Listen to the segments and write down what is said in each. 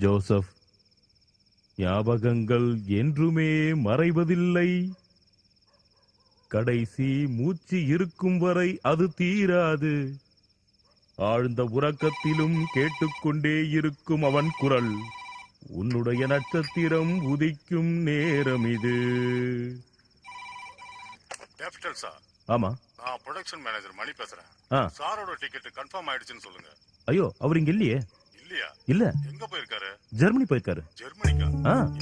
Joseph, ஞாபகங்கள் என்றுமே மறைவதில்லை. கடைசி மூச்சு இருக்கும் வரை அது தீராது. ஆழ்ந்த உறக்கத்திலும் கேட்டுக்கொண்டே இருக்கும் அவன் குரல். உன்னுடைய நட்சத்திரம் உதிக்கும் நேரம் இது. Capital sir. ஆமா, நான் ப்ரொடக்ஷன் மேனேஜர் மணி பேசுறேன். சாரோட டிக்கெட் கன்ஃபார்ம் ஆயிடுச்சுன்னு சொல்லுங்க. ஐயோ, அவர் இங்க இல்லையே. இல்லையா? இல்ல. எங்க போயிருக்காரு? ஜெர்மனி போயிருக்காரு. ஜெர்மனிக்கா?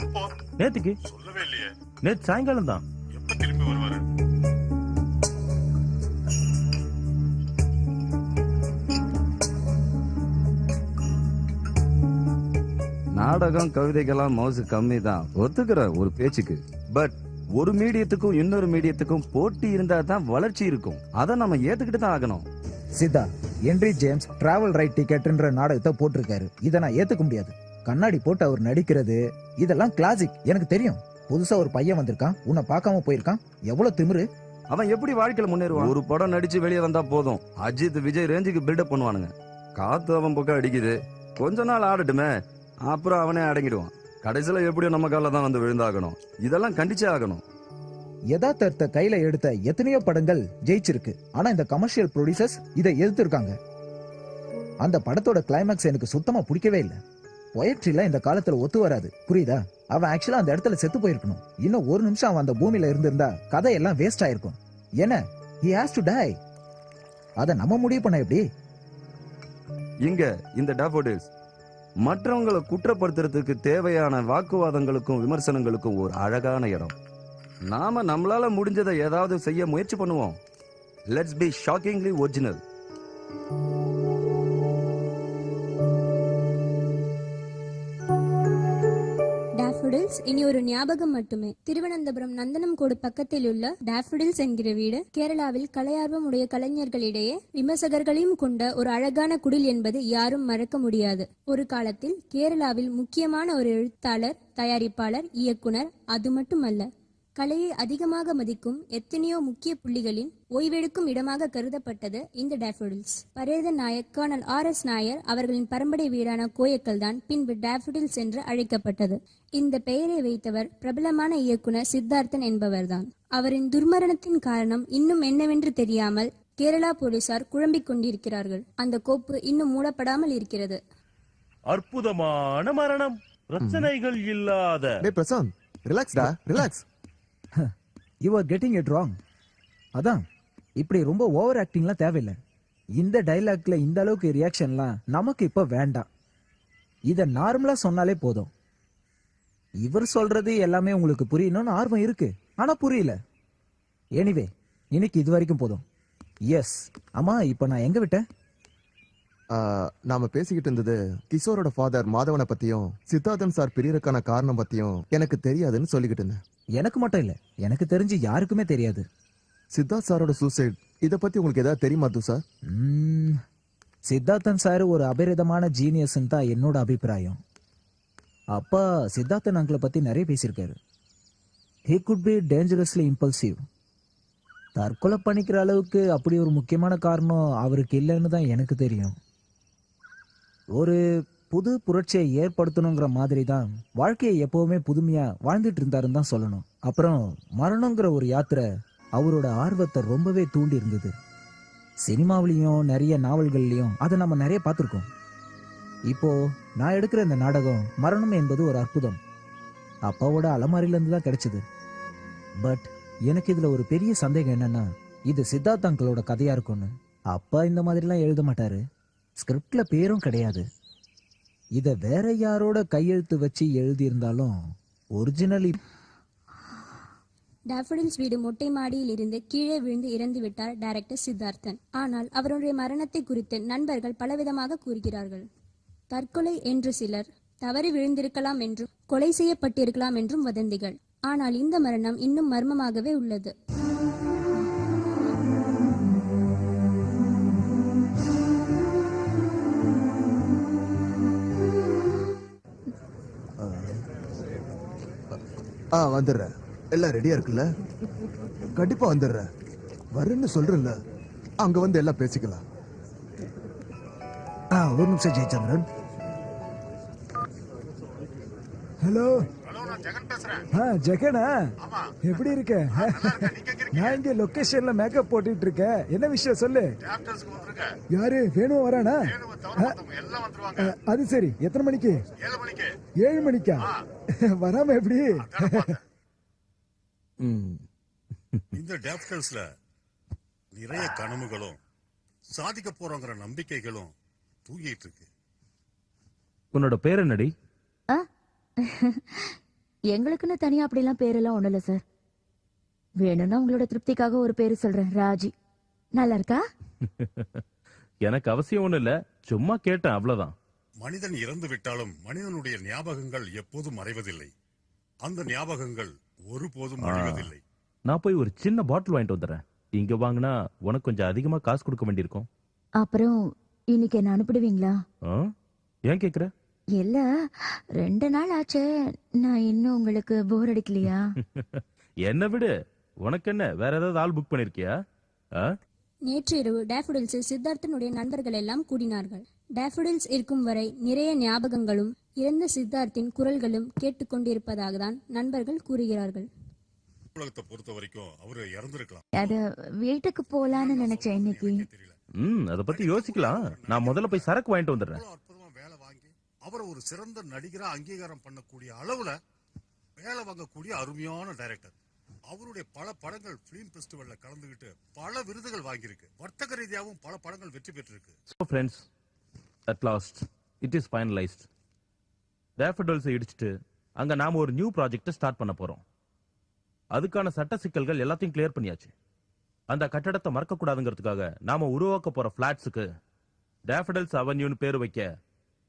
எப்போ? நேத்துக்கு. சொல்லவே இல்லையே. நேத்து சாயங்காலம் தான். எப்ப திரும்பி வருவாரு? நாடகம் கவிதைக்கெல்லாம் மவுசு கம்மி தான், ஒத்துக்கிற ஒரு பேச்சுக்கு. பட் ஒரு மீடியத்துக்கும் இன்னொரு மீடியத்துக்கும் போட்டி இருந்தா தான் வளர்ச்சி இருக்கும். அதை நம்ம ஏத்துக்கிட்டு தான் ஆகணும். சித்தா, ஹென்றி ஜேம்ஸ் டிராவல் ரைட் டிக்கெட்ன்ற நாடகத்தை போட்டிருக்காரு. இதை நான் ஏத்துக்க முடியாது. கண்ணாடி போட்டு அவர் நடிக்கிறது இதெல்லாம் கிளாசிக், எனக்கு தெரியும். புதுசா ஒரு பையன் வந்திருக்கான், உன்னை பார்க்காம போயிருக்கான். எவ்வளவு திமிரு! அவன் எப்படி வாழ்க்கையில முன்னேறுவான்? ஒரு படம் நடிச்சு வெளியே வந்தா போதும், அஜித் விஜய் ரேஞ்சுக்கு பில்டப் பண்ணுவானுங்க. காத்து அவன் பக்கம் அடிக்குது, கொஞ்ச நாள் ஆடட்டுமே, அப்புறம் அவனே அடங்கிடுவான். கடைசியில எப்படியும் நம்ம கால தான் வந்து விழுந்தாகணும். இதெல்லாம் கண்டிச்சே ஆகணும். யதார்த்தத்தை கையில எடுத்த எத்தனையோ படங்கள் ஜெயிச்சிருக்கு. ஆனா இந்த கமர்ஷியல் ப்ரொடியூசர்ஸ் இதை எதிர்த்திருக்காங்க. அந்த படத்தோட கிளைமேக்ஸ் எனக்கு சுத்தமா பிடிக்கவே இல்லை. பொயட்ரில இந்த காலத்துல ஒத்து வராது, புரியுதா? அவன் ஆக்சுவலா அந்த இடத்துல செத்து போயிருக்கணும். இன்னும் ஒரு நிமிஷம் அவன் அந்த பூமியில இருந்திருந்தா கதையெல்லாம் வேஸ்ட் ஆயிருக்கும். என்ன, he has to die. அத நம்ம முடிவு பண்ண எப்படி? இங்க இந்த டாஃபோடில்ஸ் மற்றவங்களை குற்றப்படுத்துறதுக்கு தேவையான வாக்குவாதங்களுக்கும் விமர்சனங்களுக்கும் ஒரு அழகான இடம். நாம நம்மளால முடிஞ்சதை ஏதாவது செய்ய முயற்சி பண்ணுவோம். Let's be shockingly original. Daffodils இனி ஒரு ஞாபகம் மட்டுமே. திருவனந்தபுரம் நந்தனம்கோடு பக்கத்தில் உள்ள டாஃபோடில்ஸ் என்கிற வீடு கேரளாவில் கலையார்வம் உடைய கலைஞர்களிடையே விமர்சகர்களையும் கொண்ட ஒரு அழகான குடில் என்பது யாரும் மறக்க முடியாது. ஒரு காலத்தில் கேரளாவில் முக்கியமான ஒரு எழுத்தாளர், தயாரிப்பாளர், இயக்குனர், அது மட்டுமல்ல, கலையை அதிகமாக மதிக்கும் எத்தனையோ முக்கிய புள்ளிகளின் ஓய்வெடுக்கும் இடமாக கருதப்பட்டது இந்த டாஃபோடில்ஸ். பரேத நாயக் கர்னல் RS நாயர் அவர்களின் பரம்பரை வீடான கோயக்கல் தான் பின்பு டாஃபோடில்ஸ் என்று அழைக்கப்பட்டது. இந்த பெயரை வைத்தவர் பிரபலமான இயக்குனர் சித்தார்த்தன் என்பவர்தான். அவரின் துர்மரணத்தின் காரணம் இன்னும் என்னவென்று தெரியாமல் கேரளா போலீசார் குழம்பிக் கொண்டிருக்கிறார்கள். அந்த கோப்பு இன்னும் மூடப்படாமல் இருக்கிறது. அற்புதமான மரணம், பிரச்சனைகள் இல்லாத. பிரசாந்த், ரிலாக்ஸ்டா, relax. You are getting it wrong. அதான், இப்படி ரொம்ப ஓவர் ஆக்டிங்லாம் தேவையில்லை. இந்த டைலாக்ல இந்த அளவுக்கு ரியாக்ஷன்லாம் நமக்கு இப்ப வேண்டாம். இத நார்மலா சொன்னாலே போதும். இவர் சொல்றது எல்லாமே உங்களுக்கு புரியணும்னு ஆர்வம் இருக்கு, ஆனா புரியல. எனிவே, இன்னைக்கு இது வரைக்கும் போதும். எஸ், ஆமா, இப்ப நான் எங்க விட்டேன்? நாம பேசிக்கிட்டு இருந்தது கிஷோரோட ஃபாதர் மாதவனை பத்தியும் சித்தார்த்தன் சார் பிரியறதுக்கான காரணம் பத்தியும் எனக்கு தெரியாதுன்னு சொல்லிக்கிட்டு இருந்தேன். எனக்கு மட்டும் இல்ல, எனக்கு தெரிஞ்சு யாருக்குமே தெரியாது. சித்தார்த் சாரோட சூசைட் இத பத்தி உங்களுக்கு ஏதாவது தெரியுமா சார்? சித்தார்த்தன் சார் ஒரு அபரிதமான ஜீனியஸ் தான் என்னோட அபிப்பிராயம். அப்பா சித்தார்த்தன் அங்கிளை பத்தி நிறைய பேசியிருக்காரு. he could be dangerously impulsive. தற்கொலை பண்ணிக்கிற அளவுக்கு அப்படி ஒரு முக்கியமான காரணம் அவருக்கு இல்லைன்னு தான் எனக்கு தெரியும். ஒரு புது புரட்சியை ஏற்படுத்தணுங்கிற மாதிரி தான் வாழ்க்கையை எப்பவுமே புதுமையா வாழ்ந்துட்டு இருந்தாருன்னு தான் சொல்லணும். அப்புறம் மரணங்கிற ஒரு யாத்திரை அவரோட ஆர்வத்தை ரொம்பவே தூண்டி இருந்தது. சினிமாவிலையும் நிறைய நாவல்கள்லயும் அதை நம்ம நிறைய பார்த்துருக்கோம். இப்போ நான் எடுக்கிற இந்த நாடகம் மரணம் என்பது ஒரு அற்புதம். அப்பாவோட அலமாரியிலிருந்து தான் கிடைச்சது. பட் எனக்கு இதுல ஒரு பெரிய சந்தேகம் என்னன்னா, இது சித்தார்த் அங்கிளோட கதையா இருக்கும்னு. அப்பா இந்த மாதிரிலாம் எழுத மாட்டாரு, ஸ்கிரிப்ட்ல பேரும் கிடையாது. இத வேற யாரோட கையெழுத்து வச்சு எழுதியிருந்தாலும் ஒரிஜினலி. டாஃபோடில்ஸ் வீடு மொட்டை மாடியில் இருந்து கீழே விழுந்து இறந்து விட்டார் டைரக்டர் சித்தார்த்தன். ஆனால் அவருடைய மரணத்தை குறித்து நண்பர்கள் பலவிதமாக கூறுகிறார்கள். தற்கொலை என்று சிலர், தவறி விழுந்திருக்கலாம் என்றும், கொலை செய்யப்பட்டிருக்கலாம் என்றும் வதந்திகள். ஆனால் இந்த மரணம் இன்னும் மர்மமாகவே உள்ளது. வந்துடுறேன். எல்லாம் ரெடியா இருக்குல்ல? கண்டிப்பா வந்துடுறேன். வரேன்னு சொல்றேன்ல, அங்க வந்து எல்லாம் பேசிக்கலாம். ஒரு நிமிஷம் ஜெயச்சந்திரன். ஹலோ ஹலோ, நான் ஜெகன் பேசுறேன். ஜெகனா ஆமா, எப்படி இருக்க நல்லா இருக்கேன். நீங்க எங்க இருக்கீங்க? நான் இங்க லொகேஷன்ல மேக்கப் போட்டுட்டு இருக்கேன். என்ன விஷயம் சொல்லு. டாக்டர்ஸ்க்கு வந்திருக்கேன். யாரு வேணும் வரானா? வேணுவை தவிர மத்தவங்க எல்லாம் வந்துருவாங்க. அது சரி. எத்தனை மணிக்கு? 7 மணிக்கு. 7 மணிக்கா? வராம எப்படி? அதானே பார்த்தேன். ம். இந்த டாக்டர்ஸ்ல நிறைய கனவுகளும் சாதிக்க போறோங்கிற நம்பிக்கைகளும் தூங்கிட்டு இருக்கு. உன்னோட பேர் என்னடி? எங்களுக்குன்னு தனியா அப்படிலாம் பேரெல்லாம் ஒண்ணும் இல்ல சார். வேணும்னா உங்களோட திருப்திக்காக ஒரு பேரு சொல்றேன். ராஜி. நல்லா இருக்கா? எனக்கு அவசியம் ஒண்ணு இல்ல, சும்மா கேட்டேன் அவ்வளவுதான். மனிதன் இறந்து விட்டாலும் மனிதனுடைய ஞாபகங்கள் எப்போதும் மறைவதில்லை. அந்த ஞாபகங்கள் ஒருபோதும் அழிவதில்லை. நான் போய் ஒரு சின்ன பாட்டில் வாங்கிட்டு வந்துடுறேன். இங்க வாங்கினா உனக்கு கொஞ்சம் அதிகமா காசு கொடுக்க வேண்டியிருக்கும். அப்புறம் இன்னைக்கு என்ன அனுப்பிடுவீங்களா? ஆ? ஏன் கேக்குற? இல்ல, 2 நாள் ஆச்சு. நான் இன்னும் உங்களுக்கு போர் அடிக்கலையா? என்ன விடு, உனக்கு என்ன வேற ஏதாவது ஆள் புக் பண்ணிருக்கியா? ஆ? நேற்று இரவு டேஃபடில்ஸில் சித்தார்த்தனுடைய நண்பர்கள் எல்லாம் கூடினார்கள். டேஃபடில்ஸ் இருக்கும் வரை நிறைய ஞாபகங்களும் இறந்த சித்தார்த்தின் குரல்களும் கேட்டுக்கொண்டிருப்பதாக தான் நண்பர்கள் கூறுகிறார்கள். உலகத்தை பொறுத்த வரைக்கும் அவரு இறந்திருக்கலாம். அத வீட்டுக்கு போலான்னு நினைச்சேன் இன்னைக்கு. தெரியல. அத பத்தி யோசிக்கலாம். நான் முதல்ல போய் சரக்கு வாங்கிட்டு வந்துடுறேன். அவ்வளவு அற்புதமா வேலை வாங்கி அவரை ஒரு சிறந்த நடிகரா அங்கீகாரம் பண்ணக்கூடிய அளவுல வேலை வாங்கக்கூடிய அருமையான டைரக்டர். அவருடைய பல படங்கள் பிலிம் ஃபெஸ்டிவல்ல கலந்துகிட்டு பல விருதுகள் வாங்கியிருக்கு. வர்த்தக ரீதியாகவும் பல படங்கள் வெற்றி பெற்றிருக்கு. So friends, at last it is finalized. Daffodils இடிச்சிட்டு அங்க நாம ஒரு நியூ ப்ராஜெக்ட் ஸ்டார்ட் பண்ண போறோம். அதுக்கான சட்ட சிக்கல்கள் எல்லாத்தையும் கிளியர் பண்ணியாச்சு. அந்த கட்டடத்தை மறக்க கூடாதுங்கிறதுக்காக நாம உருவாக்க போற பிளாட்ஸுக்கு Daffodils Avenueன்னு பேர் வைக்க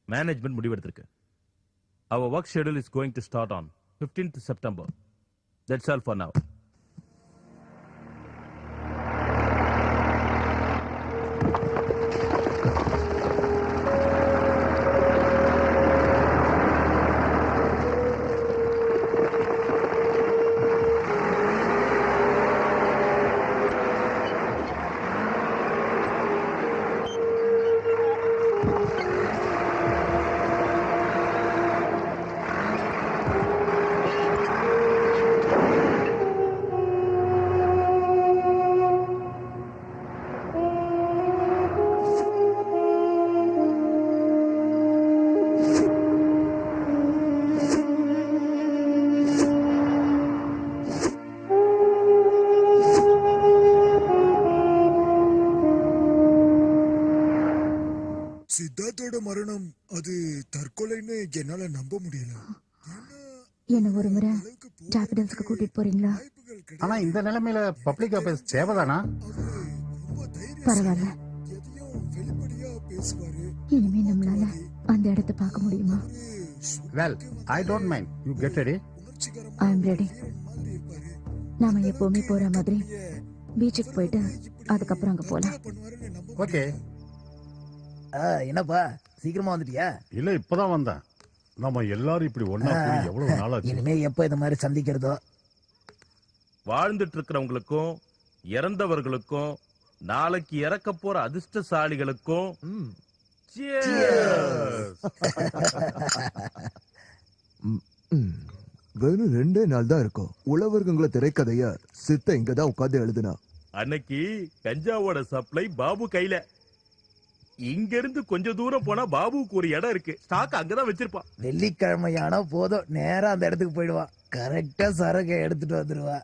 management முடிவெடுத்திருக்கு. Our work schedule is going to start on 15th September. That's all for now. சித்தார்த்தோட மரணம் அது தற்கொலைன்னு என்னால நம்ப முடியல. என்ன ஒரு முறை டாஃபடில்ஸ்க்கு கூட்டிட்டு போறீங்களா? ஆனா இந்த நிலைமையில பப்ளிக் அஃபேர்ஸ் தேவைதானா? பரவாயில்ல. எதையும் வெளிப்படையா பேசுவாரு. இனிமே நம்மளால அந்த இடத்தை பார்க்க முடியுமா? Well, I don't mind. You get ready. I am ready. நாம எப்பவுமே போற மாதிரி பீச்சுக்கு போயிட்டு அதுக்கப்புறம் அங்க போலாம். ஓகே. என்னப்பா சீக்கிரமா வந்துட்டியா? இல்ல, இப்பதான் வந்தேன். நம்ம எல்லாரும் இப்படி ஒண்ணா கூடி எவ்வளவு நாளாச்சு. இனிமே எப்ப இந்த மாதிரி சந்திக்கிறதோ. வாழ்ந்துட்டு இருக்கிறவங்களுக்கும் இறந்தவர்களுக்கும் நாளைக்கு இறக்க போற அதிர்ஷ்டசாலிகளுக்கும் cheers. வெறும் 2 நாள் தான் இருக்கும். உழவர்கங்கள திரைக்கதைய சித்த இங்கதான் உட்கார்ந்து எழுதுனா. அன்னைக்கு கஞ்சாவோட சப்ளை பாபு கையில. இங்க இருந்து கொஞ்ச தூரம் போனா பாபுக்கு ஒரு இடம் இருக்கு. ஸ்டாக் அங்கதான் வச்சிருப்பான். வெள்ளிக்கிழமையானா போதும், நேரா அந்த இடத்துக்கு போயிடுவான். கரெக்டா சரக்கை எடுத்துட்டு வந்துடுவா.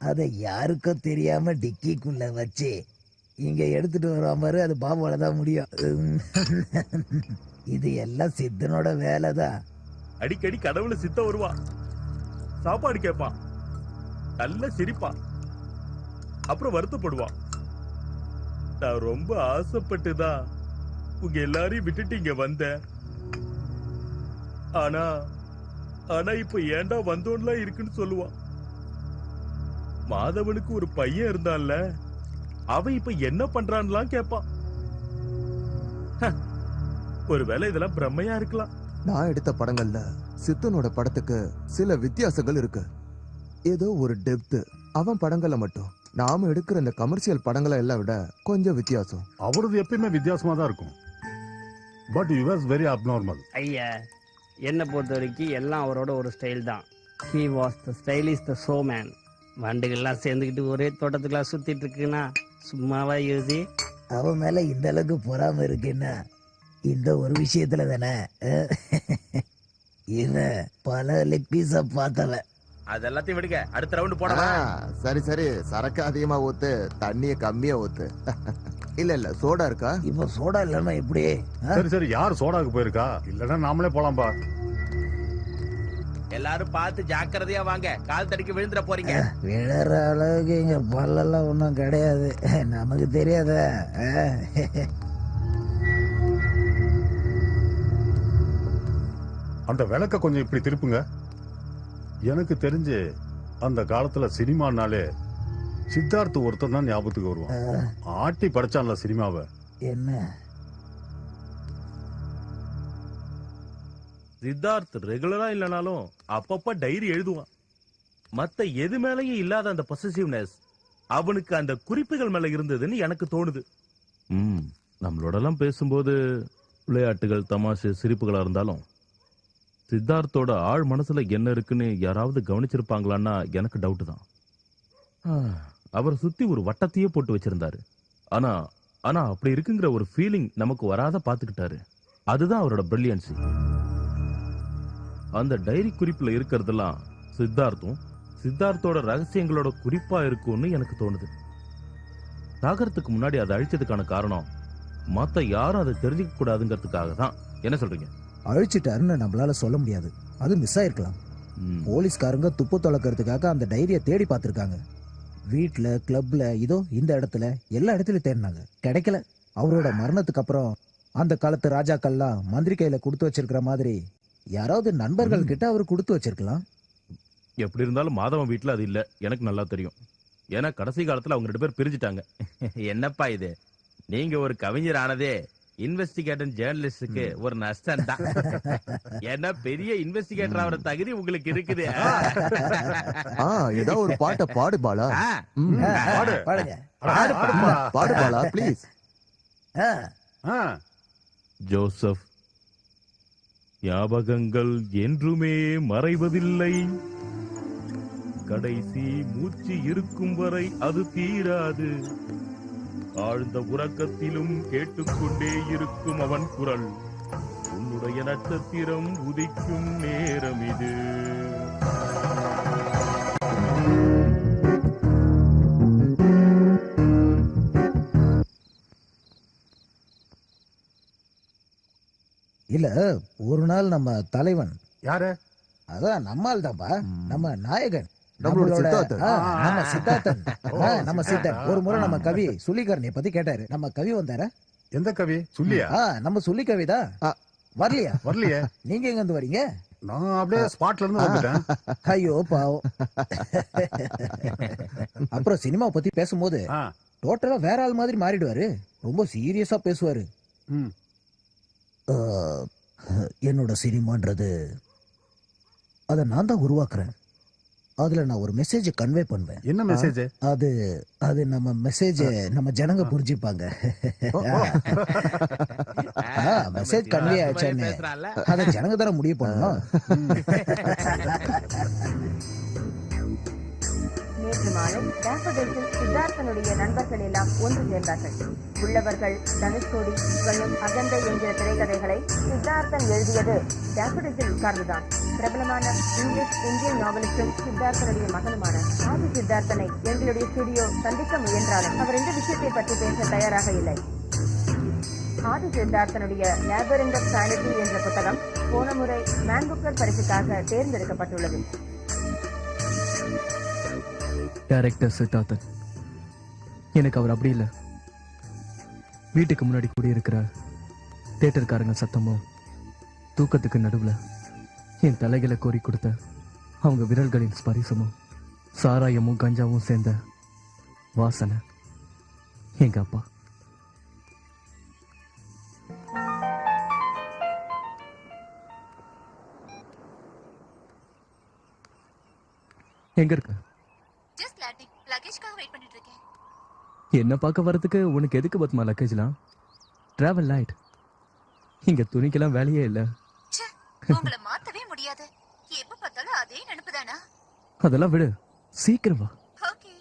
அத யாருக்கும் தெரியாம டிக்கிக்குள்ள வச்சு இங்க எடுத்துட்டு வருவான் பாரு, அது பாபுவால தான் முடியும். இது எல்லாம் சித்தனோட வேலைதான். அடிக்கடி கடவுள சித்த வருவான், சாப்பாடு கேட்பான், நல்ல சிரிப்பான், அப்புறம் வருத்தப்படுவான். நான் ரொம்ப ஆசைப்பட்டுதான் உங்க எல்லாரையும் விட்டுட்டு இங்க வந்தேன். ஆனா ஆனா இப்ப ஏன்டா வந்தோன்லாம் இருக்குன்னு சொல்லுவான். மாதவனுக்கு ஒரு பையன் இருந்தான்ல, அவன் இப்ப என்ன பண்றான்லாம் கேட்பான். ஒருவேளை இதெல்லாம் பிரம்மையா இருக்கலாம். நான் எடுத்த படங்கள்ல சித்தனோட படத்துக்கு சில வித்தியாசங்கள் இருக்கு. ஏதோ ஒரு டெப்த் அவன் படங்கள்ல மட்டும். நாம எடுக்கிற இந்த கமர்ஷியல் படங்களை எல்லாம் விட கொஞ்சம் வித்தியாசம். அவரது எப்பயுமே வித்தியாசமா தான் இருக்கும். But you was very abnormal. ஐயா, என்னை பொறுத்த வரைக்கும் எல்லாம் அவரோட ஒரு ஸ்டைல் தான். He was the stylish the showman. வண்டுகள்லாம் சேர்ந்துக்கிட்டு ஒரே தோட்டத்துக்குலாம் சுத்திட்டு இருக்குன்னா சும்மாவா யோசி. அவன் மேல இந்த அளவுக்கு பொறாம இருக்குன்னா இந்த ஒரு விஷயத்துல தானே. இவன் பல லெக் பீஸா பார்த்தவன். அதெல்லாத்தையும் விடுங்க, அடுத்த ரவுண்ட் போட. சரி சரி, சரக்கு அதிகமா ஊத்து, தண்ணிய கம்மியா ஊத்து. இல்ல சோடா இருக்கா? இப்போ சோடா இல்லாம எப்படி? சரி சரி, யார் சோடாக்கு போயிருக்கா? இல்லன்னா நாமளே போலாம்பா. எல்லாரும் பார்த்து ஜாக்கிரதையா வாங்க, கால் தடிக்க விழுந்துட போறீங்க. விழற அளவுக்கு இங்க பல்லெல்லாம் ஒன்றும் கிடையாது, நமக்கு தெரியாத. அந்த விளக்க கொஞ்சம் இப்படி திருப்புங்க. எனக்கு தெரிஞ்சு அந்த காலத்துல சினிமானாலே சித்தார்த் ஒருத்தன் தான் ஞாபகத்துக்கு வருவான். ஆட்டி படைச்சான்ல சினிமாவை. என்ன சித்தார்த் ரெகுலரா இல்லனாலும் அப்பப்ப டைரி எழுதுவான். மத்த எது மேலயும் இல்லாத அந்த பொசசிவ்னஸ் அவனுக்கு அந்த குறிப்புகள் மேல இருந்ததுன்னு எனக்கு தோணுது. நம்மளோட எல்லாம் பேசும்போது விளையாட்டுகள், தமாஷு, சிரிப்புகளா இருந்தாலும் சித்தார்த்தோட ஆழ் மனசுல என்ன இருக்குன்னு யாராவது கவனிச்சிருப்பாங்களான்னா எனக்கு டவுட் தான். அவரை சுத்தி ஒரு வட்டத்தையே போட்டு வச்சிருந்தாரு. ஆனா ஆனா அப்படி இருக்குங்கிற ஒரு ஃபீலிங் நமக்கு வராத பாத்துக்கிட்டாரு. அதுதான் அவரோட பிரில்லியன்சி. அந்த டைரி குறிப்புல இருக்கிறதெல்லாம் சித்தார்த்தோட ரகசியங்களோட குறிப்பா இருக்கும்னு எனக்கு தோணுது. சாகரத்துக்கு முன்னாடி அதை அழிச்சதுக்கான காரணம் மத்த யாரும் அதை தெரிஞ்சுக்க கூடாதுங்கிறதுக்காக தான். என்ன சொல்றீங்க? அழிச்சிட்டாருன்னு நம்மளால சொல்ல முடியாது, அது மிஸ் ஆயிருக்கலாம். போலீஸ்காரங்க துப்பு தொலைக்கிறதுக்காக அந்த டைரியை தேடி பார்த்திருக்காங்க. வீட்டுல, கிளப்ல, இதோ இந்த இடத்துல, எல்லா இடத்துலயும் தேடினாங்க, கிடைக்கல. அவரோட மரணத்துக்கு அப்புறம் அந்த காலத்து ராஜாக்கள்லாம் மந்திரி கையில கொடுத்து வச்சிருக்கிற மாதிரி யாராவது நண்பர்கள் கிட்ட அவர் கொடுத்து வச்சிருக்கலாம். எப்படி இருந்தாலும் மாதவன் வீட்டுல அது இல்ல, எனக்கு நல்லா தெரியும். ஏன்னா கடைசி காலத்துல அவங்க 2 பேர் பிரிஞ்சுட்டாங்க. என்னப்பா இது, நீங்க ஒரு கவிஞர் ஆனதே இன்வெஸ்டிகேட்டர் ஜேர்னலிஸ்டுக்கு ஒரு நஷ்டம் தான். ஏன்னா பெரிய இன்வெஸ்டிகேட்டர் ஆகிற தகுதி உங்களுக்கு இருக்குது. ஏதோ ஒரு பாட்டை பாடு பாலா. பாடு பாலா ப்ளீஸ். ஜோசப், ஞாபகங்கள் என்றுமே மறைவதில்லை. கடைசி மூச்சு இருக்கும் வரை அது தீராது. ஆழ்ந்த உறக்கத்திலும் கேட்டுக்கொண்டே இருக்கும் அவன் குரல். உன்னுடைய நட்சத்திரம் உதிக்கும் நேரம் இது. இல்ல, ஒரு நாள் நம்ம தலைவன் யாரு? அதான் நம்மால் தான்ப்பா, நம்ம நாயகன், நம்மளோட நம்ம சித்தார்த்தன். நம்ம சித்தன் ஒரு முறை நம்ம கவி சுள்ளிகரனை பத்தி கேட்டாரு. நம்ம கவி வந்தார. எந்த கவி? சொல்லியா? நம்ம சொல்லி கவிதா. வரலையா? வரலையே. நீங்க எங்க இருந்து வரீங்க? நான் அப்படியே ஸ்பாட்ல இருந்து வந்துட்டேன். ஐயோ பாவம். அப்புறம் சினிமா பத்தி பேசும்போது டோட்டலா வேற ஆள் மாதிரி மாறிடுவாரு. ரொம்ப சீரியஸா பேசுவாரு. என்னோட சினிமான்றது அதை நான் தான் உருவாக்குறேன். அதுல நான் ஒரு மெசேஜ் கன்வே பண்ணுவேன். என்ன மெசேஜ்? அது நம்ம மெசேஜ் நம்ம ஜனங்க புரிஞ்சுப்பாங்க. மெசேஜ் கன்வே ஆச்சான்னு அதை ஜனங்க தானே முடிவு பண்ணணும். நேற்று மாலை டேஃபடில்ஸில் சித்தார்த்தனுடைய நண்பர்கள் எல்லாம் ஒன்று சேர்ந்தார்கள். உள்ளவர்கள், தனுஷ்கோடி, ஸ்வயம், அகந்தை என்கிற திரைக்கதைகளை சித்தார்த்தன் எழுதியது டேஃபடில்ஸில் உட்கார்ந்துதான். பிரபலமான இங்கிலீஷ் இந்தியன் நாவலிஸ்டும் சித்தார்த்தனுடைய மகனுமான ஆதி சித்தார்த்தனை எங்களுடைய ஸ்டுடியோ சந்திக்க முயன்றாலும் அவர் இந்த விஷயத்தை பற்றி பேச தயாராக இல்லை. ஆதி சித்தார்த்தனுடைய லேபரிண்ட் ஆஃப் சானிட்டி என்ற புத்தகம் போன முறை மேன் புக்கர் பரிசுக்காக தேர்ந்தெடுக்கப்பட்டுள்ளது. டைரக்டர் சித்தார்த்தன், எனக்கு அவர் அப்படி இல்லை. வீட்டுக்கு முன்னாடி கூடியிருக்கிற தியேட்டர்காரங்க சத்தமும் தூக்கத்துக்கு நடுவில் என் தலைகளை கோரி கொடுத்த அவங்க விரல்களின் ஸ்பரிசமும் சாராயமும் கஞ்சாவும் சேர்ந்த வாசனை எங்க அப்பா. எங்க இருக்க? என்ன பார்க்க வரதுக்கு உனக்கு எதுக்கு பத்மா லக்கேஜ்லாம்? Travel light. இங்க துணிக்கெல்லாம் வேலையே இல்லை. உங்களை மாத்தவே முடியாது. எப்ப பார்த்தாலும் அதே நினைப்புதானா? அதெல்லாம் விடு, சீக்கிரம் வா. ஓகே.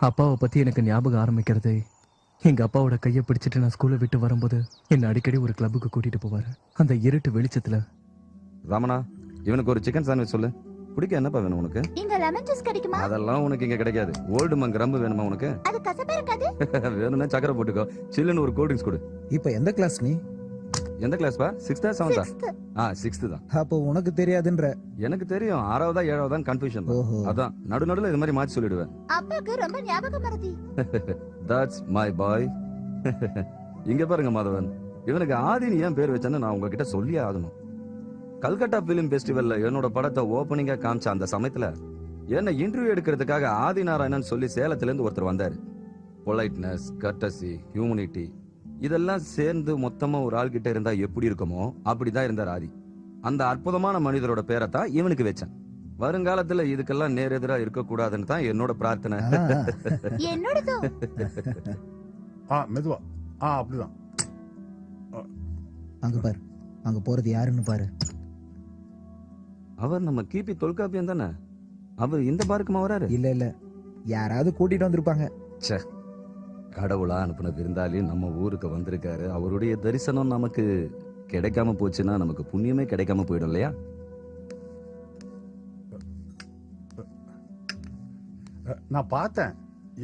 அப்பாவை பத்தி எனக்கு ஞாபகம் ஆரம்பிக்கிறது எங்க அப்பாவோட கையை பிடிச்சிட்டு நான் ஸ்கூலை விட்டு வரும்போது என்ன அடிக்கடி ஒரு கிளப்புக்கு கூட்டிட்டு போவாரு. அந்த இருட்டு வெளிச்சத்துல. ரமணா, இவனுக்கு ஒரு சிக்கன் சாண்ட்விச் சொல்லு. பிடிக்க என்னப்பா வேணும் உனக்கு? இங்க லெமன் ஜூஸ் கிடைக்குமா? அதெல்லாம் உனக்கு இங்க கிடைக்காது. ஓல்டு மங்க் ரம்பு வேணுமா உனக்கு? அது கசப்பா இருக்காது. வேணும்னா சக்கரை போட்டுக்கோ. சில்லுன்னு ஒரு கூல் ட்ரிங்க்ஸ் கொடு. இப்ப எந்த கிளாஸ் நீ? எந்த கிளாஸ் பா? 6th 7th? 6th தான். அப்போ உனக்கு தெரியாதுன்ற. எனக்கு தெரியும் 6வதா 7வதா கன்ஃபியூஷன். அதான் நடுநடுல இது மாதிரி மாத்தி சொல்லிடுவேன். அப்பாக்கு ரொம்ப ஞாபக மறதி. That's my boy. இங்க பாருங்க மாதவன், இவனுக்கு ஆதினி ஏன் பேர் வச்சேன்னு நான் உங்ககிட்ட சொல்லியே ஆகணும். கல்கட்டா பிலிம் ஃபெஸ்டிவல்ல என்னோட படத்தை ஓப்பனிங்கா காமிச்ச அந்த சமயத்துல என்ன இன்டர்வியூ எடுக்கிறதுக்காக ஆதி நாராயணன் சொல்லி சேலத்துல இருந்து ஒருத்தர் வந்தாரு. பொலைட்னஸ், கர்டசி, ஹியூமனிட்டி இதெல்லாம் சேர்ந்து மொத்தமா ஒரு ஆள் கிட்ட இருந்தா எப்படி இருக்குமோ அப்படிதான் இருந்தார் ஆதி. அந்த அற்புதமான மனிதரோட பேரை தான் இவனுக்கு வச்சேன். வருங்காலத்துல இதுக்கெல்லாம் நேரெதிரா இருக்க கூடாதுன்னு தான் என்னோட பிரார்த்தனை. என்னோடதோ. மெதுவா. அப்படிதான். அங்க பாரு, அங்க போறது யாருன்னு பாரு. அவர் நம்ம கிபி தொல்காப்பியம் தானே? அவர் இந்த பாருக்குமா வராரு? இல்ல யாராவது கூட்டிட்டு வந்திருப்பாங்க. கடவுளா அனுப்பின விருந்தாளி நம்ம ஊருக்கு வந்திருக்காரு. அவருடைய தரிசனம் நமக்கு கிடைக்காம போச்சுன்னா நமக்கு புண்ணியமே கிடைக்காம போயிடும் இல்லையா? நான் பார்த்தேன்,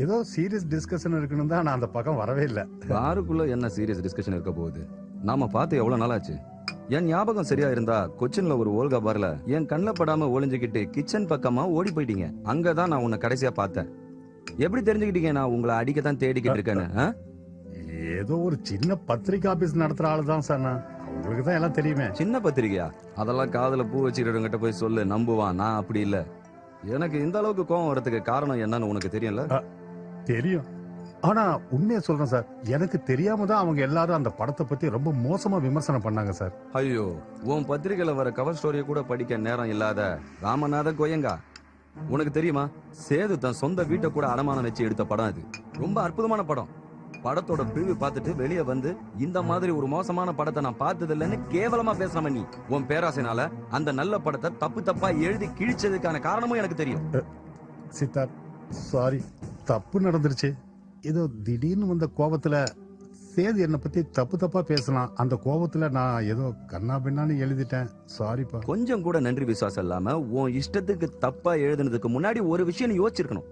ஏதோ சீரியஸ் டிஸ்கஷன் இருக்குன்னு தான் நான் அந்த பக்கம் வரவே இல்லை. பாருக்குள்ள என்ன சீரியஸ் டிஸ்கஷன் இருக்க போகுது? நாம பார்த்து எவ்வளவு நாள் ஆச்சு? என் ஞாபகம் சரியா இருந்தா கொச்சின்ல ஒரு ஓல்கா பார்ல என் கண்ணில் படாம ஒளிஞ்சுக்கிட்டு கிச்சன் பக்கமா ஓடி போயிட்டீங்க. அங்கதான் நான் உன்னை கடைசியா பார்த்தேன். எப்படி தெரிஞ்சுக்கிட்டீங்க நான் உங்களை அடிக்கத்தான் தேடிக்கிட்டு இருக்கேன்னு? ஏதோ ஒரு சின்ன பத்திரிகை ஆபீஸ் நடத்துற ஆளு தான் சார். நான் உங்களுக்கு தான் எல்லாம் தெரியுமே. சின்ன பத்திரிகையா? அதெல்லாம் காதுல பூ வச்சுக்கிட்ட போய் சொல்லு, நம்புவான். நான் அப்படி இல்ல. எனக்கு இந்த அளவுக்கு கோவம் வரதுக்கு காரணம் என்னன்னு உனக்கு தெரியும்ல? தெரியும். ஆனா உண்மையை சொல்றேன் சார், எனக்கு தெரியாம தான் அவங்க எல்லாரும் அந்த படத்தை பத்தி ரொம்ப மோசமா விமர்சனம் பண்ணாங்க சார். ஐயோ, உன் பத்திரிகையில வர கவர் ஸ்டோரியை கூட படிக்க நேரம் இல்லாத ராமநாத கோயங்கா, உனக்கு தெரியுமா சேது தன் சொந்த வீட்டை கூட அடமானம் வச்சு எடுத்த படம் அது. ரொம்ப அற்புதமான படம். படத்தோட பிரிவு பார்த்துட்டு வெளியே வந்து இந்த மாதிரி ஒரு மோசமான படத்தை நான் பார்த்தது இல்லைன்னு கேவலமா பேசாம நீ உன் பேராசைனால அந்த நல்ல படத்தை தப்பு தப்பா எழுதி கிழிச்சதுக்கான காரணமும் எனக்கு தெரியும். சித்தார்த், சாரி, தப்பு நடந்துருச்சு. ஏதோ திடீர்னு வந்த கோபத்துல சேது என்னை பத்தி தப்பு தப்பா பேசலாம். அந்த கோபத்துல நான் ஏதோ கண்ணா பின்னான்னு எழுதிட்டேன். சாரிப்பா. கொஞ்சம் கூட நன்றி விசுவாசம் இல்லாம உன் இஷ்டத்துக்கு தப்பா எழுதுனதுக்கு முன்னாடி ஒரு விஷயம் நீ யோசிச்சிருக்கணும்.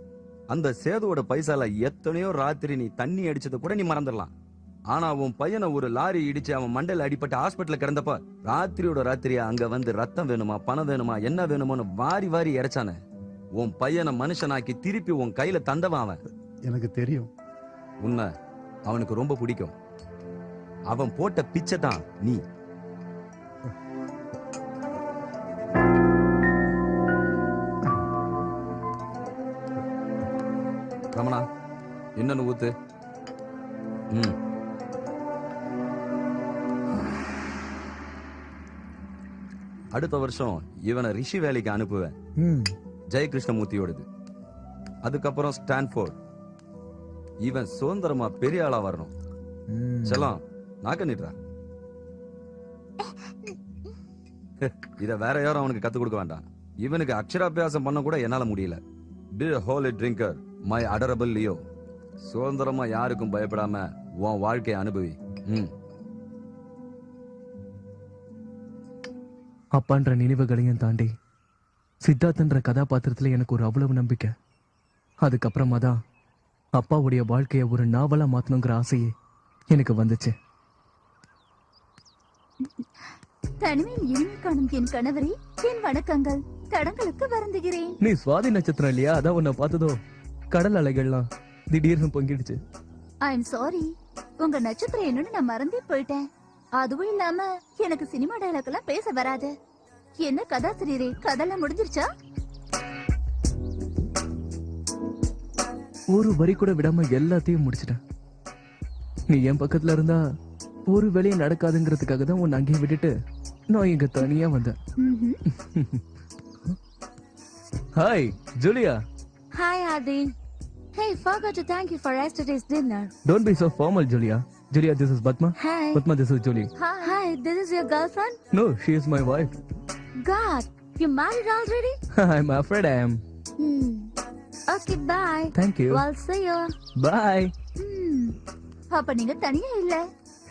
அந்த சேதுவோட பைசால எத்தனையோ ராத்திரி நீ தண்ணி அடிச்சதை கூட நீ மறந்துடலாம். ஆனா உன் பையனை ஒரு லாரி இடிச்சு அவன் மண்டையில அடிபட்டு ஹாஸ்பிட்டல்ல கிடந்தப்ப ராத்திரியோட ராத்திரியா அங்க வந்து ரத்தம் வேணுமா, பணம் வேணுமா, என்ன வேணுமோன்னு வாரி வாரி இறைச்சானே. உன் பையனை மனுஷனாக்கி திருப்பி உன் கையில தந்தவன் அவன். எனக்கு தெரியும். உன்னை அவனுக்கு ரொம்ப பிடிக்கும். அவன் போட்ட பிச்சை தான் நீ. ரமணா, இன்னொன்னு ஊத்து. அடுத்த வருஷம் இவனை ரிஷி வேலைக்கு அனுப்புவேன். ஜெயகிருஷ்ணமூர்த்தியோடது. அதுக்கப்புறம் ஸ்டான்ஃபோர்ட். இவன் சுதந்திரமா பெரிய ஆளா வரணும். செல்லம், நாக்க நீட்றா. இத வேற யாரும் அவனுக்கு கத்து கொடுக்க வேண்டாம். இவனுக்கு அக்ஷராபியாசம் பண்ண கூட என்னால முடியல. Be a holy drinker, my adorable Leo. சுதந்திரமா யாருக்கும் பயப்படாம உன் வாழ்க்கையை அனுபவி. அப்பான்ற நினைவுகளையும் தாண்டி சித்தார்த்தன்ற கதாபாத்திரத்துல எனக்கு ஒரு அவ்வளவு நம்பிக்கை. அதுக்கப்புறமா தான் அப்பாவுடைய வாழ்க்கையை ஒரு நாவலா மாத்தணுங்கிற ஆசையே எனக்கு வந்துச்சு. தனிமையில் இனிமை காணும் என் கணவரே, என் வணக்கங்கள். தடங்களுக்கு வருந்துகிறேன். நீ சுவாதி நட்சத்திரம் இல்லையா? அதான் உன்னை பார்த்ததோ கடல் அலைகள்லாம் திடீர்னு பொங்கிடுச்சு. ஐ எம் சாரி, உங்க நட்சத்திரம் என்னன்னு நான் மறந்தே போயிட்டேன். அதுவும் இல்லாம எனக்கு சினிமா டயலாக் எல்லாம் பேச வராது. என்ன கதாசிரியரே, கதெல்லாம் முடிஞ்சிருச்சா? ஒரு வரி கூட விடாம எல்லாத்தையும் முடிச்சிட்டேன். நீ என் பக்கத்துல இருந்தா ஒரு வேலையும் நடக்காதுங்கிறதுக்காக தான் உன்னை அங்கேயே விட்டுட்டு நான் இங்க தனியா வந்தேன். Hi Julia. Hi Adi. Hey, forgot to thank you for yesterday's dinner. Don't be so formal, Julia. Julia, this is Batma. Hi. Batma, this is Julie. Hi, this is your girlfriend? No, she is my wife. God, you married already? I'm afraid I am. Okay, bye. Thank you. Well, see you. Bye. அப்ப நீங்க தனியா இல்ல?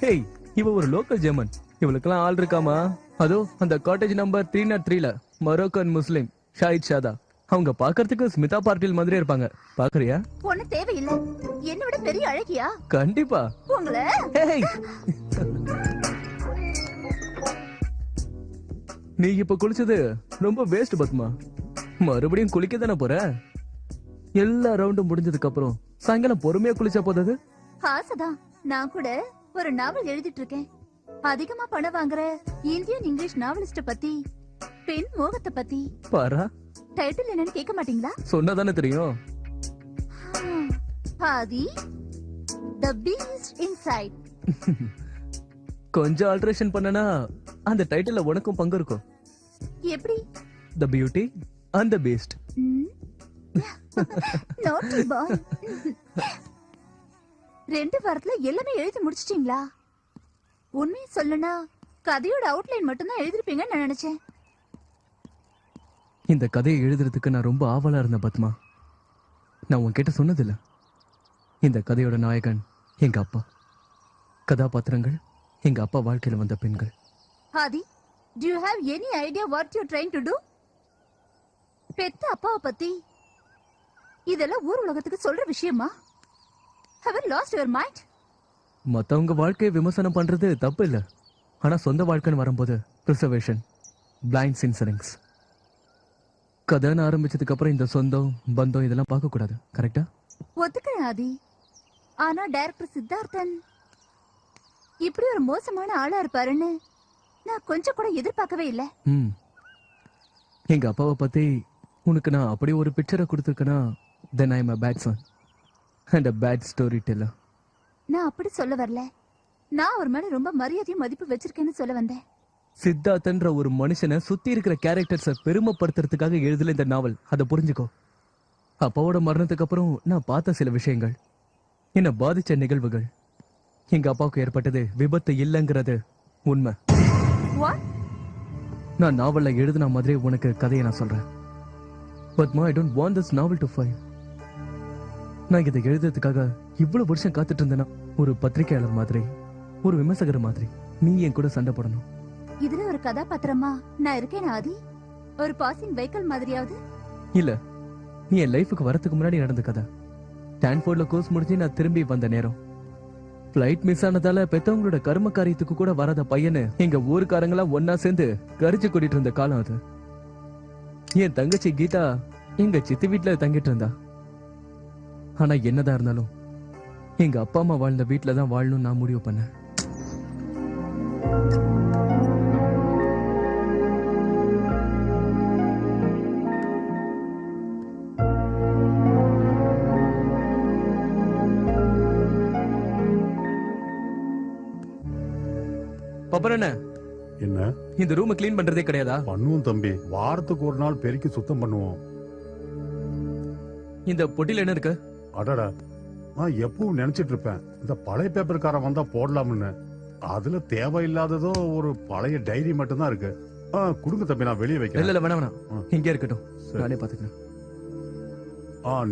Hey, இவ ஒரு local German. இவளுக்கெல்லாம் ஆள் இருக்காமா? அதோ அந்த காட்டேஜ் நம்பர் 303ல மொரோக்கன் முஸ்லிம் ஷாஹித் ஷாதா. அவங்க பாக்குறதுக்கு ஸ்மிதா பார்ட்டில் மாதிரி இருப்பாங்க. பாக்குறியா? ஒண்ணு தேவையில்லை. என்னை விட பெரிய அழகியா? கண்டிப்பா. உங்களை Hey. நீ இப்ப குளிச்சது ரொம்ப வேஸ்ட் பத்மா. மறுபடியும் குளிக்க தானே போற? எல்லா ரவுண்டும் முடிஞ்சதுக்கு அப்புறம் சாயங்காலம் பொறுமையா குளிச்சா போதாது? ஆசைதான். நான் கூட ஒரு நாவல் எழுதிட்டு இருக்கேன். அதிகமா பணம் வாங்குற இந்தியன் இங்கிலீஷ் நாவலிஸ்ட பத்தி, பெண் மோகத்தை பத்தி. பாரா, டைட்டில் என்னன்னு கேட்க மாட்டீங்களா? சொன்னதானே தெரியும். ஆதி, The Beast Inside. கொஞ்சம் ஆல்ட்ரேஷன் பண்ணனா அந்த டைட்டில்ல உனக்கும் பங்கு இருக்கும். எப்படி? The Beauty and the Beast. Naughty boy. 2 வாரத்துல எல்லாமே எழுதி முடிச்சிட்டீங்களா? உண்மையை சொல்லனா கதையோட அவுட்லைன் மட்டும் தான் எழுதிருப்பீங்கன்னு நான் நினைச்சேன். இந்த கதையை எழுதுறதுக்கு நான் ரொம்ப ஆவலா இருந்தேன் பத்மா. நான் உன்கிட்ட சொன்னதில்ல, இந்த கதையோட நாயகன் எங்க அப்பா, கதாபாத்திரங்கள் எங்க அப்பா வாழ்க்கையில வந்த பெண்கள். ஆதி, do you have any idea what you're trying to do? பெத்த அப்பாவை பத்தி இதெல்லாம் ஊர் உலகத்துக்கு சொல்ற விஷயமா? Have you lost your mind? மத்தவங்க வாழ்க்கையை விமர்சனம் பண்றது தப்பு இல்ல, ஆனா சொந்த வாழ்க்கைன்னு வரும்போது ப்ரிசர்வேஷன், பிளைண்ட் சின்சரிங்ஸ். கதைன்னு ஆரம்பிச்சதுக்கு அப்புறம் இந்த சொந்தம் பந்தம் இதெல்லாம் பார்க்க கூடாது. கரெக்டா? ஒத்துக்கிறேன் ஆதி. ஆனா டைரக்டர் சித்தார்த்தன் இப்படி ஒரு மோசமான ஆளா இருப்பாருன்னு நான் கொஞ்சம் கூட எதிர்பார்க்கவே இல்ல. எங்க அப்பாவை பத்தி உனக்கு நான் அப்படி ஒரு பிக்சரை கொடுத்துருக்கேன்னா, then I am a bad son and a bad storyteller. நான் அப்படி சொல்ல வரல. நான் அவர் மேல ரொம்ப மரியாதையும் மதிப்பு வச்சிருக்கேன்னு சொல்ல வந்தேன். சித்தார்த்தன்ற ஒரு மனுஷனை சுத்தி இருக்கிற கேரக்டர்ஸை பெருமைப்படுத்துறதுக்காக எழுதல இந்த நாவல். அதை புரிஞ்சுக்கோ. அப்பாவோட மரணத்துக்கு அப்புறம் நான் பார்த்த சில விஷயங்கள், என்ன பாதிச்ச நிகழ்வுகள், எங்க அப்பாவுக்கு ஏற்பட்டது விபத்து இல்லைங்கிறது உண்மை. What? நான் நாவல்ல எழுதின மாதிரி உனக்கு கதையை நான் சொல்றேன். Padma, I don't want this novel to fail. நான் இதை எழுதுறதுக்காக இவ்வளவு வருஷம் காத்துட்டு இருந்தேன்னா, ஒரு பத்திரிகையாளர் மாதிரி, ஒரு விமர்சகர் மாதிரி நீ என் கூட சண்டை போடணும். இதுல ஒரு கதாபாத்திரமா நான் இருக்கேன் ஆதி? ஒரு பாசிங் வெஹிக்கிள் மாதிரியாவது? இல்ல, நீ என் லைஃபுக்கு வரதுக்கு முன்னாடி நடந்த கதை. ஸ்டான்ஃபோர்ட்ல கோர்ஸ் முடிஞ்சு நான் திரும்பி வந்த நேரம், பிளைட் மிஸ் ஆனதால பெத்தவங்களோட கர்ம காரியத்துக்கு கூட வராத பையனு எங்க ஊருக்காரங்களா ஒன்னா சேர்ந்து கரிச்சு கூட்டிட்டு இருந்த காலம் அது. என் தங்கச்சி கீதா எங்க சித்தி வீட்டுல தங்கிட்டு இருந்தா. ஆனா என்னதான் இருந்தாலும் எங்க அப்பா அம்மா வாழ்ந்த வீட்டுல தான் வாழணும் நான் முடிவு பண்ணேன். பப்பரண்ண, என்ன இந்த ரூம் கிளீன் பண்றதே கிடையாதா? பண்ணுவோம் தம்பி, வாரத்துக்கு ஒரு நாள் பெருக்கி சுத்தம் பண்ணுவோம். இந்த பொட்டில என்ன இருக்கு? அடடா, நான் எப்பவும் நினைச்சிட்டு இருப்பேன் இந்த பழைய பேப்பர்காரன் வந்தா போடலாம்னு. அதுல தேவையில்லாததோ ஒரு பழைய டைரி மட்டும் தான் இருக்கு. குடுங்க தம்பி, நான் வெளியே வைக்கிறேன். இல்ல வேணாம், இங்கே இருக்கட்டும், நானே பாத்துக்கிறேன்.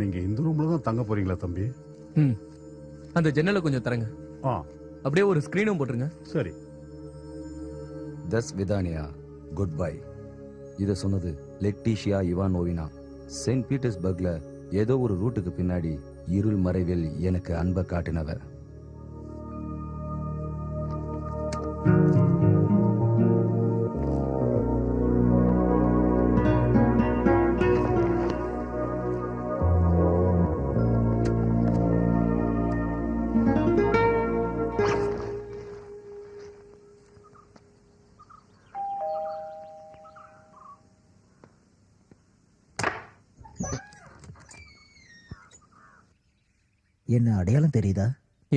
நீங்க இந்த ரூம்ல தான் தங்க போறீங்களா தம்பி? அந்த ஜன்னலை கொஞ்சம் தரங்க. அப்படியே ஒரு ஸ்கிரீனும் போட்டுருங்க. சரி. தஸ் விதானியா, குட் பை. இதை சொன்னது லெட்டிஷியா இவானோவினா. செயின்ட் பீட்டர்ஸ்பர்க்ல ஏதோ ஒரு ரூட்டுக்கு பின்னாடி இருள் மறைவில் எனக்கு அன்பை காட்டினவர். என்ன அடையாளம் தெரியுதா?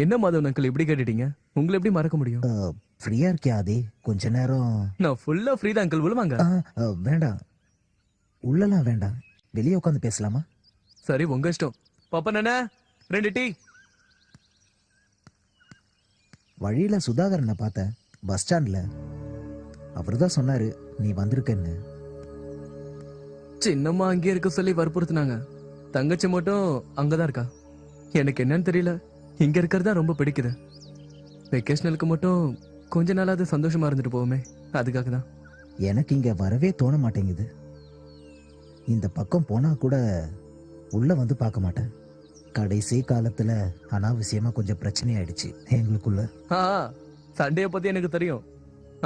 என்ன மாதவன் அங்கிள் இப்படி கேட்டுட்டீங்க? உங்களை எப்படி மறக்க முடியும்? ஃப்ரீயா இருக்கியா ஆதி? கொஞ்ச நேரம். நான் ஃபுல்லா ஃப்ரீ தான் அங்கிள். உள்ள வாங்க. வேண்டாம், உள்ளலாம் வேண்டாம், வெளியே உட்காந்து பேசலாமா? சரி, உங்க இஷ்டம். பாப்பா நானே 2 டீ. வழியில சுதாகரனை பார்த்தேன், பஸ் ஸ்டாண்ட்ல. அவர் தான் சொன்னாரு நீ வந்திருக்கன்னு. சின்னம்மா அங்கே இருக்க சொல்லி வற்புறுத்தினாங்க. தங்கச்சி மட்டும் அங்கதான் இருக்கா. எனக்கு என்னன்னு தெரியல, இங்க இருக்கிறது தான் ரொம்ப பிடிக்குது. வெக்கேஷனலுக்கு மட்டும் கொஞ்ச நாளாவது சந்தோஷமா இருந்துட்டு போவோமே, அதுக்காக தான். எனக்கு இங்க வரவே தோண மாட்டேங்குது. இந்த பக்கம் போனா கூட உள்ள வந்து பார்க்க மாட்டேன். கடைசி காலத்துல அனாவசியமா கொஞ்சம் பிரச்சனை ஆயிடுச்சு எங்களுக்குள்ள. சண்டைய பத்தி எனக்கு தெரியும்.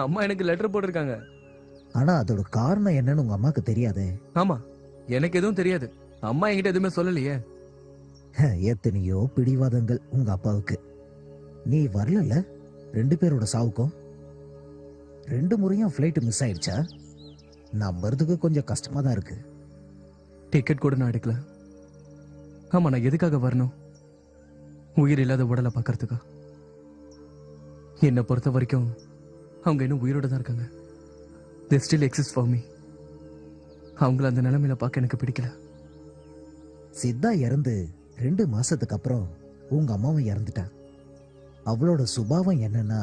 அம்மா எனக்கு லெட்டர் போட்டிருக்காங்க. ஆனா அதோட காரணம் என்னன்னு உங்க அம்மாக்கு தெரியாதே. ஆமா, எனக்கு எதுவும் தெரியாது. அம்மா என்கிட்ட எதுவுமே சொல்லலையே. எத்தனையோ பிடிவாதங்கள் உங்க அப்பாவுக்கு. நீ வரல 2 பேரோட சாவுக்கும். 2 முறையும் ஃப்ளைட் மிஸ் ஆயிடுச்சா? நம்புறதுக்கு கொஞ்சம் கஷ்டமா தான் இருக்கு. டிக்கெட் கூட நான் எடுக்கல. ஆமா, நான் எதுக்காக வரணும்? உயிர் இல்லாத உடலை பார்க்கறதுக்கா? என்னை பொறுத்த வரைக்கும் அவங்க இன்னும் உயிரோட தான் இருக்காங்க. they still exist for me. அவங்கள அந்த நிலைமையில பார்க்க எனக்கு பிடிக்கல. சித்தா இறந்து 2 மாசத்துக்கு அப்புறம் உங்க அம்மாவும் இறந்துட்டா. அவளோட சுபாவம் என்னன்னா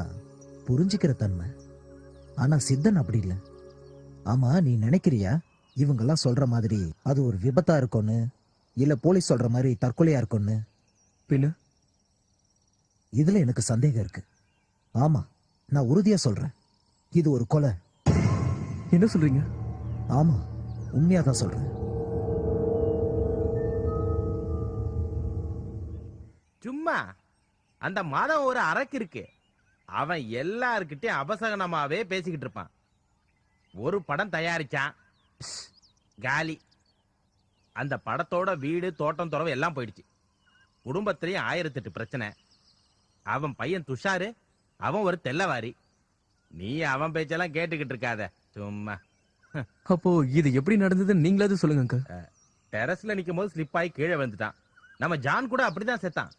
புரிஞ்சுக்கிற தன்மை. ஆனா சித்தன் அப்படி இல்லை. ஆமா, நீ நினைக்கிறியா இவங்கெல்லாம் சொல்ற மாதிரி அது ஒரு விபத்தா இருக்கும்னு, இல்ல போலீஸ் சொல்ற மாதிரி தற்கொலையா இருக்கும்னு? பின்ன இதுல எனக்கு சந்தேகம் இருக்கு. ஆமா, நான் உறுதியா சொல்றேன், இது ஒரு கொலை. என்ன சொல்றீங்க? ஆமா, உண்மையா தான் சொல்றேன். சும்மா அந்த மதம் ஒரு அரக்கு இருக்கு. அவன் எல்லார்கிட்டயும் அபசகனமாவே பேசிக்கிட்டு இருப்பான். ஒரு படம் தயாரிச்சான், காலி. அந்த படத்தோட வீடு தோட்டம் துறவு எல்லாம் போயிடுச்சு. குடும்பத்திலயும் 1008 பிரச்சனை. அவன் பையன் துஷாரு, அவன் ஒரு தெல்லவாரி. நீ அவன் பேச்செல்லாம் கேட்டுக்கிட்டு இருக்காத சும்மா. அப்போ இது எப்படி நடந்ததுன்னு நீங்களாவது சொல்லுங்க அங்கிள். டெரஸ்ல நிக்கும் போது ஸ்லிப் ஆகி கீழே வந்துட்டான். நம்ம ஜான் கூட அப்படிதான் செத்தான்.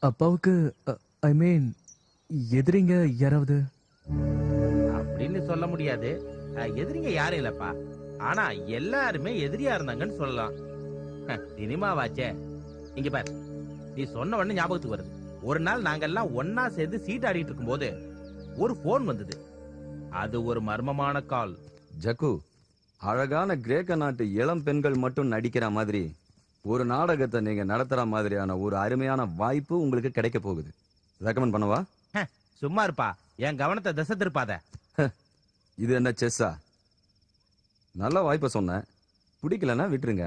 அப்பாவுக்கு ஐ மீன் எதிரிங்க யாராவது? அப்படின்னு சொல்ல முடியாது. எதிரிங்க யாரும் இல்லப்பா. ஆனா எல்லாருமே எதிரியா இருந்தாங்கன்னு சொல்லலாம். சினிமாவாச்சே. இங்க பாரு, நீ சொன்ன உடனே ஞாபகத்துக்கு வருது. ஒரு நாள் நாங்கெல்லாம் ஒன்னா சேர்ந்து சீட் ஆடிட்டு இருக்கும் போது ஒரு போன் வந்தது. அது ஒரு மர்மமான கால். ஜக்கு, அழகான கிரேக்க நாட்டு இளம் பெண்கள் மட்டும் நடிக்கிற மாதிரி ஒரு நாடகத்தை நீங்க நடத்துற மாதிரியான ஒரு அருமையான வாய்ப்பு உங்களுக்கு கிடைக்க போகுது. ரெக்கமெண்ட் பண்ணவா? சும்மா இருப்பா, என் கவனத்தை திசை திருப்பாத. இது என்ன செஸ்ஸா? நல்ல வாய்ப்பை சொன்னேன், பிடிக்கலன்னா விட்டுருங்க.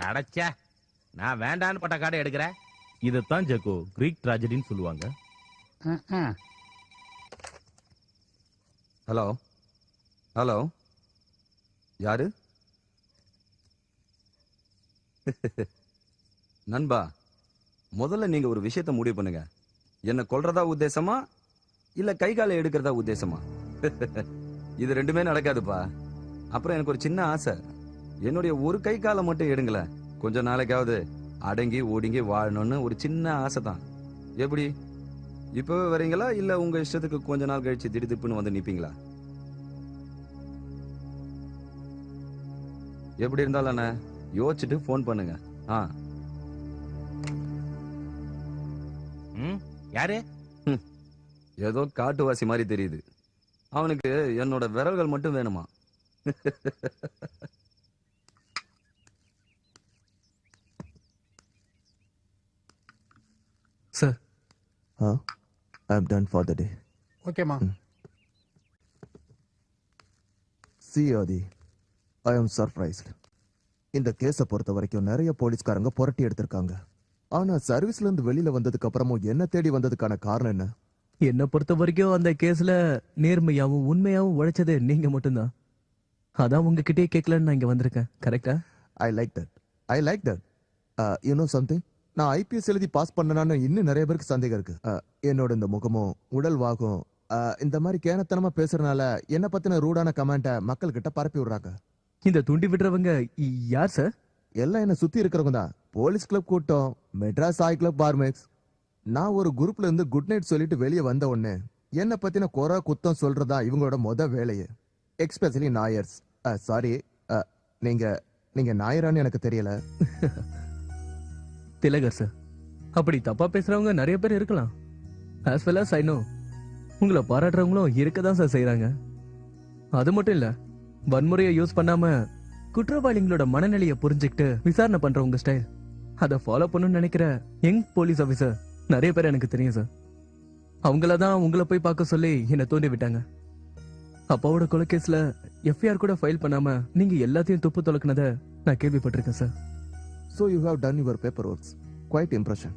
அடச்சே, நான் வேண்டான்னு பட்ட கார்டை எடுக்கிறேன். இதைத்தான் ஜக்கோ கிரீக் ட்ராஜடின்னு சொல்லுவாங்க. ஹலோ ஹலோ, யாரு? நண்பா, முதல்ல நீங்க ஒரு விஷயத்த முடிவு பண்ணுங்க. என்ன கொல்றதா உத்தேசமா இல்ல கை காலை எடுக்கிறதா உத்தேசமா? இது 2மே நடக்காதுப்பா. அப்புறம் எனக்கு ஒரு சின்ன ஆசை, என்னுடைய ஒரு கை காலை மட்டும் எடுங்களேன். கொஞ்ச நாளைக்காவது அடங்கி ஒடுங்கி வாழணும்னு ஒரு சின்ன ஆசை தான். எப்படி, இப்பவே வரீங்களா இல்ல உங்க இஷ்டத்துக்கு கொஞ்ச நாள் கழிச்சு திடுதிப்புன்னு வந்து நிப்பீங்களா? எப்படி இருந்தாலும் என்ன, யோசிச்சுட்டு போன் பண்ணுங்க. யாரு? ஏதோ காட்டுவாசி மாதிரி தெரியுது. அவனுக்கு என்னோட விரல்கள் மட்டும் வேணுமா? Sir, I am done for the day. ஓகேமா. See Adi, I am surprised. இந்த கேஸை பொறுத்த வரைக்கும் நிறைய போலீஸ்காரங்க புரட்டி எடுத்திருக்காங்க. ஆனா சர்வீஸ்ல இருந்து வெளியில வந்ததுக்கு அப்புறமும் என்ன தேடி வந்ததுக்கான காரணம் என்ன? என்னை பொறுத்த வரைக்கும் அந்த கேஸ்ல நேர்மையாவும் உண்மையாவும் உழைச்சது நீங்க மட்டும்தான். அதான் உங்ககிட்டயே கேட்கலன்னு நான் இங்க வந்திருக்கேன். கரெக்டா? I like that. You know something? நான் ஐபிஎஸ் எழுதி பாஸ் பண்ணனான்னு இன்னும் நிறைய பேருக்கு சந்தேகம் இருக்கு. என்னோட இந்த முகமும் உடல் வாகும் இந்த மாதிரி கேனத்தனமா பேசுறதுனால என்ன பத்தின ரூடான கமெண்ட்டை மக்கள் கிட்ட பரப்பி விடுறாங்க. இந்த தூண்டி விடுறவங்க யார் சார்? எல்லாம் என்ன சுத்தி இருக்கிறவங்க தான். போலீஸ் கிளப் கூட்டம், மெட்ராஸ் ஆய் கிளப், பார்மெக்ஸ். நான் ஒரு குரூப்ல இருந்து குட் நைட் சொல்லிட்டு வெளியே வந்த உடனே என்ன பத்தின குறை குத்தம் சொல்றதா இவங்களோட வேலையே. எக்ஸ்பெஷலி நாயர்ஸ். சாரி, நீங்க நாயரான்னு எனக்கு தெரியல. திலகர் சார். அப்படி தப்பா பேசுறவங்க நிறைய பேர் இருக்கலாம். As well as I know உங்களை பாராட்டுறவங்களும் இருக்கதான் சார் செய்யறாங்க. அது மட்டும் இல்ல, வன்முறையை யூஸ் பண்ணாம குற்றவாளிகளோட மனநிலையை புரிஞ்சுக்கிட்டு விசாரணை பண்ற உங்க ஸ்டைல், அதை ஃபாலோ பண்ணணும்னு நினைக்கிற யங் போலீஸ் ஆபீசர் நிறைய பேர் எனக்கு தெரியும் சார். அவங்களதான் உங்களை போய் பார்க்க சொல்லி என்னை தூண்டி விட்டாங்க. அப்பாவோட கொலைகேஸ்ல எஃப்ஐஆர் கூட ஃபைல் பண்ணாம நீங்க எல்லாத்தையும் துப்பு தொலைக்கினதை நான் கேள்விப்பட்டிருக்கேன் sir. So you have done your paperwork. Quite impression.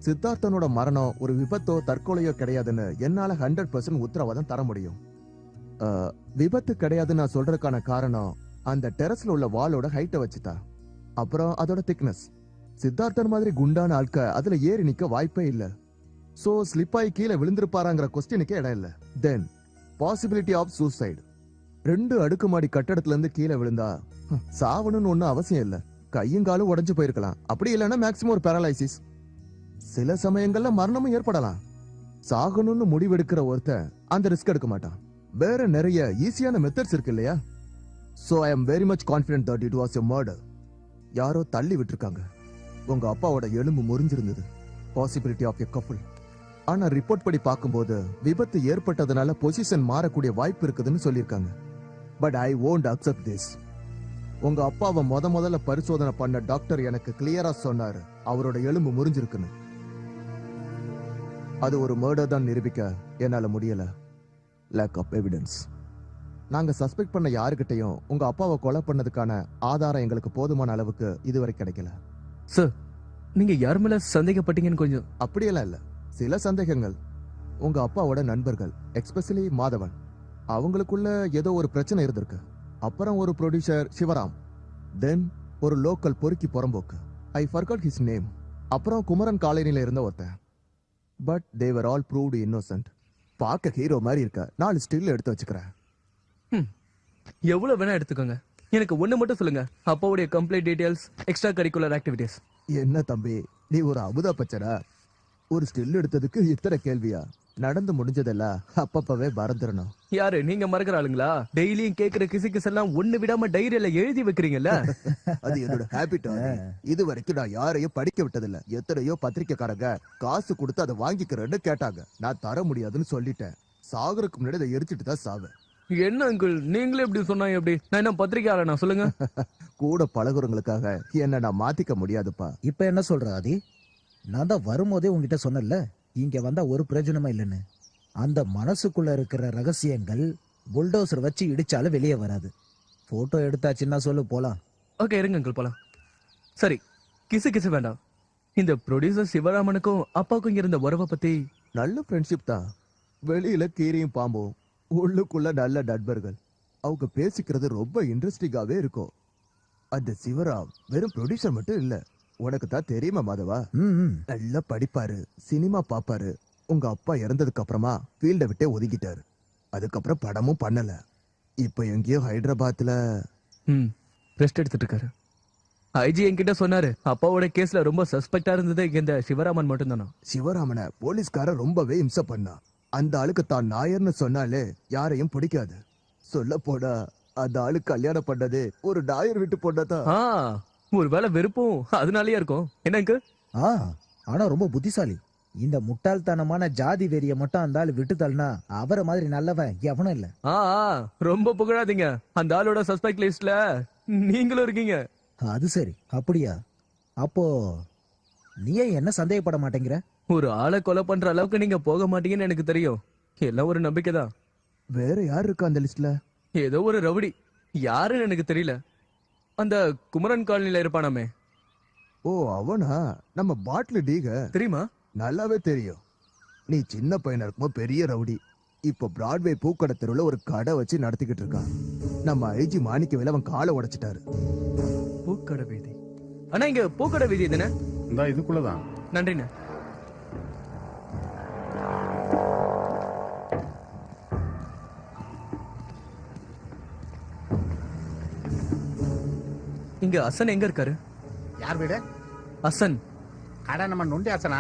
சித்தார்த்தனோட மரணம் ஒரு விபத்தோ தற்கொலையோ கிடையாதுன்னு என்னால 100% உத்தரவாதம் தர முடியும். விபத்து கிடையாதுன்னு நான் சொல்றதுக்கான காரணம் அந்த டெரஸ்ல உள்ள வாலோட ஹைட்டை வச்சுதா, அப்புறம் அதோட திக்னஸ். சித்தார்த்தன் மாதிரி குண்டான ஆட்க அதுல ஏறி நிக்க வாய்ப்பே இல்ல. சோ ஸ்லிப் ஆகி கீழே விழுந்திருப்பாராங்கிற கொஸ்டினுக்கே இடம் இல்ல. தென் பாசிபிலிட்டி ஆஃப் சூசைட். 2 அடுக்குமாடி கட்டடத்துல இருந்து கீழே விழுந்தா சாவணும்னு ஒன்னும் அவசியம் இல்ல. கையும் காலும் உடைஞ்சு போயிருக்கலாம். அப்படி இல்லைன்னா மேக்சிமம் ஒரு பேரலைசிஸ். சில சமயங்கள்ல மரணமும் ஏற்படலாம். சாகணும்னு முடிவெடுக்கிற ஒருத்தன் அந்த ரிஸ்க் எடுக்க மாட்டான். வேற நிறைய ஈஸியான மெத்தட்ஸ் இருக்கு இல்லையா? So I am very much confident that it was a murder. யாரோ தள்ளி விட்டுருக்காங்க. உங்க அப்பாவோட எலும்பு முறிஞ்சிருந்தது. Possibility of a couple. ஆனா ரிப்போர்ட் படி பார்க்கும்போது விபத்து ஏற்பட்டதுனால பொசிஷன் மாறக்கூடிய வாய்ப்பு இருக்குதுன்னு சொல்லியிருக்காங்க. But I won't accept this. உங்க அப்பாவை முதல்ல பரிசோதனை பண்ண டாக்டர் எனக்கு கிளியரா சொன்னாரு அவரோட எலும்பு முறிஞ்சிருக்குன்னு. அது ஒரு மர்டர் தான் நிரூபிக்க என்னால முடியல. Lack of evidence. நாங்க சஸ்பெக்ட் பண்ண யாருக்கிட்டையும் உங்க அப்பாவை கொலை பண்ணதுக்கான ஆதாரம் எங்களுக்கு போதுமான அளவுக்கு இதுவரை கிடைக்கல. சார், நீங்க யார் மேல சந்தேகப்பட்டீங்கன்னு கொஞ்சம். அப்படியெல்லாம் இல்ல. சில சந்தேகங்கள் உங்க அப்பாவோட நண்பர்கள், எஸ்பெஷலி மாதவன், அவங்களுக்குள்ள ஏதோ ஒரு பிரச்சனை இருந்திருக்கு. அப்புறம் ஒரு ப்ரொடியூசர் சிவராம், தென் ஒரு லோக்கல் பொறுக்கி புறம்போக்கு, ஐ ஃபர்காட் ஹிஸ் நேம். அப்புறம் குமரன் காலனில இருந்த ஒருத்தன். But they var all proved innocent. பார்க்க ஹீரோ மாதிரி இருக்க 4 ஸ்டில் எடுத்து வச்சுக்கிறேன். எவ்வளவு வேணா எடுத்துக்கோங்க. எனக்கு ஒண்ணு மட்டும் சொல்லுங்க, அப்பாவுடைய complete details, extra curricular activities. என்ன தம்பி, நீ ஒரு அமுதா பச்சரா? ஒரு ஸ்டில் எடுத்ததுக்கு இத்தனை கேள்வியா? நடந்து முடிஞ்சதெல்லாம் அப்பப்பவே மறந்துடணும். யாரு நீங்க மறக்கிற ஆளுங்களா? டெய்லியும் கேக்குற கிசுகிஸ் எல்லாம் ஒண்ணு விடாம டைரியில எழுதி வைக்கிறீங்கல்ல? அது என்னோட ஹேபிட். இது வரைக்கும் நான் யாரையும் படிக்க விட்டதில்ல. எத்தனையோ பத்திரிக்கைக்காரங்க காசு கொடுத்து அதை வாங்கிக்கிறேன்னு கேட்டாங்க. நான் தர முடியாதுன்னு சொல்லிட்டேன். சாகுறதுக்கு முன்னாடி அதை எரிச்சிட்டு தான் சாவேன். என்ன அங்கிள், நீங்களே எப்படி சொன்னா எப்படி? நான் என்ன பத்திரிக்கையாளனா சொல்லுங்க? கூட பழகுறவங்களுக்காக என்ன நான் மாத்திக்க முடியாதுப்பா. இப்ப என்ன சொல்ற ஆதி? நான் தான் வரும்போதே உங்ககிட்ட சொன்னல, இங்க வந்தா ஒரு பிரயோஜனமா இல்லைன்னு. அந்த மனசுக்குள்ள இருக்கிற ரகசியங்கள் புல்டோசர் வச்சு இடிச்சாலும் வெளியே வராது. போட்டோ எடுத்தாச்சுன்னா சொல்லு, போலாம். ஓகே, இருங்க அங்கிள், போலாம். சரி, கிசு வேண்டாம். இந்த ப்ரொடியூசர் சிவராமனுக்கும் அப்பாவுக்கும் இருந்த உறவை பத்தி. நல்ல ஃப்ரெண்ட்ஷிப் தான். வெளியில கீரியும் பாம்பும், உள்ளுக்குள்ள நல்ல நண்பர்கள். அவங்க பேசிக்கிறது ரொம்ப இன்ட்ரெஸ்டிங்காவே இருக்கும். அந்த சிவராம் வெறும் ப்ரொடியூசர் மட்டும் இல்ல, உனக்கு தான் தெரியுமா மாதவா? நல்லா படிப்பாரு, சினிமா பாப்பாரு. உங்க அப்பா இறந்ததுக்கு அப்புறமா ஃபீல்ட விட்டே ஒதுக்கிட்டாரு. அதுக்கப்புறம் படமும் பண்ணல. இப்ப எங்கேயோ ஹைதராபாத்ல ரெஸ்ட் எடுத்துட்டு இருக்காரு. ஐஜி என்கிட்ட சொன்னாரு, அப்பாவோட கேஸ்ல ரொம்ப சஸ்பெக்டா இருந்தது இந்த சிவராமன் மட்டும் தானா. சிவராமனை போலீஸ்கார ரொம்பவே இம்சை பண்ணா. அந்த ஆளுக்கு தான் நாயர்னு சொன்னாலே யாரையும் பிடிக்காது. சொல்ல போனா அந்த ஆளு கல்யாணம் பண்ணது ஒரு நாயர் விட்டு பொண்ணதான். ஒரு வேலை வெறுப்பும் அதனாலயே இருக்கும். என்னங்க? ஆனா ரொம்ப புத்திசாலி. இந்த முட்டாள்தனமான ஜாதி வெறிய மட்டும் அந்த ஆளு விட்டுத்தாள்னா அவரை மாதிரி நல்லவன் எவனும் இல்ல. ரொம்ப புகழாதீங்க. அந்த ஆளோட சஸ்பெக்ட் லிஸ்ட்ல நீங்களும் இருக்கீங்க. அது சரி, அப்படியா? அப்போ நீ என்ன சந்தேகப்பட மாட்டேங்கிற? ஒரு ஆளை கொலை பண்ற அளவுக்கு நீங்க போக மாட்டீங்கன்னு எனக்கு தெரியும். எல்லாம் ஒரு நம்பிக்கை தான். வேற யார் இருக்கா அந்த லிஸ்ட்ல? ஏதோ ஒரு ரவுடி, யாருன்னு எனக்கு தெரியல. அந்த குமரன் காலனில இருப்பானாமே. ஓ அவனா? நம்ம பாட்டில் டீக தெரியுமா? நல்லாவே தெரியும். நீ சின்ன பையனா இருக்கும்போது பெரிய ரவுடி. இப்போ பிராட்வே பூக்கடை தெருவுல ஒரு கடை வச்சு நடத்திக்கிட்டு இருக்கான். நம்ம ஐஜி மாணிக்கவேல அவன் காலை உடைச்சிட்டாரு. பூக்கடை வீதி? ஆனா இங்க பூக்கடை வீதி தானே? இந்த இதுக்குள்ளதான். நன்றிண்ணே. இங்க அசன் எங்க இருக்காரு? யார் வீடு? அசன் கடை நம்ம நுண்டி அசனா?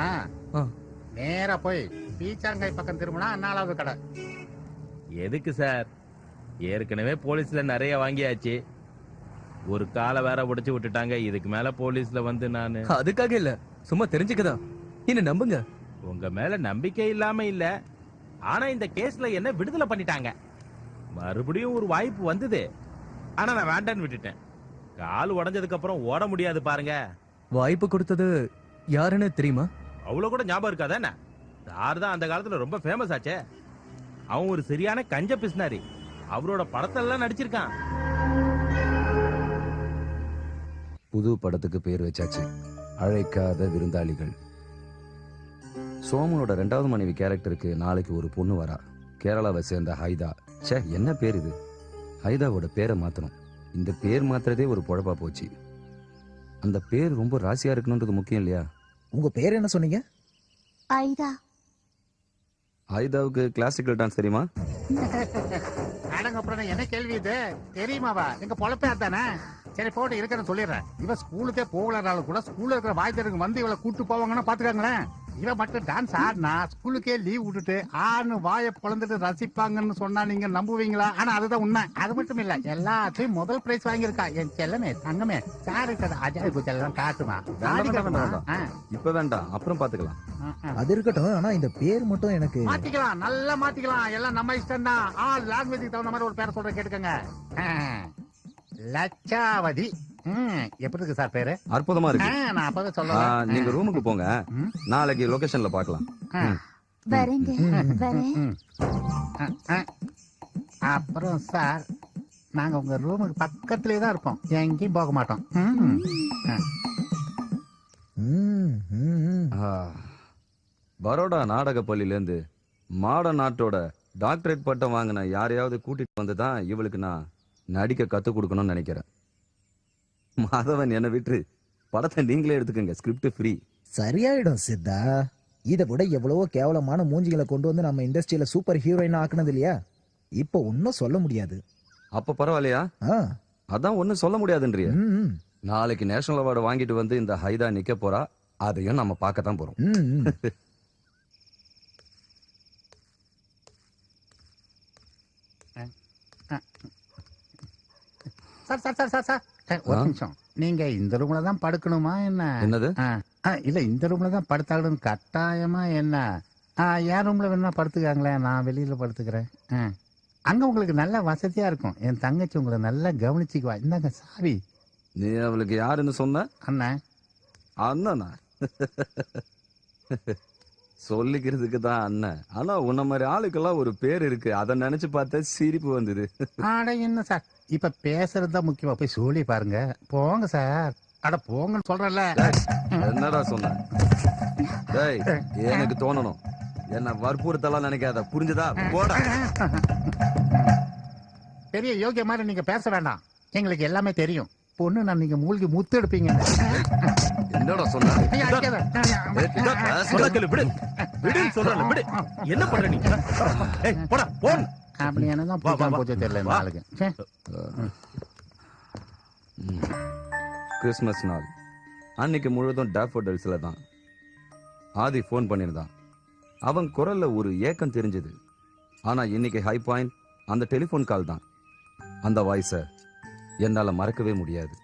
நேரா போய் பீச்சாங்காய் பக்கம் திரும்பினா 4வது கடை. எதுக்கு சார்? ஏற்கனவே போலீஸ்ல நிறைய வாங்கியாச்சு. ஒரு காலை வேற உடைச்சு விட்டுட்டாங்க. இதுக்கு மேல போலீஸ்ல வந்து நானு அதுக்காக இல்ல, சும்மா தெரிஞ்சுக்கதா. என்ன நம்புங்க. உங்க மேல நம்பிக்கை இல்லாம இல்ல, ஆனா இந்த கேஸ்ல என்ன விடுதலை பண்ணிட்டாங்க. மறுபடியும் ஒரு வாய்ப்பு வந்தது, ஆனா நான் வேண்டான்னு விட்டுட்டேன். கால் உடைஞ்சதுக்கு அப்புறம் ஓட முடியாது பாருங்க. வாய்ப்பு கொடுத்தது யாருன்னு தெரியுமா? அவ்வளவு கூட ஞாபகம் இருக்காதா என்ன? சார் தான் அந்த காலத்துல ரொம்ப ஃபேமஸ் ஆச்சே. அவன் ஒரு சரியான கஞ்ச பிஸ்னாரி. அவரோட படத்தெல்லாம் நடிச்சிருக்கான். புது படத்துக்கு பேர் வச்சாச்சு, அழைக்காத விருந்தாளிகள். சோமனோட 2வது மனைவி கேரக்டருக்கு நாளைக்கு ஒரு பொண்ணு வரா. கேரளாவை சேர்ந்த ஹைதா. ச்சே, என்ன பேர் இது? ஹைதாவோட பேரை மாத்தணும். இந்த பேர் மாத்துறதே ஒரு பொழப்பா போச்சு. அந்த பேர் ரொம்ப ராசியா இருக்கணும்ன்றது முக்கியம் இல்லையா? உங்க பேர் என்ன சொன்னீங்க? ஐதா. ஹைதாவுக்கு கிளாசிக்கல் டான்ஸ் தெரியுமா? அடங்க அப்புறம் என்ன கேள்வி இது? தெரியுமாவா? எங்க பொழப்பே அதானே. சரி போட்டு இருக்கேன்னு சொல்லிடுறேன். இவ ஸ்கூலுக்கே போகலனாலும் கூட ஸ்கூல்ல இருக்கிற வாய்த்தருக்கு வந்து இவளை கூட்டு போவாங்கன்னா பாத்துக்காங்களேன். இவ மட்டும் டான்ஸ் ஆடினா ஸ்கூலுக்கே லீவ் விட்டுட்டு ஆன்னு வாயை பொழந்துட்டு ரசிப்பாங்கன்னு சொன்னா நீங்க நம்புவீங்களா? ஆனா அதுதான் உண்மை. அது மட்டும் இல்ல, எல்லாத்தையும் முதல் பிரைஸ் வாங்கியிருக்கா. என் செல்லமே தங்கமே சாரு அஜய் குஜெல்லாம் காட்டுமா. இப்ப வேண்டாம், அப்புறம் பாத்துக்கலாம். அது இருக்கட்டும், ஆனா இந்த பேர் மட்டும் எனக்கு மாத்திக்கலாம், நல்லா மாத்திக்கலாம். எல்லாம் நம்ம இஷ்டம் தான். ஆல் லாங்குவேஜுக்கு தகுந்த மாதிரி ஒரு பேரை சொல்ற கேட்டுக்கங்க. லட்சாவதி. எப்படி இருக்கு சார் பேரு? அற்புதமா இருக்கு. நான் அப்பவே சொல்றேன். நீங்க ரூமுக்கு போங்க, நாளைக்கு லொகேஷன்ல பாக்கலாம். அப்புறம் சார், நாங்க உங்க ரூமுக்கு பக்கத்துலயே தான் இருப்போம், எங்கேயும் போக மாட்டோம். பரோடா நாடக பள்ளியில இருந்து மாட நாட்டோட டாக்டரேட் பட்டம் வாங்கின யாரையாவது கூட்டிட்டு வந்து தான் இவளுக்கு நான் நடிக்க கத்து கொடுக்கணும்னு நினைக்கிறேன். மாதவன், என்ன விட்டு படத்தை நீங்களே எடுத்துக்கங்க, ஸ்கிரிப்ட் ஃப்ரீ. சரியாயிடும் சித்தா. இதை விட எவ்வளவோ கேவலமான மூஞ்சிகளை கொண்டு வந்து நம்ம இண்டஸ்ட்ரியில சூப்பர் ஹீரோயின் ஆக்குனது இல்லையா? இப்ப ஒன்னும் சொல்ல முடியாது. அப்ப பரவாயில்லையா? அதான் ஒன்னும் சொல்ல முடியாதுன்றிய. நாளைக்கு நேஷனல் அவார்டு வாங்கிட்டு வந்து இந்த ஹைதா நிக்க போறா. அதையும் நம்ம பார்க்கத்தான் போறோம். Sir sir sir sir sir ஒரு நிமிஷம். நீங்க இந்த ரூம்ல தான் படுக்கணுமா என்ன? என்னது? இல்ல, இந்த ரூம்ல தான் படுத்தாகணும் கட்டாயமா என்ன? என் ரூம்ல வேணா படுத்துக்காங்களேன், நான் வெளியில படுத்துக்கிறேன். அங்க உங்களுக்கு நல்ல வசதியா இருக்கும். என் தங்கச்சி உங்களை நல்லா கவனிச்சுக்குவா. இந்தாங்க சாவி. நீ அவளுக்கு யாருன்னு சொன்ன? அண்ணன். அண்ணனா? சொல்லிக்கிறதுக்கு தான் அண்ணன். ஆனா உன்ன மாதிரி ஆளுக்கெல்லாம் ஒரு பேர் இருக்கு, அதை நினைச்சு பார்த்த சிரிப்பு வந்தது. ஆட என்ன சார், இப்ப பேசுறதுதான் முக்கியமா. போய் சொல்லி பாருங்க. போங்க சார். அட போங்கன்னு சொல்றல. என்னடா சொன்ன? டேய், எனக்கு தோணணும். என்ன வற்புறுத்தலாம் நினைக்காத, புரிஞ்சுதா? போடா. பெரிய யோகிய மாதிரி நீங்க பேச வேண்டாம். எங்களுக்கு எல்லாமே தெரியும். பொண்ணு நான் நீங்க மூழ்கி முத்து எடுப்பீங்க. என்னடா சொன்ன? என்ன பண்ற நீ? அப்படி என்னதான் போச்சு தெரியல இந்த ஆளுக்கு. கிறிஸ்மஸ் நாள் அன்னைக்கு முழுவதும் டேஃபோடில்ஸ்ல தான். ஆதி போன் பண்ணிருந்தான். அவன் குரல்ல ஒரு ஏக்கம் தெரிஞ்சது. ஆனா இன்னைக்கு ஹை பாயிண்ட் அந்த டெலிபோன் கால் தான். அந்த வாய்ஸ என்னால மறக்கவே முடியாது.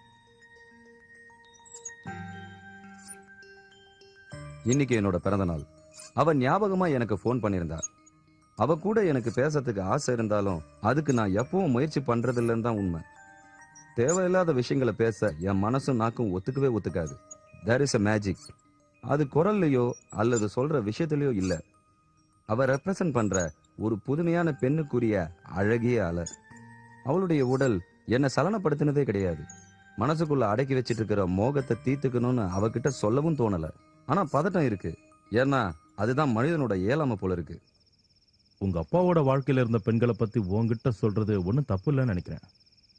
இன்னைக்கு என்னோட பிறந்த நாள். அவ ஞாபகமா எனக்கு போன் பண்ணியிருந்தா. அவ கூட எனக்கு பேசறதுக்கு ஆசை இருந்தாலும் அதுக்கு நான் எப்பவும் முயற்சி பண்றது இல்லைன்னு தான் உண்மை. தேவையில்லாத விஷயங்களை பேச என் மனசும் நாக்கும் ஒத்துக்கவே ஒத்துக்காது. There is a magic. அது குரல்லையோ அல்லது சொல்ற விஷயத்திலயோ இல்ல. அவ ரெப்ரசன்ட் பண்ற ஒரு புதுமையான பெண்ணுக்குரிய அழகிய அலர். அவளுடைய உடல் என்னை சலனப்படுத்தினதே கிடையாது. மனசுக்குள்ள அடக்கி வச்சிட்டு இருக்கிற மோகத்தை தீர்த்துக்கணும்னு அவகிட்ட சொல்லவும் தோணல. ஆனா பதட்டம் இருக்கு. ஏன்னா அதுதான் மனிதனோட இயலாமை போல இருக்கு. உங்க அப்பாவோட வாழ்க்கையில இருந்த பெண்களை பத்தி உங்ககிட்ட சொல்றது ஒன்னும் தப்பு இல்லைன்னு நினைக்கிறேன்.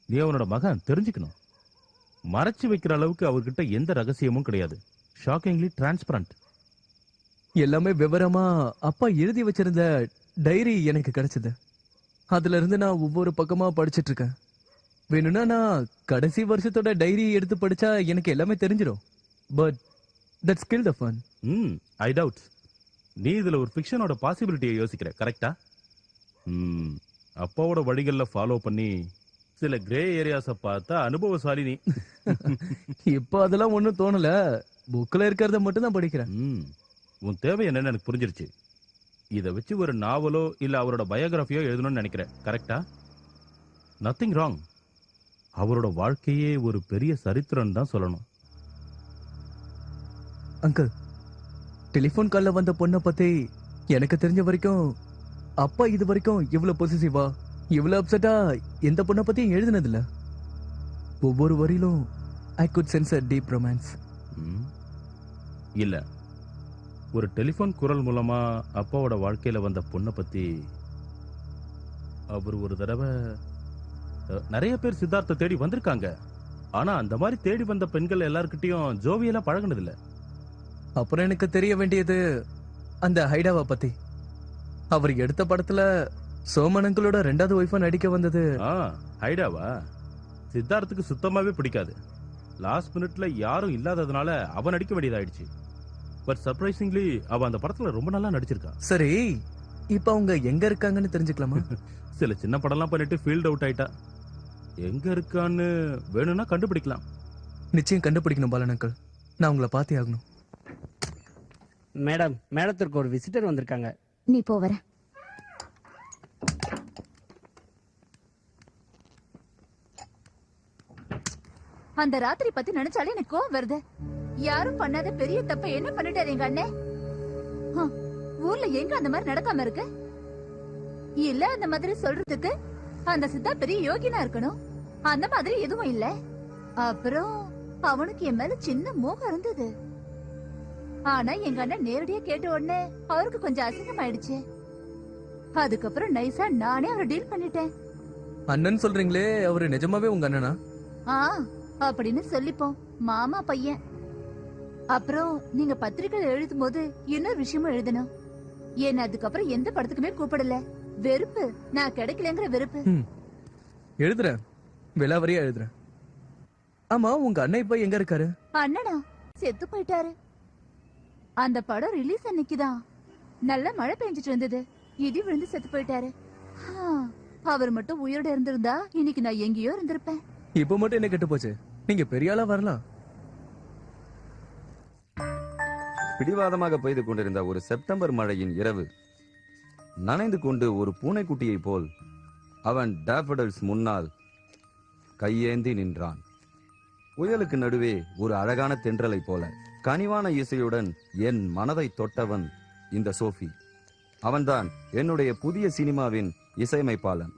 நீ அவனோட மகன், தெரிஞ்சுக்கணும். மறைச்சு வைக்கிற அளவுக்கு அவர்கிட்ட எந்த ரகசியமும் கிடையாது. Shockingly transparent. எல்லாமே விவரமா அப்பா எழுதி வச்சிருந்த டைரி எனக்கு கிடைச்சது. அதுல இருந்து நான் ஒவ்வொரு பக்கமா படிச்சிட்டு இருக்கேன். வேணும்னா நான் கடைசி வருஷத்தோட டைரி எடுத்து படிச்சா எனக்கு எல்லாமே தெரிஞ்சிடும். But that's kill the fun. I doubt. நீ இதுல ஒரு ஃபிக்ஷனோட பாசிபிலிட்டியை யோசிக்கிற, கரெக்டா? அப்பாவோட வழிகள்ல ஃபாலோ பண்ணி சில கிரே ஏரியாஸ பார்த்தா அனுபவசாலி நீ. இப்போ அதெல்லாம் ஒண்ணும் தோணல. புக்ல இருக்கிறத மட்டும் தான் படிக்கிறேன். உன் தேவை என்னன்னு எனக்கு புரிஞ்சிருச்சு. இதை வச்சு ஒரு நாவலோ இல்ல அவரோட பயோகிராஃபியோ எழுதணும்னு நினைக்கிறேன். கரெக்டா? Nothing wrong. அவரோட வாழ்க்கையே ஒரு பெரிய சரித்திரம் தான் சொல்லணும். அங்கிள், டெலிபோன் கால்ல வந்த பொண்ணை பத்தி எனக்கு தெரிஞ்ச வரைக்கும் அப்பா இது வரைக்கும் இவ்வளவு பொசிசிவா இவ்வளவு அப்செட்டா எந்த பொண்ணை பத்தியும் எழுதினதில்ல. ஒவ்வொரு வரியிலும் I could sense a deep romance. இல்ல, ஒரு டெலிபோன் குரல் மூலமா அப்பாவோட வாழ்க்கையில வந்த பொண்ணை பத்தி அவர் ஒரு தடவை நிறைய பேர் சித்தார்த்த தேடி வந்திருக்காங்க. ஆனா அந்த மாதிரி தேடி வந்த பெண்கள் எல்லார்கிட்டயும் ஜோவியெல்லாம் பழகுனது இல்ல. அப்புறம் எனக்கு தெரிய வேண்டியது அந்த ஹைடாவை பத்தி. அவர் எடுத்த படத்துல சோமனங்களோட 2வது ஒய்ஃபா நடிக்க வந்தது. ஹைடாவா? சித்தார்த்துக்கு சுத்தமாவே பிடிக்காது. லாஸ்ட் மினிட்ல யாரும் இல்லாததுனால அவ நடிக்க வேண்டியதாயிடுச்சு. பட் சர்ப்ரைசிங்லி அவ அந்த படத்துல ரொம்ப நல்லா நடிச்சிருக்கா. சரி, இப்ப அவங்க எங்க இருக்காங்கன்னு தெரிஞ்சுக்கலாமா? சில சின்ன படம்லாம் பண்ணிட்டு ஃபீல்ட் அவுட் ஆயிட்டா. எங்க இருக்கான்னு வேணும்னா கண்டுபிடிக்கலாம். நிச்சயம் கண்டுபிடிக்கணும் பாலன் அங்கிள். நான் உங்களை பார்த்தே ஆகணும். மேடம், மேடத்திற்கு ஒரு விசிட்டர் வந்திருக்காங்க. நீ போ வர. அந்த ராத்திரி பத்தி நினைச்சாலே எனக்கு கோவம் வருது. யாரும் பண்ணாத பெரிய தப்ப என்ன பண்ணிட்டாரு எங்க அண்ணே? ஊர்ல எங்க அந்த மாதிரி நடக்காம இருக்கு? இல்ல அந்த மாதிரி சொல்றதுக்கு அந்த சித்தா பெரிய யோகினா இருக்கணும். அந்த மாதிரி எதுவும் இல்ல. அப்புறம் அவனுக்கு என் மேல சின்ன மோகம் இருந்தது. ஆனா எங்க அண்ணன் நேரடியா கேட்ட உடனே அவருக்கு கொஞ்சம் அசிங்கமாயிடுச்சு. அதுக்கப்புறம் நைஸா நானே அவரை டீல் பண்ணிட்டேன். அண்ணன் சொல்றீங்களே, அவரு நிஜமாவே உங்க அண்ணனா? அப்படின்னு சொல்லிப்போம். மாமா பையன். அப்புறம் நீங்க பத்திரிகை எழுதும் போது இன்னொரு விஷயமும் எழுதணும். என்ன அதுக்கப்புறம் எந்த படத்துக்குமே கூப்பிடல. வெறுப்பு. நான் கிடைக்கலங்கிற வெறுப்பு. எழுதுறேன், விலாவரியா எழுதுறேன். ஆமா, உங்க அண்ணன் இப்ப எங்க இருக்காரு? அண்ணனா செத்து போயிட்டாரு. அந்த படம் ரிலீஸ் அன்னைக்குதான் நல்ல மழை பெஞ்சிட்டு இருந்தது. இடி விழுந்து செத்து போயிட்டாரு. அவர் மட்டும் உயிரோட இருந்திருந்தா இன்னைக்கு நான் எங்கேயோ இருந்திருப்பேன். இப்ப மட்டும் என்ன கெட்டு போச்சு? நீங்க பெரிய ஆளா வரலாம். பிடிவாதமாக பெய்து கொண்டிருந்த ஒரு செப்டம்பர் மழையின் இரவு, நனைந்து கொண்டு ஒரு பூனைக்குட்டியை போல் அவன் டேஃபடல்ஸ் முன்னால் கையேந்தி நின்றான். புயலுக்கு நடுவே ஒரு அழகான தென்றலை போல கனிவான இசையுடன் என் மனதை தொட்டவன் இந்த சோஃபி. அவன்தான் என்னுடைய புதிய சினிமாவின் இசையமைப்பாளன்.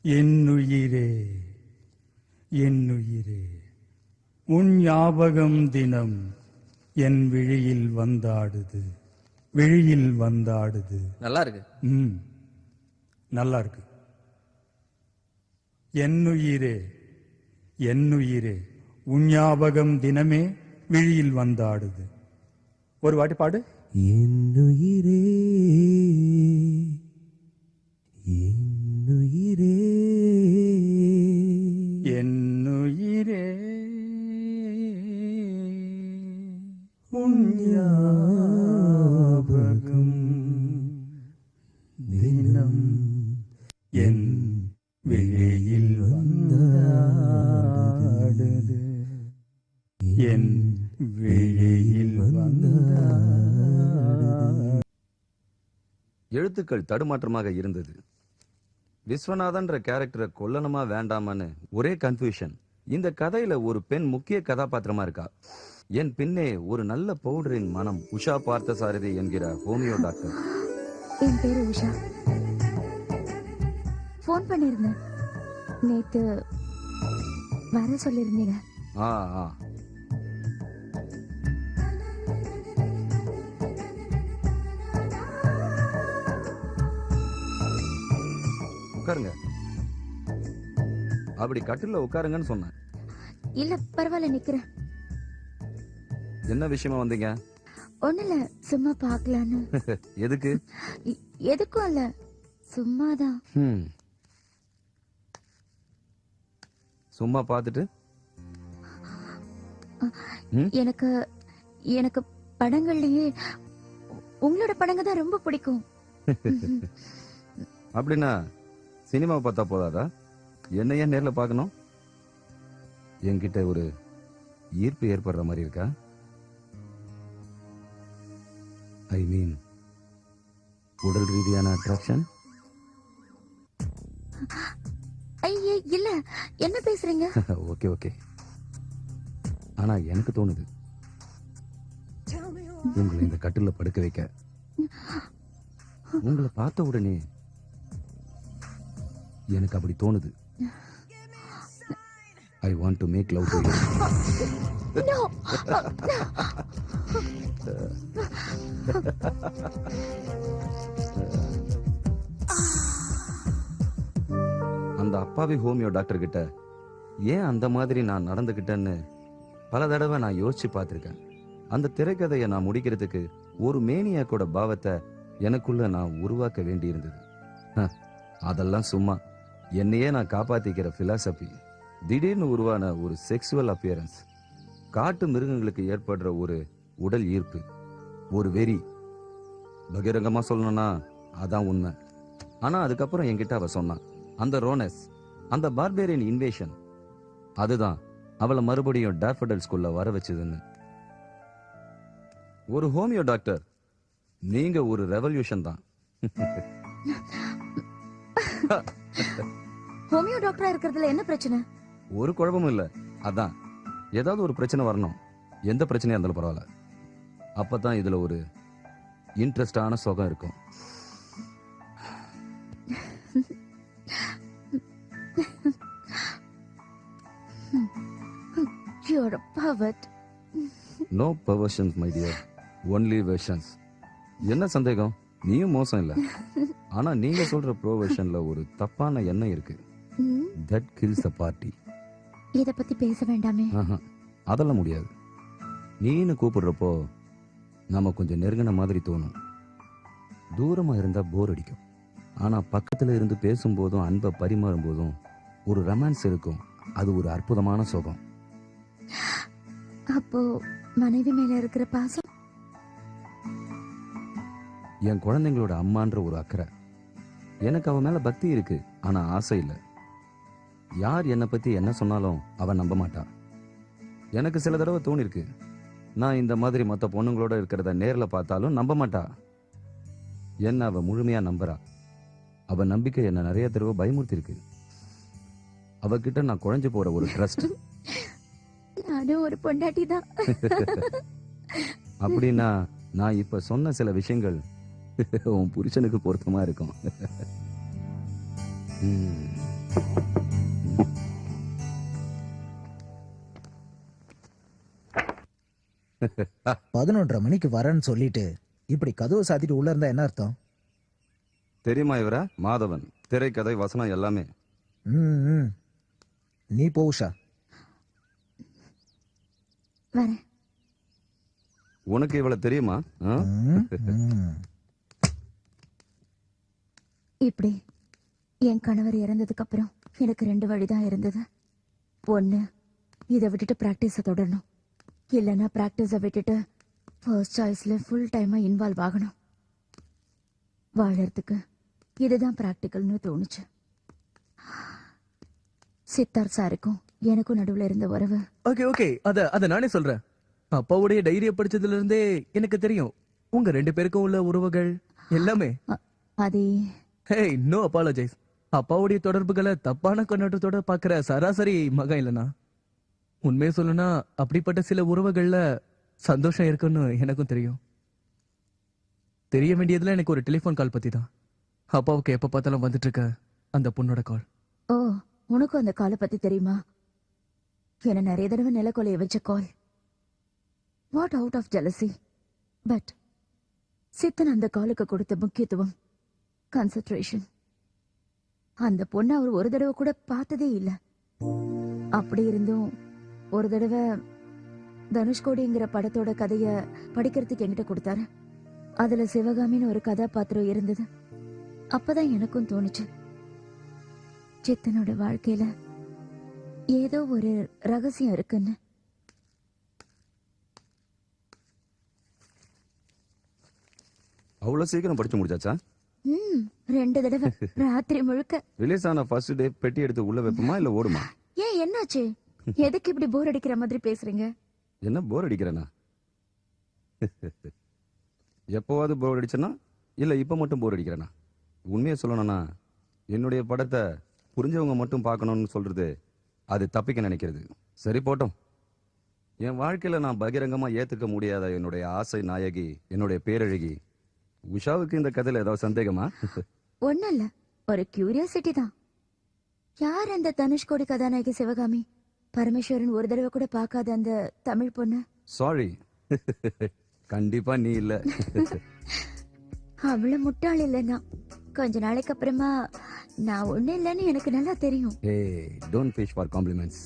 என்னுயிரே, என்னுயிரே, உன் ஞாபகம் தினம் என் விழியில் வந்தாடுது, விழியில் வந்தாடுது. நல்லா இருக்கு. நல்லா இருக்கு. என்னுயிரே, என்னுயிரே, உன் ஞாபகம் தினமே விழியில் வந்தாடுது. ஒரு வாட்டி பாடு. என்னுயிரே, என்னுயிரே, என்னுயிரே, உன் ஞாபகம் தினம் என் விழியில் வந்தாடுது, என் விழியில் வந்தாடுது. எழுத்துக்கள் தடுமாற்றமாக இருந்தது. விஸ்வநாதன்ற கேரக்டரை கொல்லணுமா வேண்டாமான்னு ஒரே கன்ஃபியூஷன். இந்த கதையில ஒரு பெண் முக்கிய கதாபாத்திரமா இருக்கா. என் பின்னே ஒரு நல்ல பவுடரின் மனம். உஷா பார்த்தசாரதி என்கிற ஹோமியோ டாக்டர். என் பேரு உஷா. ஃபோன் பண்ணிருந்தேன் நேத்து, வர சொல்லிருந்தீங்க. உட்காருங்க. அப்படி கட்டில உட்காருங்கன்னு சொன்னேன். இல்ல பரவாயில்ல, நிக்கிறேன். என்ன விஷயமா வந்தீங்க? ஒண்ணுல, சும்மா பாக்கலான்னு. எதுக்கு? எதுக்கும் இல்ல, சும்மாதான். சும்மா பார்த்துட்டு எனக்கு எனக்கு படங்கள்லயே உங்களோட படங்க தான் ரொம்ப பிடிக்கும். அப்படின்னா சினிமாவை பார்த்தா போதாதா? என்ன ஏன் நேர்ல பார்க்கணும்? என்கிட்ட ஒரு ஈர்ப்பு ஏற்படுற மாதிரி இருக்கா? ஐ மீன் உடல் ரீதியான அட்ராக்ஷன்? ஐயே இல்ல, என்ன பேசுறீங்க? Okay okay. ஆனா எனக்கு தோணுது உங்களை இந்த கட்டில படுக்க வைக்க. உங்களை பார்த்த உடனே எனக்கு அப்படி தோணுது. I want to make love to you. No. அந்த அப்பாவி ஹோமியோ டாக்டர் கிட்ட ஏன் அந்த மாதிரி நான் நடந்துகிட்டேன்னு பல தடவை நான் யோசிச்சு பார்த்திருக்கேன். அந்த திரைக்கதையை நான் முடிக்கிறதுக்கு ஒரு மேனியாக்கோட பாவத்தை எனக்குள்ள நான் உருவாக்க வேண்டி இருந்தது. அதெல்லாம் சும்மா என்னையே நான் காப்பாத்திக்கிற பிலாசபி. திடீர்னு உருவான ஒரு செக்ஸுவல் அப்பியரன்ஸ், காட்டு மிருகங்களுக்கு ஏற்படுற ஒரு உடல் ஈர்ப்பு, ஒரு வெறி. பகிரங்கமா சொல்லணும்னா அதான் உண்மை. ஆனா அதுக்கப்புறம் என்கிட்ட அவ சொன்னான், அந்த ரோனஸ், அந்த பார்பேரியன் இன்வேஷன், அதுதான் அவளை மறுபடியும் டாஃபடல் ஸ்கூல்ல வர வச்சதுன்னு. ஒரு ஹோமியோ டாக்டர், நீங்க ஒரு ரெவல்யூஷன் தான். ஹோமியோ டாக்டரா இருக்கிறதுல என்ன பிரச்சனை? ஒரு குழப்பமும் இல்ல. அதான் ஏதாவது ஒரு பிரச்சனை வரணும், எந்த பிரச்சனையா இருந்தாலும் பரவாயில்ல. அப்பதான் இதுல ஒரு இன்ட்ரெஸ்டான சுகம் இருக்கும். You're a pervert. No perversions my dear, only versions. என்ன சந்தேகம்? நீயும் மோசம் இல்ல. ஆனா நீங்க சொல்ற ப்ரோவர்ஷன்ல ஒரு தப்பான எண்ணம் இருக்கு. That kills the party. இத பத்தி பேச வேண்டாமே. அதெல்லாம் முடியாது. நீன்னு கூப்பிடுறப்போ நாம கொஞ்சம் நெருங்கின மாதிரி தோணும். தூரமா இருந்தா போர் அடிக்கும். ஆனா பக்கத்துல இருந்து பேசும்போதும் அன்பை பரிமாறும் போதும் ஒரு ரொமான்ஸ் இருக்கும். அது ஒரு அற்புதமான சுகம். அப்போ மனைவி மேல இருக்கிற பாசம்? என் குழந்தைங்களோட அம்மான்ற ஒரு அக்கறை. எனக்கு அவ மேல பக்தி இருக்கு, ஆனா ஆசை இல்ல. யார் என்னை பத்தி என்ன சொன்னாலும் அவ நம்ப மாட்டா. எனக்கு சில தடவை தோணிருக்கு, நான் இந்த மாதிரி மற்ற பொண்ணுங்களோட இருக்கிறத நேர்ல பார்த்தாலும் நம்ப மாட்டா. என்ன அவ முழுமையா நம்புறா. அவ நம்பிக்கை என்ன நிறைய தடவை பயமுறுத்தி இருக்கு. அவகிட்ட நான் குழஞ்சு போற ஒரு ட்ரஸ்ட். நானும் ஒரு பொண்டாட்டி தான். அப்படின்னா நான் இப்ப சொன்ன சில விஷயங்கள் உன் புருஷனுக்கு பொருத்தமா இருக்கும். பதினொன்றரை மணிக்கு வரேன்னு சொல்லிட்டு இப்படி கதவை சாத்திட்டு உள்ள இருந்தா என்ன அர்த்தம்? தெரியுமா இவர? மாதவன், திரைக்கதை வசனம் எல்லாமே. நீ போ உஷா. வரேன். உனக்கு இவள தெரியுமா? இப்படி என் கணவர் இறந்ததுக்கு அப்புறம் எனக்கு 2 வழிதான் இருந்தது. ஒண்ணு, இதை விட்டுட்டு பிராக்டிஸ தொடரணும். இல்லைன்னா பிராக்டிஸ விட்டுட்டு ஃபர்ஸ்ட் சாய்ஸ்ல ஃபுல் டைமா இன்வால்வ் ஆகணும். வாழறதுக்கு இதுதான் பிராக்டிக்கல்னு தோணுச்சு. சித்தார்த் சாருக்கும் எனக்கும் நடுவுல இருந்த உறவு. ஓகே ஓகே, அத நானே சொல்றேன். அப்பாவுடைய டைரிய படிச்சதுல இருந்தே எனக்கு தெரியும் உங்க 2 பேருக்கும் உள்ள உறவுகள் எல்லாமே. அதே ஹேய், நோ அப்பாலஜைஸ். அப்பாவுடைய தொடர்புகளை தப்பான கண்ணோட்டத்தோட பாக்குற சராசரி மகன் இல்லனா. உண்மையை சொல்லணும்னா அப்படிப்பட்ட சில உறவுகள்ல சந்தோஷம் இருக்குன்னு எனக்கும் தெரியும். தெரிய வேண்டியதுல எனக்கு ஒரு டெலிபோன் கால் பத்தி தான். அப்பாவுக்கு எப்ப பார்த்தாலும் வந்துட்டு இருக்க அந்த பொண்ணோட கால். ஓ, உனக்கும் அந்த காலை பத்தி தெரியுமா? என்ன நிறைய தடவை நிலக்கொலைய வச்ச கால். What out of jealousy. But Siddhan அந்த காலுக்கு கொடுத்த முக்கியத்துவம், கான்சென்ட்ரேஷன், அந்த பொண்ணை அவர் ஒரு தடவை கூட பார்த்ததே இல்லை. அப்படி இருந்தும் ஒரு தடவை தனுஷ்கோடிங்கிற படத்தோட கதைய படிக்கிறதுக்கு என்கிட்ட கொடுத்தாரு. அதுல சிவகாமின்னு ஒரு கதாபாத்திரம் இருந்தது. அப்பதான் எனக்கும் தோணுச்சு, சித்தனோட வாழ்க்கையில ஏதோ ஒரு ரகசியம் இருக்குன்னு. அவ்வளவு சீக்கிரம் படிச்சு முடிச்சாச்சா? 2 தடவை ராத்திரி முழுக்க. ரிலீஸ் ஆன ஃபர்ஸ்ட் டே பெட்டி எடுத்து உள்ள வைப்போமா இல்ல ஓடுமா? ஏன் என்னாச்சு? எதுக்கு இப்படி போர் அடிக்கிற மாதிரி பேசுறீங்க? என்ன போர் அடிக்கிறேனா? எப்போவாது போர் அடிச்சனா இல்ல இப்ப மட்டும் போர் அடிக்கிறேனா? உண்மையை சொல்லணும்னா என்னுடைய படத்தை புரிஞ்சவங்க மட்டும் பார்க்கணும்னு சொல்றது அது தப்பிக்க நினைக்கிறது. சரி போட்டோம். என் வாழ்க்கையில நான் பகிரங்கமா ஏத்துக்க முடியாத என்னுடைய ஆசை நாயகி, என்னுடைய பேரழகி உஷாவுக்கு இந்த கதையில ஏதாவது சந்தேகமா? ஒண்ணும் இல்ல, ஒரு கியூரியாசிட்டி தான். யார் அந்த தனுஷ்கோடி கதாநாயகி சிவகாமி? பரமேஸ்வரன் ஒரு தடவை கூட பார்க்காத அந்த தமிழ் பொண்ணு. சாரி, கண்டிப்பா நீ இல்ல. அவ்வளவு முட்டாள் இல்லைன்னா கொஞ்ச நாளைக்கு அப்புறமா நான் ஒண்ணு இல்லைன்னு எனக்கு நல்லா தெரியும். ஏய், டோன்ட் ஃபிஷ் ஃபார் காம்ப்ளிமெண்ட்ஸ்.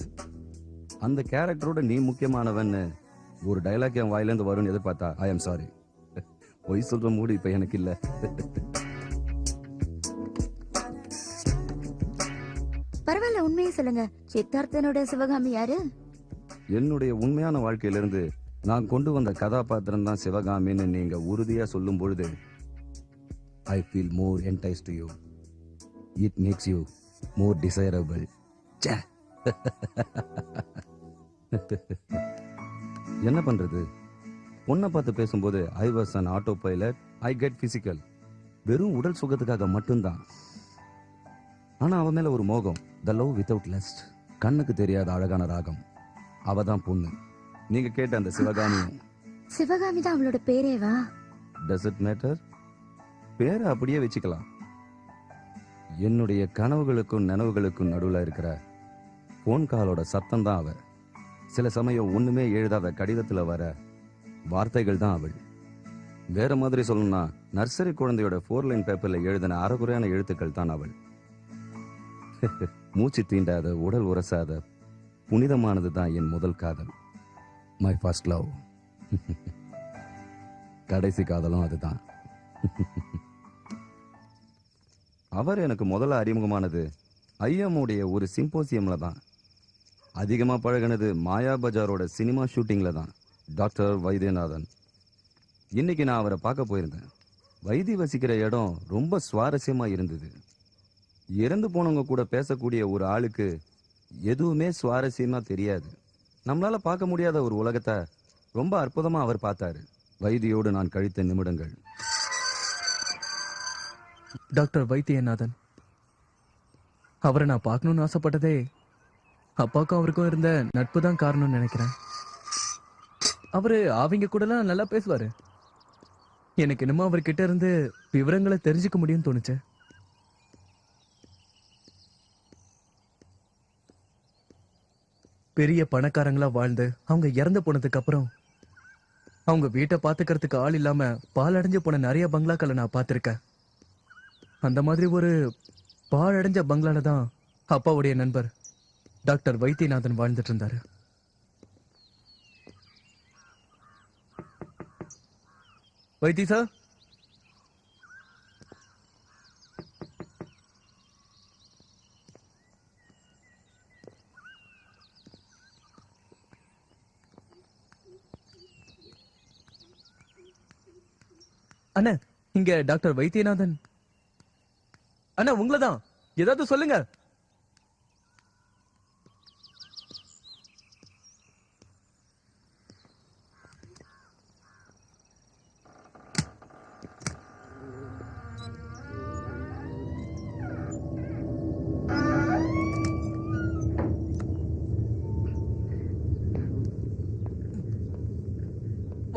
அந்த கேரக்டரோட நீ முக்கியமானவன்னு ஒரு டைலாக் என் வாயிலேருந்து வரும்னு எதிர்பார்த்தா ஐ எம் சாரி. பொய் சொல்ற மூடு இப்ப எனக்கு இல்ல. பரவாயில்ல, உண்மையை சொல்லுங்க. சித்தார்த்தனோட சிவகாமி யாரு? என்னுடைய உண்மையான வாழ்க்கையிலிருந்து நான் கொண்டு வந்த கதாபாத்திரம் தான் சிவகாமின்னு நீங்க உறுதியா சொல்லும் பொழுது I feel more entice to you. It makes you more desirable. என்ன பண்றது, பொண்ணை பார்த்து பேசும்போது I was an auto pilot, I get physical. வெறும் உடல் சுகத்துக்காக மட்டும்தான். ஆனா அவ மேல ஒரு மோகம், த லவ் வித்தவுட் லஸ்ட். கண்ணுக்கு தெரியாத அழகான ராகம். அவ தான் பொண்ணு. நீங்க கேட்ட அந்த சிவகாமி. சிவகாமி தான் அவளோட பேரேவா? Does it matter? பேரை அப்படியே வச்சுக்கலாம். என்னுடைய கனவுகளுக்கும் நினைவுகளுக்கும் நடுவுல இருக்கிற போன் காலோட சத்தம் தான் அவ. சில சமயம் ஒண்ணுமே எழுதாத கடிதத்துல வர வார்த்தைகள் தான் அவள். வேற மாதிரி சொல்லணும்னா நர்சரி குழந்தையோட 4 லைன் பேப்பர்ல எழுதின அறகுறையான எழுத்துக்கள் தான் அவள். மூச்சு தீண்டாத, உடல் உரசாத, புனிதமானது தான் என் முதல் காதல். My first love. கடைசி காதலும் அதுதான். அவர் எனக்கு முதல்ல அறிமுகமானது ஐஎம்முடைய ஒரு சிம்போசியம்ல தான். அதிகமா பழகினது மாயா பஜாரோட சினிமா ஷூட்டிங்ல தான். டாக்டர் வைத்தியநாதன். இன்னைக்கு நான் அவரை பார்க்க போயிருந்தேன். வைத்தி வசிக்கிற இடம் ரொம்ப சுவாரஸ்யமா இருந்தது. இறந்து போனவங்க கூட பேசக்கூடிய ஒரு ஆளுக்கு எதுவுமே சுவாரஸ்யமா தெரியாது. நம்மளால பார்க்க முடியாத ஒரு உலகத்தை ரொம்ப அற்புதமா அவர் பார்த்தாரு. வைத்தியோடு நான் கழித்த நிமிடங்கள். டாக்டர் வைத்தியநாதன், அவரை நான் பார்க்கணும்னு ஆசைப்பட்டதே அப்பாவுக்கும் அவருக்கும் இருந்த நட்பு தான் காரணம்னு நினைக்கிறேன். அவரு அவங்க கூடலாம் நல்லா பேசுவாரு. எனக்கு என்னமோ அவர்கிட்ட இருந்து விவரங்களை தெரிஞ்சுக்க முடியும்னு தோணுச்சு. பெரிய பணக்காரங்களா வாழ்ந்து அவங்க இறந்து போனதுக்கு அப்புறம் அவங்க வீட்டை பாத்துக்கிறதுக்கு ஆள் இல்லாம பாலடைஞ்சு போன நிறைய பங்களாக்களை நான் பார்த்திருக்கேன். அந்த மாதிரி ஒரு பாழடைஞ்ச பங்களால தான் அப்பாவுடைய நண்பர் டாக்டர் வைத்தியநாதன் வாழ்ந்துட்டு இருந்தாரு. வைத்தி சார், அண்ணா இங்க டாக்டர் வைத்தியநாதன். அண்ணா உங்களதான், ஏதாவது சொல்லுங்க.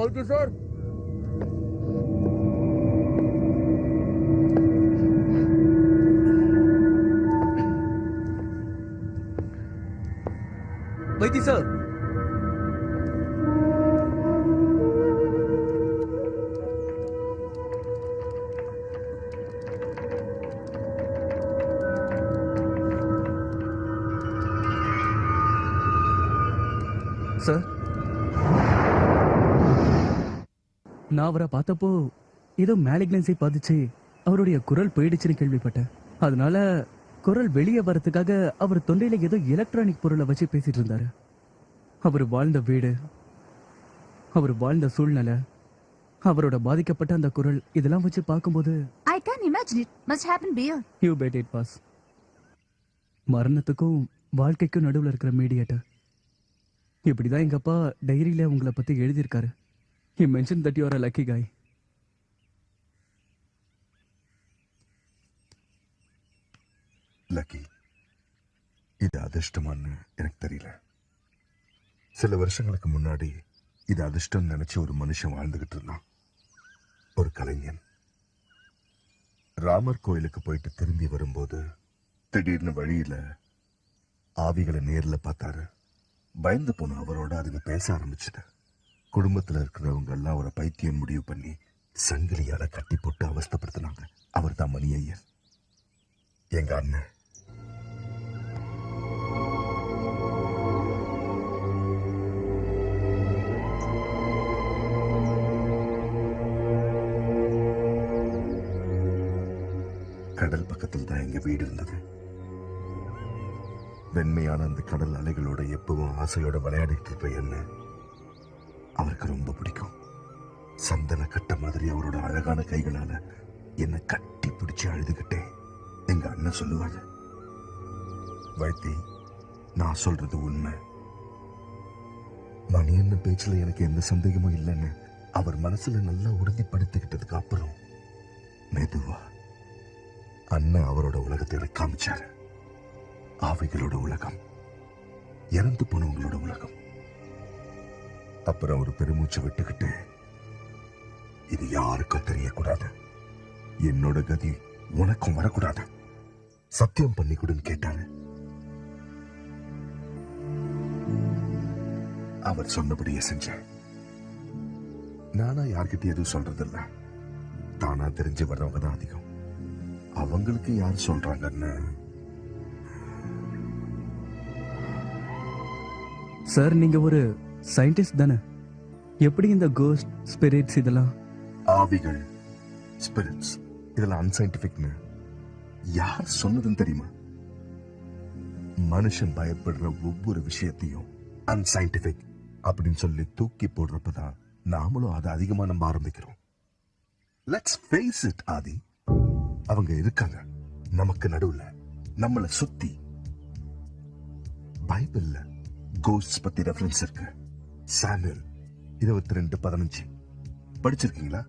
வைத்திய சார், வைத்தி சார், சார், நான் அவரை பார்த்தப்போ ஏதோ மேலிக்னன்சி பாதிச்சு அவருடைய குரல் போயிடுச்சுன்னு கேள்விப்பட்டேன். அதனால குரல் வெளியே வரதுக்காக அவர் தொண்டையில ஏதோ எலக்ட்ரானிக் பொருளை வச்சு பேசிட்டு இருந்தாரு. அவர் வாழ்ந்த வீடு, அவர் வாழ்ந்த சூழ்நிலை, அவரோட பாதிக்கப்பட்ட அந்த குரல், இதெல்லாம் வச்சு பார்க்கும்போது I can imagine unfortunate. Must happen beyond. You bet it boss. மரணத்துக்கும் வாழ்க்கைக்கும் நடுவில் இருக்கிற மீடியேட்டர். இப்படிதான் எங்க அப்பா டைரியில உங்களை பத்தி எழுதியிருக்காரு. He mentioned that you are a lucky guy. Lucky, இது அதிர்ஷ்டமான்னு எனக்கு தெரியல. சில வருஷங்களுக்கு முன்னாடி இது அதிர்ஷ்டம் நினைச்சு ஒரு மனுஷன் வாழ்ந்துகிட்டு இருந்தான். ஒரு கலைஞன். ராமர் கோயிலுக்கு போயிட்டு திரும்பி வரும்போது திடீர்னு வழியில ஆவிகளை நேர்ல பார்த்தாரு. பயந்து போன அவரோட அதுங்க பேச ஆரம்பிச்சுது. குடும்பத்துல இருக்கிறவங்க எல்லாம் அவரை பைத்தியம் முடிவு பண்ணி சங்கிலியால கட்டி போட்டு அவஸ்தைப்படுத்தினாங்க. அவர் தான் மணி ஐயர், எங்க அண்ணன். கடல் பக்கத்தில் தான் எங்க வீடு இருந்தது. வெண்மையான அந்த கடல் அலைகளோட எப்பவும் ஆசையோட விளையாடிட்டு இருப்ப என்ன அவருக்கு ரொம்ப பிடிக்கும். சந்தன கட்ட மாதிரி அவரோட அழகான கைகளால என்னை கட்டி பிடிச்சு அழுதுகிட்டே எங்க அண்ணன் சொல்லுவாரு, வைத்தி, நான் சொல்றது உண்மை. மணி என்ன பேச்சுல எனக்கு எந்த சந்தேகமும் இல்லைன்னு அவர் மனசுல நல்லா உறுதிப்படுத்திக்கிட்டதுக்கு அப்புறம் மெதுவா அண்ணன் அவரோட உலகத்தை எனக்கு காமிச்சாரு. ஆவிகளோட உலகம், இறந்து போனவங்களோட உலகம். அப்புறம் ஒரு பெருமூச்சு விட்டுக்கிட்டு, இது யாருக்கும் தெரியக்கூடாது, என்னோட கதி உனக்கும் வரக்கூடாது, சத்தியம் பண்ணி கொடுன்னு கேட்டாரு. அவர் சொன்னபடியே செஞ்சேன். நானா யார்கிட்ட எதுவும் சொல்றதில்ல. தானா தெரிஞ்சு வர்றவங்க தான் அதிகம். அவங்களுக்கு யார் சொல்றாங்கன்னு. சார், நீங்க ஒரு சயின்டிஸ்ட் தானே? எப்படி இந்த கோஸ்ட், ஸ்பிரிட்ஸ் இதெல்லாம்? ஆவிகள், ஸ்பிரிட்ஸ் இதெல்லாம் அன்சைன்டிபிக்னு யார் சொன்னதுன்னு தெரியுமா? மனுஷன் பயப்படுற ஒவ்வொரு விஷயத்தையும் அன்சைன்டிபிக் அப்படின்னு சொல்லி தூக்கி போடுறப்பதான் நாமளும் அதை அதிகமா நம்ப ஆரம்பிக்கிறோம். லெட்ஸ் ஃபேஸ் இட் ஆதி, அவங்க இருக்காங்க நமக்கு நடுவுல, நம்மள சுத்தி. பைபிள்ல கோஸ்ட் பத்தி ரெஃபரன்ஸ் இருக்கு. சாமுவேல் 22:15 படிச்சிருக்கீங்களா?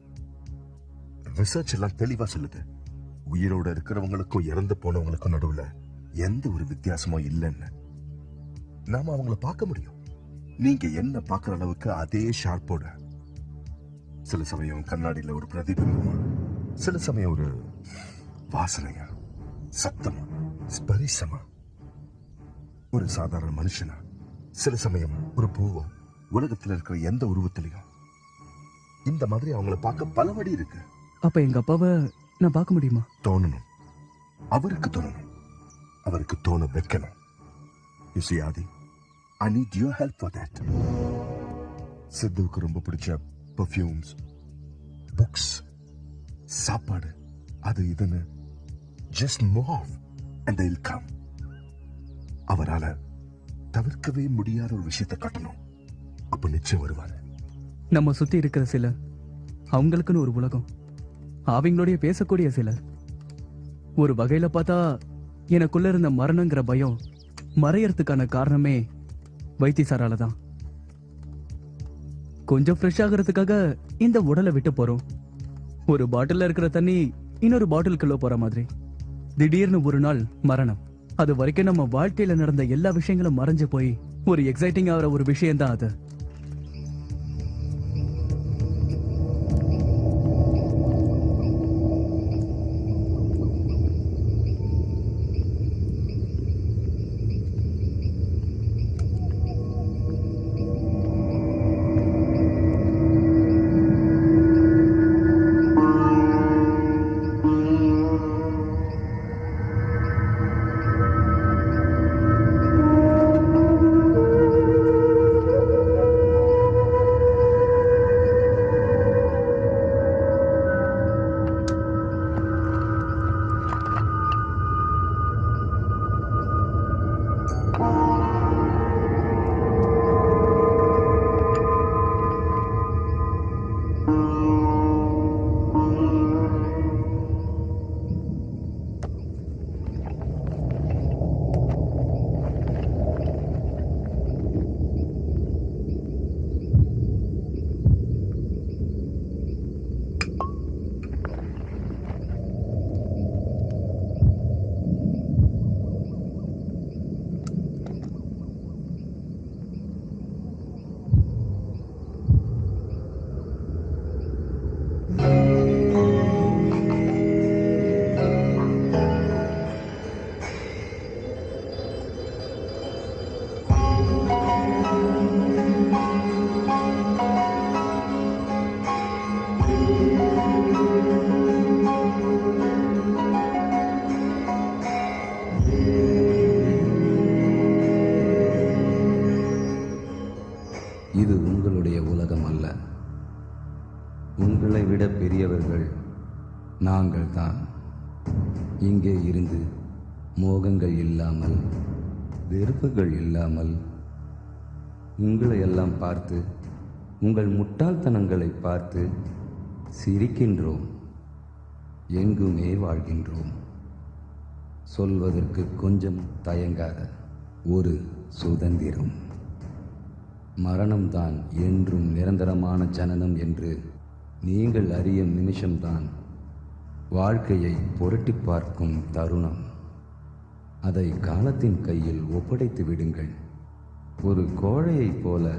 ரிசர்ச் எல்லாம் தெளிவா சொல்லுது, உயிரோட இருக்கிறவங்களுக்கும் இறந்து போனவங்களுக்கும் நடுவுல எந்த ஒரு வித்தியாசமும் இல்லைன்னு. நாம அவங்கள பார்க்க முடியும். நீங்க என்ன பார்க்குற அளவுக்கு அதே ஷார்ப்போட. சில சமயம் கண்ணாடியில ஒரு பிரதிபிம்பமா, சில சமயம் ஒரு வாசனையா, சத்தமா, ஸ்பரிசமா, ஒரு சாதாரண மனுஷனா, சில சமயம் ஒரு பூவா, உலகத்துல இருக்கிற எந்த உருவத்திலையும். இந்த மாதிரி அவங்கள பார்க்க பல வழி இருக்கு. அப்ப எங்க அப்பாவை நான் பார்க்க முடியுமா? தோணணும், அவருக்கு தோணணும், அவருக்கு தோண வைக்கணும். You see, Adi, I need your help for that. சித்துவுக்கு ரொம்ப பிடிச்ச perfumes, books, சாப்பாடு, அது இதுன்னு just move and they'll come. அவரால தவிர்க்கவே முடியாத ஒரு விஷயத்தை கட்டணும். அப்ப நிச்சயம் வருவாரு. நம்ம சுத்தி இருக்கிற சிலர், அவங்களுக்குன்னு ஒரு உலகம், அவங்களுடைய பேசக்கூடிய சிலர். ஒரு வகையில பார்த்தா எனக்குள்ள இருந்த மரணங்கிற பயம் மறையறதுக்கான காரணமே வைத்தியசாரால தான். கொஞ்சம் ஃப்ரெஷ் ஆகிறதுக்காக இந்த உடலை விட்டு போறோம். ஒரு பாட்டில்ல இருக்கிற தண்ணி இன்னொரு பாட்டிலுக்குள்ள போற மாதிரி. திடீர்னு ஒரு நாள் மரணம். அது வரைக்கும் நம்ம வாழ்க்கையில நடந்த எல்லா விஷயங்களும் மறைஞ்சு போய் ஒரு எக்ஸைட்டிங் ஆகிற ஒரு விஷயம் தான் அது. இது உங்களுடைய உலகம் அல்ல. உங்களை விட பெரியவர்கள் நாங்கள் தான். இங்கே இருந்து மோகங்கள் இல்லாமல், வெறுப்புகள் இல்லாமல், உங்களை எல்லாம் பார்த்து, உங்கள் முட்டாள்தனங்களை பார்த்து சிரிக்கின்றோம். எங்குமே வாழ்கின்றோம். சொல்வதற்கு கொஞ்சம் தயங்காத ஒரு சுதந்திரம். மரணம்தான் என்றும் நிரந்தரமான ஜனனம் என்று நீங்கள் அறியும் நிமிஷம்தான் வாழ்க்கையை புரட்டி பார்க்கும் தருணம். அதை காலத்தின் கையில் ஒப்படைத்து விடுங்கள். ஒரு கோழையைப் போல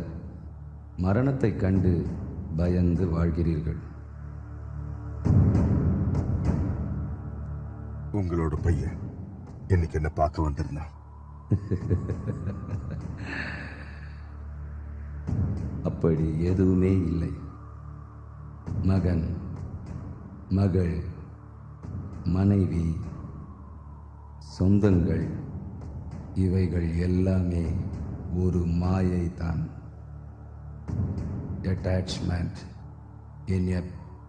மரணத்தைக் கண்டு பயந்து வாழ்கிறீர்கள். உங்களோட பையன் இன்னைக்கு என்ன பார்க்க வந்திருந்தான். அப்படி எதுவுமே இல்லை. மகன், மகள், மனைவி, சொந்தங்கள், இவைகள் எல்லாமே ஒரு மாயை தான். அட்டாச்மெண்ட் இன் எ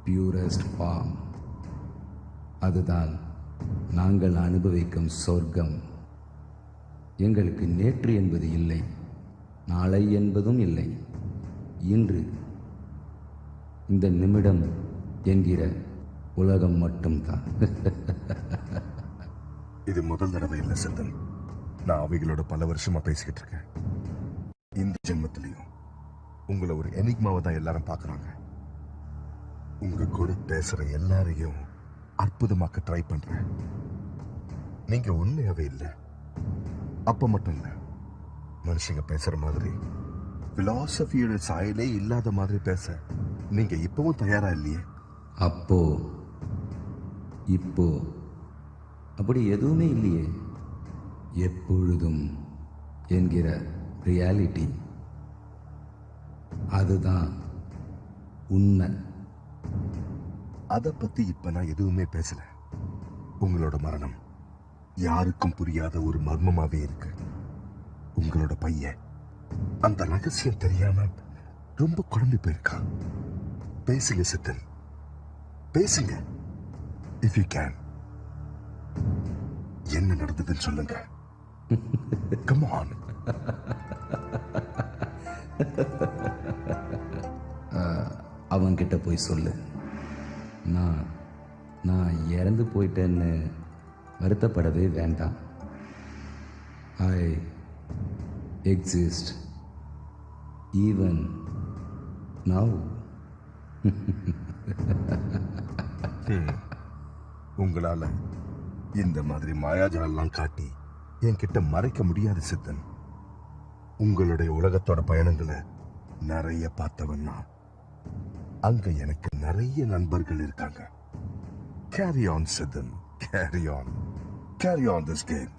பியூரஸ்ட் ஃபார்ம். அதுதான் நாங்கள் அனுபவிக்கும் சொர்க்கம். எங்களுக்கு நேற்று என்பது இல்லை, நாளை என்பதும் இல்லை. இன்று, இந்த நிமிடம் என்கிற உலகம் மட்டும்தான். இது முதல் தடவை இல்லை செந்தன். நான் அவைகளோட பல வருஷமா பேசிக்கிட்டு இருக்கேன். இந்த ஜென்மத்திலையும் உங்களை ஒரு எனிக்மாவை தான் எல்லாரும் பார்க்கறாங்க. உங்க கூட பேசுற எல்லாரையும் அற்புதமாக்க ட்ரை பண்றேன். நீங்க உண்மையாவே இல்லை. அப்ப மட்டும் இல்ல, மனுஷங்க பேசுற மாதிரி பிலாசபியோட சாயலே இல்லாத மாதிரி பேச நீங்க இப்பவும் தயாரா இல்லையே. அப்போ இப்போ அப்படி எதுவுமே இல்லையே. எப்பொழுதும் என்கிற ரியாலிட்டி, அதுதான் உண்மை. அதை பத்தி இப்ப நான் எதுவுமே பேசல. உங்களோட மரணம் யாருக்கும் புரியாத ஒரு மர்மமாவே இருக்கு. உங்களோட பையன் அந்த ரகசியம் தெரியாம ரொம்ப குழம்பி போயிருக்கான். பேசுங்க சித்தன், பேசுங்க. If you can. என்ன நடந்ததுன்னு சொல்லுங்க. Come on. அவன்கிட்ட போய் சொல்லு. நான் இறந்து போயிட்டேன்னு வருத்தப்படவே வேண்டாம். ஐ எக்ஸிஸ்ட் ஈவன் நவ். உங்களால இந்த மாதிரி மாயாஜாலெல்லாம் காட்டி என்கிட்ட மறைக்க முடியாது சித்தன். உங்களுடைய உலகத்தோட பயணங்களை நிறைய பார்த்தவன் நான். அங்க எனக்கு நிறைய நண்பர்கள் இருக்காங்க. Carry on Siddhan, carry on, carry on this game.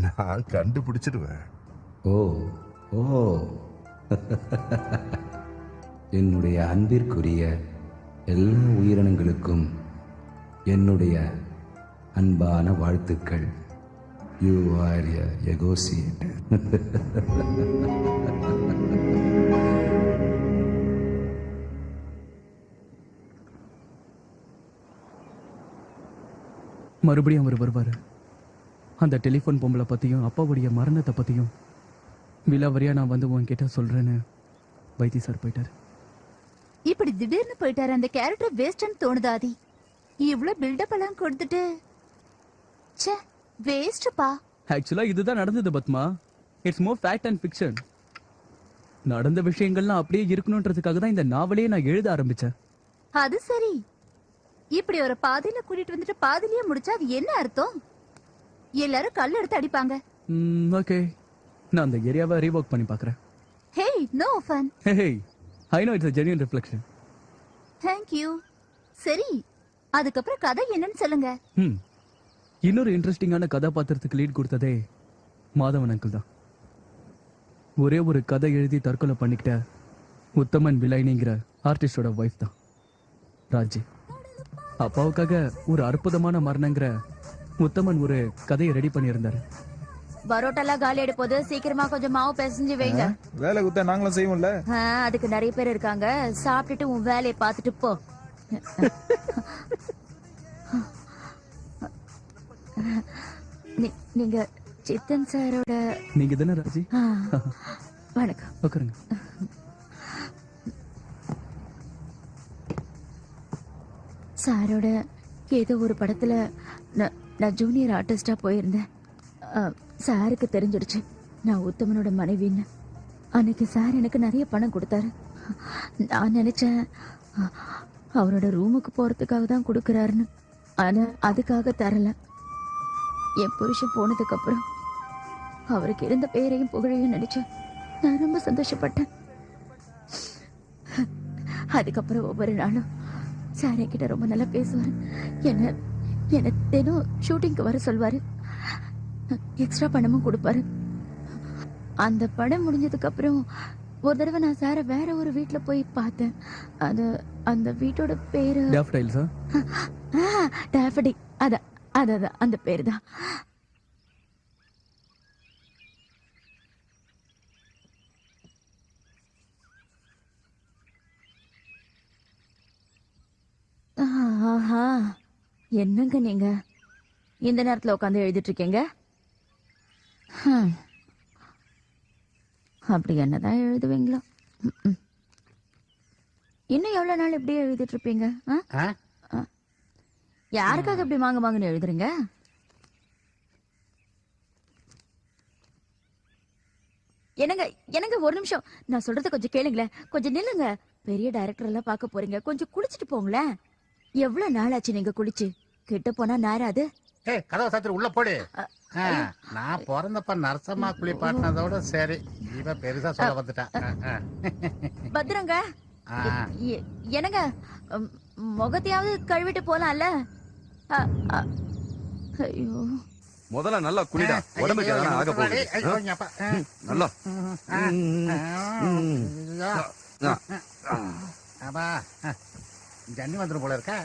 நான் கண்டுபிடிச்சிடுவேன். ஓ ஓ என்னுடைய அன்பிற்குரிய எல்லா உயிரினங்களுக்கும் என்னுடைய அன்பான வாழ்த்துக்கள். You are a negotiator. மறுபடியும் அவர் வருவாரு. அந்த டெலிஃபோன் பொம்பளை பத்தியும் அப்பாவுடைய மரணத்தை பத்தியும் விலாவரியா நான் வந்து உன்கிட்ட சொல்றேன்னு வைத்தி சார் போயிட்டாரு. இப்படி திடீர்னு போயிட்டாரு. அந்த கேரக்டர் வேஸ்ட்னு தோணுதா? ஆதி இவ்ளோ பில்டப் எல்லாம் கொடுத்துட்டு ச்சே வேஸ்ட்பா. ஆக்சுவலா இதுதான் நடந்தது Padma. It's more fact and fiction. நடந்த விஷயங்கள்லாம் அப்படியே இருக்கணும்ன்றதுக்காக தான் இந்த நாவலையே நான் எழுத ஆரம்பிச்சேன். அது சரி, இப்படி ஒரு பாதியில கூட்டிட்டு வந்துட்டு பாதியிலேயே முடிச்சா அது என்ன அர்த்தம்? எல்லாரும் கல் எடுத்து அடிப்பாங்க. ஓகே, நான் அந்த ஏரியாவை ரீவொர்க் பண்ணி பார்க்கறேன். Hey no fun. Hey I know it's a genuine reflection. Thank you. சரி, அதுக்கப்புறம் கதை என்னன்னு சொல்லுங்க. இன்னொரு இன்ட்ரெஸ்டிங்கான கதாபாத்திரத்துக்கு லீட் கொடுத்ததே மாதவன் அங்கிள் தான். ஒரே ஒரு கதை எழுதி தற்கொலை பண்ணிக்கிட்ட உத்தமன் விலைனிங்கிற ஆர்டிஸ்டோட ஒய்ஃப் தான். ராஜி. அப்பாவுக்காக ஒரு அற்புதமான மரணங்கிற உத்தமன் ஒரு கதையை ரெடி பண்ணியிருந்தாரு. பரோட்டெல்லாம் காலி ஆயிட போது சீக்கிரமா கொஞ்சம் மாவு பிசைஞ்சு வைங்க. வேலை குத்தா நாங்களும் செய்வோம்ல. அதுக்கு நிறைய பேர் இருக்காங்க. சாப்பிட்டுட்டு உன் வேலையை பார்த்துட்டு போ. நீங்க சித்தன் சாரோட நீங்க தானே ராஜி? வணக்கம். உட்காருங்க. சாரோட ஏதோ ஒரு படத்துல நான் ஜூனியர் ஆர்டிஸ்டா போயிருந்தேன். சாருக்கு தெரிஞ்சிடுச்சு நான் உத்தமனோட மனைவின்னு. அன்னைக்கு சார் எனக்கு நிறைய பணம் கொடுத்தாரு. நான் நினைச்சேன் அவரோட ரூமுக்கு போறதுக்காக தான் கொடுக்கறாருன்னு. ஆனா அதுக்காக தரல. என் புருஷன் போனதுக்கு அப்புறம் அவருக்கு இருந்த பேரையும் புகழையும் நினைச்சேன். நான் ரொம்ப சந்தோஷப்பட்டேன். அதுக்கப்புறம் ஒவ்வொரு நாளும் சார் என்கிட்ட ரொம்ப நல்லா பேசுவாரு. என்ன தினம் ஷூட்டிங்க்கு வர சொல்வாரு. எக்ஸ்ட்ரா பணமும் கொடுப்பாரு. அந்த படம் முடிஞ்சதுக்கு அப்புறம் ஒரு தடவை நான் சார வேற ஒரு வீட்டுல போய் பார்த்தேன். அந்த வீட்டோட பேரு டாஃபடைல்ஸா? டாஃபடி. அதான் அந்த பேரு தான். ஆஹா, என்னங்க நீங்க இந்த நேரத்துல உட்காந்து எழுதிட்டு இருக்கீங்க? அப்படி என்னதான் எழுதுவீங்களோ? இன்னும் எவ்வளவு நாள் இப்படியே எழுதிட்டு இருப்பீங்க? யாருக்காக இப்படி வாங்கன்னு எழுதுறீங்க? என்னங்க ஒரு நிமிஷம், நான் சொல்றத கொஞ்சம் கேளுங்களேன். கொஞ்சம் நில்லுங்க. பெரிய டைரக்டர் எல்லாம் பார்க்க போறீங்க, கொஞ்சம் குளிச்சுட்டு போங்களேன். எவ்வளவு நாள் ஆச்சு நீங்க குளிச்சு? கிட்ட போனா நேராது. கதவை சாத்திர உள்ள போடு. நான் பிறந்தப்ப நரசம்மா குளிப்பாட்டினதோட சரி, இவ பெருசா சொல்ல வந்துட்டான். பத்திரங்க. என்னங்க முகத்தையாவது கழுவிட்டு போலாம்ல? ஐயோ, முதல்ல நல்லா குளிடா, உடம்புக்கு எதனா ஆக போகுது. நல்லா அப்பா ஜன்னி வந்துடும் போல இருக்கா.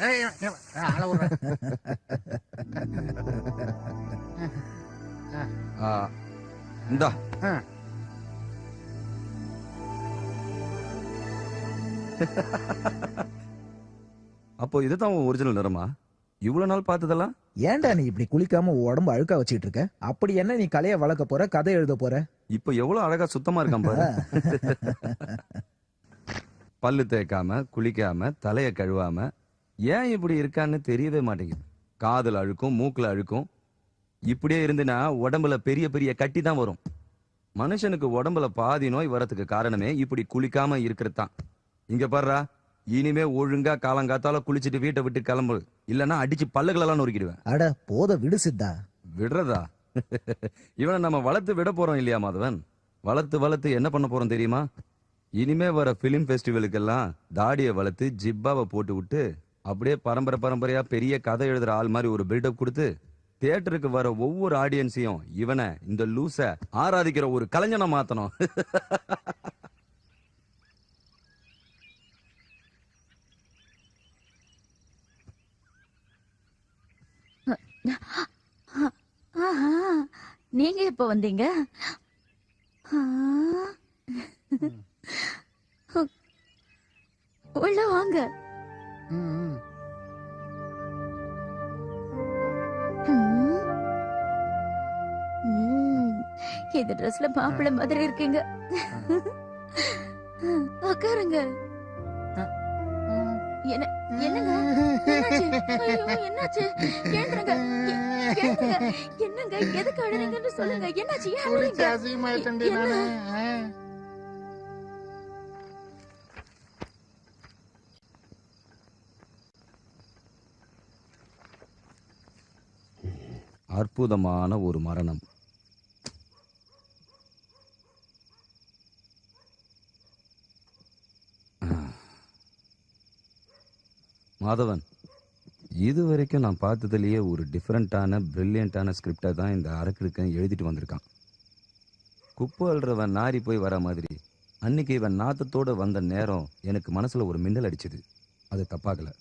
இந்தா அப்போ இதுதான் ஒரிஜினல் நிறமா? இவ்வளவு நாள் பார்த்ததெல்லாம் ஏன்டா நீ இப்படி குளிக்காம உடம்பு அழுக்கா வச்சுட்டு இருக்க? அப்படி என்ன நீ கலைய வளர்க்க போற, கதை எழுத போற? இப்ப எவ்வளவு அழகா சுத்தமா இருக்கான் பாரு. பல்லு தேய்க்காம, குளிக்காம, தலைய கழுவாம ஏன் இப்படி இருக்கான்னு தெரியவே மாட்டேங்குது. காதுல அழுக்கும், மூக்குல அழுக்கும். இப்படியே இருந்துனா உடம்புல பெரிய பெரிய கட்டி தான் வரும். மனுஷனுக்கு உடம்புல பாதி நோய் வரதுக்கு காரணமே இப்படி குளிக்காம இருக்கிறது தான். இங்க பாருடா, இனிமே ஒழுங்கா காலங்காத்தால குளிச்சுட்டு வீட்டை விட்டு கிளம்பு, இல்லன்னா அடிச்சு பல்லுகளெல்லாம் நொறுக்கிடுவேன். அட போத விடு சித்தா. விடுறதா? இவனை நம்ம வளர்த்து விட போறோம் இல்லையா மாதவன்? வளர்த்து என்ன பண்ண போறோம் தெரியுமா? இனிமே வர பிலிம் ஃபெஸ்டிவலுக்கெல்லாம் தாடியை வளர்த்து ஜிப்பாவை போட்டு விட்டு அப்படியே பரம்பரையா பெரிய கதை எழுதுற ஆள் மாதிரி ஒரு பில்டப் கொடுத்து தியேட்டருக்கு வர ஒவ்வொரு ஆடியன்ஸையும் இவனை, இந்த லூச ஆராதிக்கிற ஒரு கலைஞனை மாத்தணும். நீங்க எப்ப வந்தீங்க? உள்ள வாங்க. இந்த ட்ரெஸ்ல மாப்பிள்ளை மாதிரி இருக்கீங்க. உட்காருங்க. என்னங்க என்னாச்சு? கேளுங்க. என்னங்க எதுக்கு அழுறீங்கன்னு சொல்லுங்க. என்னாச்சு? அற்புதமான ஒரு மரணம். மாதவன், இதுவரைக்கும் நான் பார்த்ததுலேயே ஒரு டிஃப்ரெண்டான பிரில்லியண்டான ஸ்கிரிப்டை தான் இந்த அரக்கிருக்கன் எழுதிட்டு வந்திருக்கான். குப்பை அல்றவன் நாரி போய் வர மாதிரி அன்னைக்கு இவன் நாத்தத்தோடு வந்த நேரம் எனக்கு மனசுல ஒரு மின்னல் அடிச்சது. அது தப்பாகல.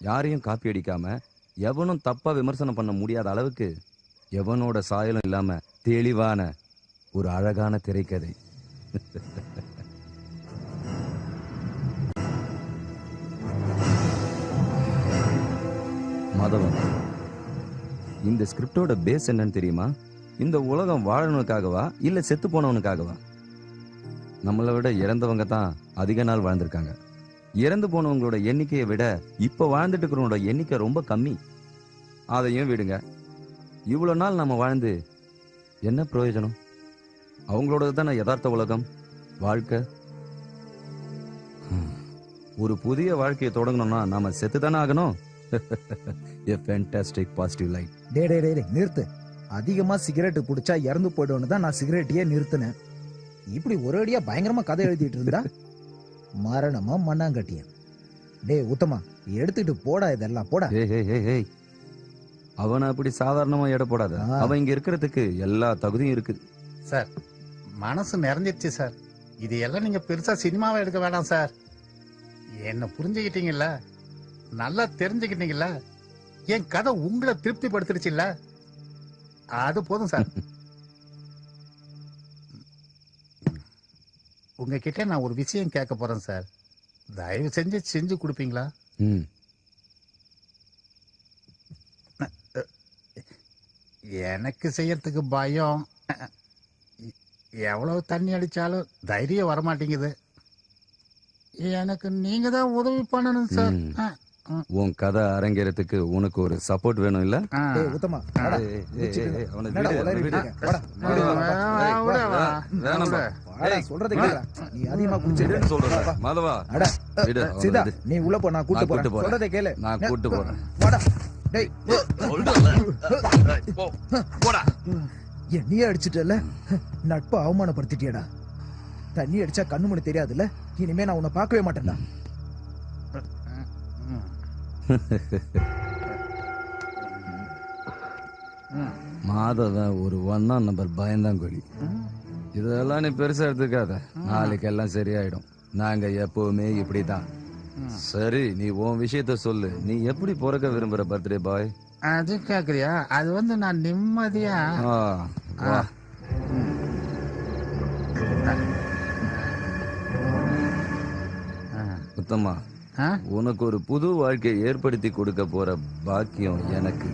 யாரையும் காப்பி அடிக்காம எவனும் தப்பா விமர்சனம் பண்ண முடியாத அளவுக்கு எவனோட சாயலும் இல்லாம தெளிவான ஒரு அழகான திரைக்கதை. மாதவன், இந்த ஸ்கிரிப்டோட பேஸ் என்னன்னு தெரியுமா? இந்த உலகம் வாழணுக்காகவா இல்ல செத்து போனவனுக்காகவா? நம்மளை விட இறந்தவங்க தான் அதிக நாள் வாழ்ந்திருக்காங்க. இறந்து போனவங்களோட எண்ணிக்கையை விட இப்ப வாழ்ந்துட்டு இருக்கிறவங்களோட எண்ணிக்கை ரொம்ப கம்மி. அதையும் விடுங்க, இவ்வளவு நாள் நம்ம வாழ்ந்து என்ன பிரயோஜனம்? அவங்களோட தானே யதார்த்த உலகம், வாழ்க்கை. ஒரு புதிய வாழ்க்கையை தொடங்கணும்னா நாம செத்து தானே ஆகணும். A fantastic positive light. டே நிறுத்து. அதிகமா சிகரெட் குடிச்சா இறந்து போயிடும்னு தான் நான் சிகரெட்டையே நிறுத்தினேன். இப்படி ஒரு அடியா பயங்கரமா கதை எழுதிட்டு இருந்தா மரணமா மண்ணாங்கட்டியன். டே உத்தமா, எடுத்துட்டு போடா, இதெல்லாம் போடா. அவனை அப்படி சாதாரணமா எடை போடாத. அவன் இங்க இருக்கிறதுக்கு எல்லா தகுதியும் இருக்குது. சார், மனசு நிறைஞ்சிருச்சு சார். இது எல்லாம் நீங்க பெருசா சினிமாவை எடுக்க வேணாம் சார். என்ன புரிஞ்சுக்கிட்டீங்கல்ல, நல்லா தெரிஞ்சுக்கிட்டீங்கல்ல, என் கதை உங்களை திருப்தி படுத்துருச்சு இல்ல, அது போதும் சார். உங்ககிட்ட நான் ஒரு விஷயம் கேட்க போறேன் சார். தயவு செஞ்சு கொடுப்பீங்களா? எனக்கு செய்யறதுக்கு பயம். எவ்வளவு தண்ணி அடிச்சாலும் தைரியம் வரமாட்டேங்குது. எனக்கு நீங்க தான் உதவி பண்ணணும் சார். உன் கதை அரங்கேறதுக்கு உனக்கு ஒரு சப்போர்ட் வேணும் இல்ல? உத்தமா, மாதவா, நீ உள்ள போ, நான் கூட்டு போறேன். கேளு, நான் கூட்டு போறேன். நீ அடிச்சிட்டல, நட்பு அவமானப்படுத்திட்டியடா. தண்ணி அடிச்சா கண்ணு மணி தெரியாதுல்ல, இனிமே நான் உன்னை பார்க்கவே மாட்டேன்டா. மாதவன் ஒரு 1 நம்பர் பயந்தாங்கொழி. இதெல்லாம் நீ பெருசா எடுத்துக்காத, நாளைக்கு எல்லாம் சரியாயிடும். நாங்க எப்பவுமே இப்படிதான். சரி, நீ உன் விஷயத்த சொல்லு. நீ எப்படி பிறக்க விரும்புற பர்த்டே பாய்? அது கேக்குறியா? அது வந்து நான் நிம்மதியா உத்தமா, உனக்கு ஒரு புது வாழ்க்கையை ஏற்படுத்தி கொடுக்க போற பாக்கியம் எனக்கு.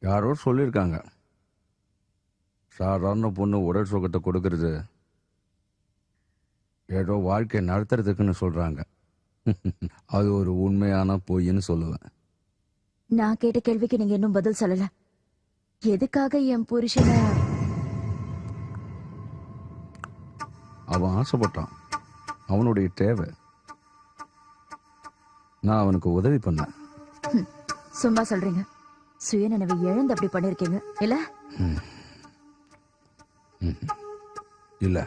யாரோ சொல்லியிருக்காங்க, சாதாரண பொண்ணு உடல் சுகத்தை கொடுக்கறது ஏதோ வாழ்க்கை நடத்துறதுக்குன்னு சொல்றாங்க. அது ஒரு உண்மையான பொய்ன்னு சொல்லுவேன். நான் கேட்ட கேள்விக்கு நீங்க இன்னும் பதில் சொல்லல. எதுக்காக என் புருஷனை? அவன் ஆசைப்பட்டான், அவனுடைய தேவை. நான் அவனுக்கு உதவி பண்ணேன். சும்மா சொல்றீங்க. சுயநினைவை இழந்து அப்படி பண்ணிருக்கீங்க இல்ல? இல்ல,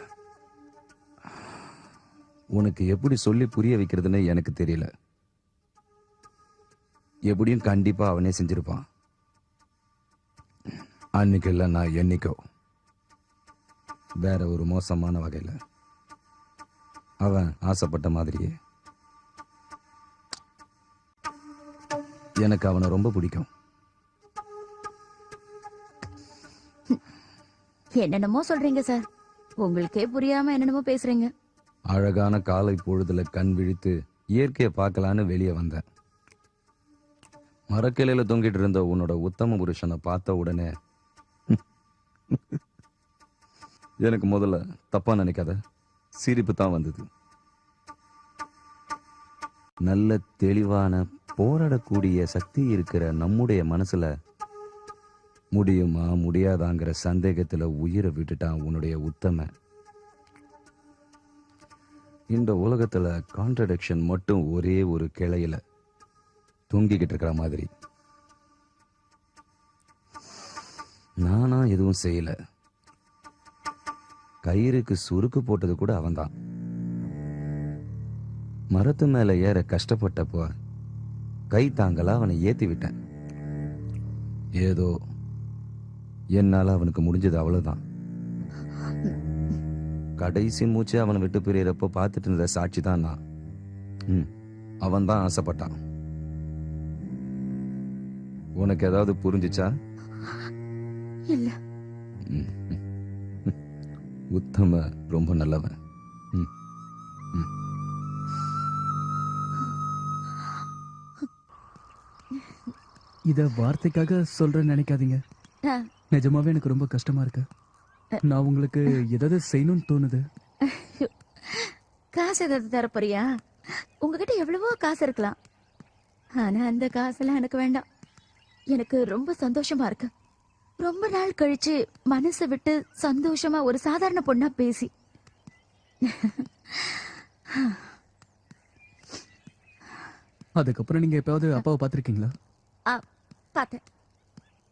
உனக்கு எப்படி சொல்லி புரிய வைக்கிறதுன்னு எனக்கு தெரியல. எப்படியும் கண்டிப்பா அவனே செஞ்சிருப்பான். அன்னைக்கு இல்ல, நான் என்னைக்கோ வேற ஒரு மோசமான வகையில அவன் ஆசைப்பட்ட மாதிரியே. எனக்கு அவனை ரொம்ப பிடிக்கும். என்னென்னமோ சொல்றீங்க சார். உங்களுக்கே புரியாம என்னென்னமோ பேசுறீங்க. அழகான காலை பொழுதுல கண் விழித்து இயற்கையை பார்க்கலான்னு வெளியே வந்தேன். மரக்கிளையில தொங்கிட்டு இருந்த உன்னோட உத்தம புருஷனை பார்த்த உடனே எனக்கு முதல்ல தப்பா நினைக்காத, சிரிப்பு தான் வந்தது. நல்ல தெளிவான போராடக்கூடிய சக்தி இருக்கிற நம்முடைய மனசுல முடியுமா முடியாதாங்கிற சந்தேகத்துல உயிரை விட்டுட்டான் உன்னுடைய உத்தம. இந்த உலகத்துல கான்ட்ரடிக்ஷன் மட்டும் ஒரே ஒரு கிளையில தொங்கிக்கிட்டு இருக்கிற மாதிரி. நானா எதுவும் செய்யல. கயிறுக்கு சுருக்கு போட்டது கூட அவன்தான். மரத்து மேல ஏற கஷ்டப்பட்டப்போ கை தாங்கல அவனை ஏத்தி விட்டேன். ஏதோ என்னால அவனுக்கு முடிஞ்சது அவ்வளவுதான். கடைசி மூச்சு அவனை விட்டு பிரியறப்போ பார்த்துட்டு இருந்த சாட்சி தான் நான். அவன் தான் ஆசைப்பட்டான். உனக்கு ஏதாவது புரிஞ்சுச்சா? இல்ல. உத்தம ரொம்ப நல்லவன். இத வார்த்தைக்காக சொல்றேன்னு நினைக்காதீங்க. நிஜமாவே எனக்கு ரொம்ப கஷ்டமா இருக்கு. நான் உங்களுக்கு ஏதாவது செய்யணும்னு தோணுது. காசு ஏதாவது தரப்போறியா? உங்ககிட்ட எவ்வளவோ காசு இருக்கலாம். ஆனா அந்த காசெல்லாம் எனக்கு வேண்டாம். எனக்கு ரொம்ப சந்தோஷமா இருக்கு. ரொம்ப நாள் கழிச்சு மனசை விட்டு சந்தோஷமா ஒரு சாதாரண பொண்ணா பேசி. அதுக்கப்புறம் நீங்க எப்பயாவது அப்பாவை பார்த்திருக்கீங்களா? பார்த்தேன்.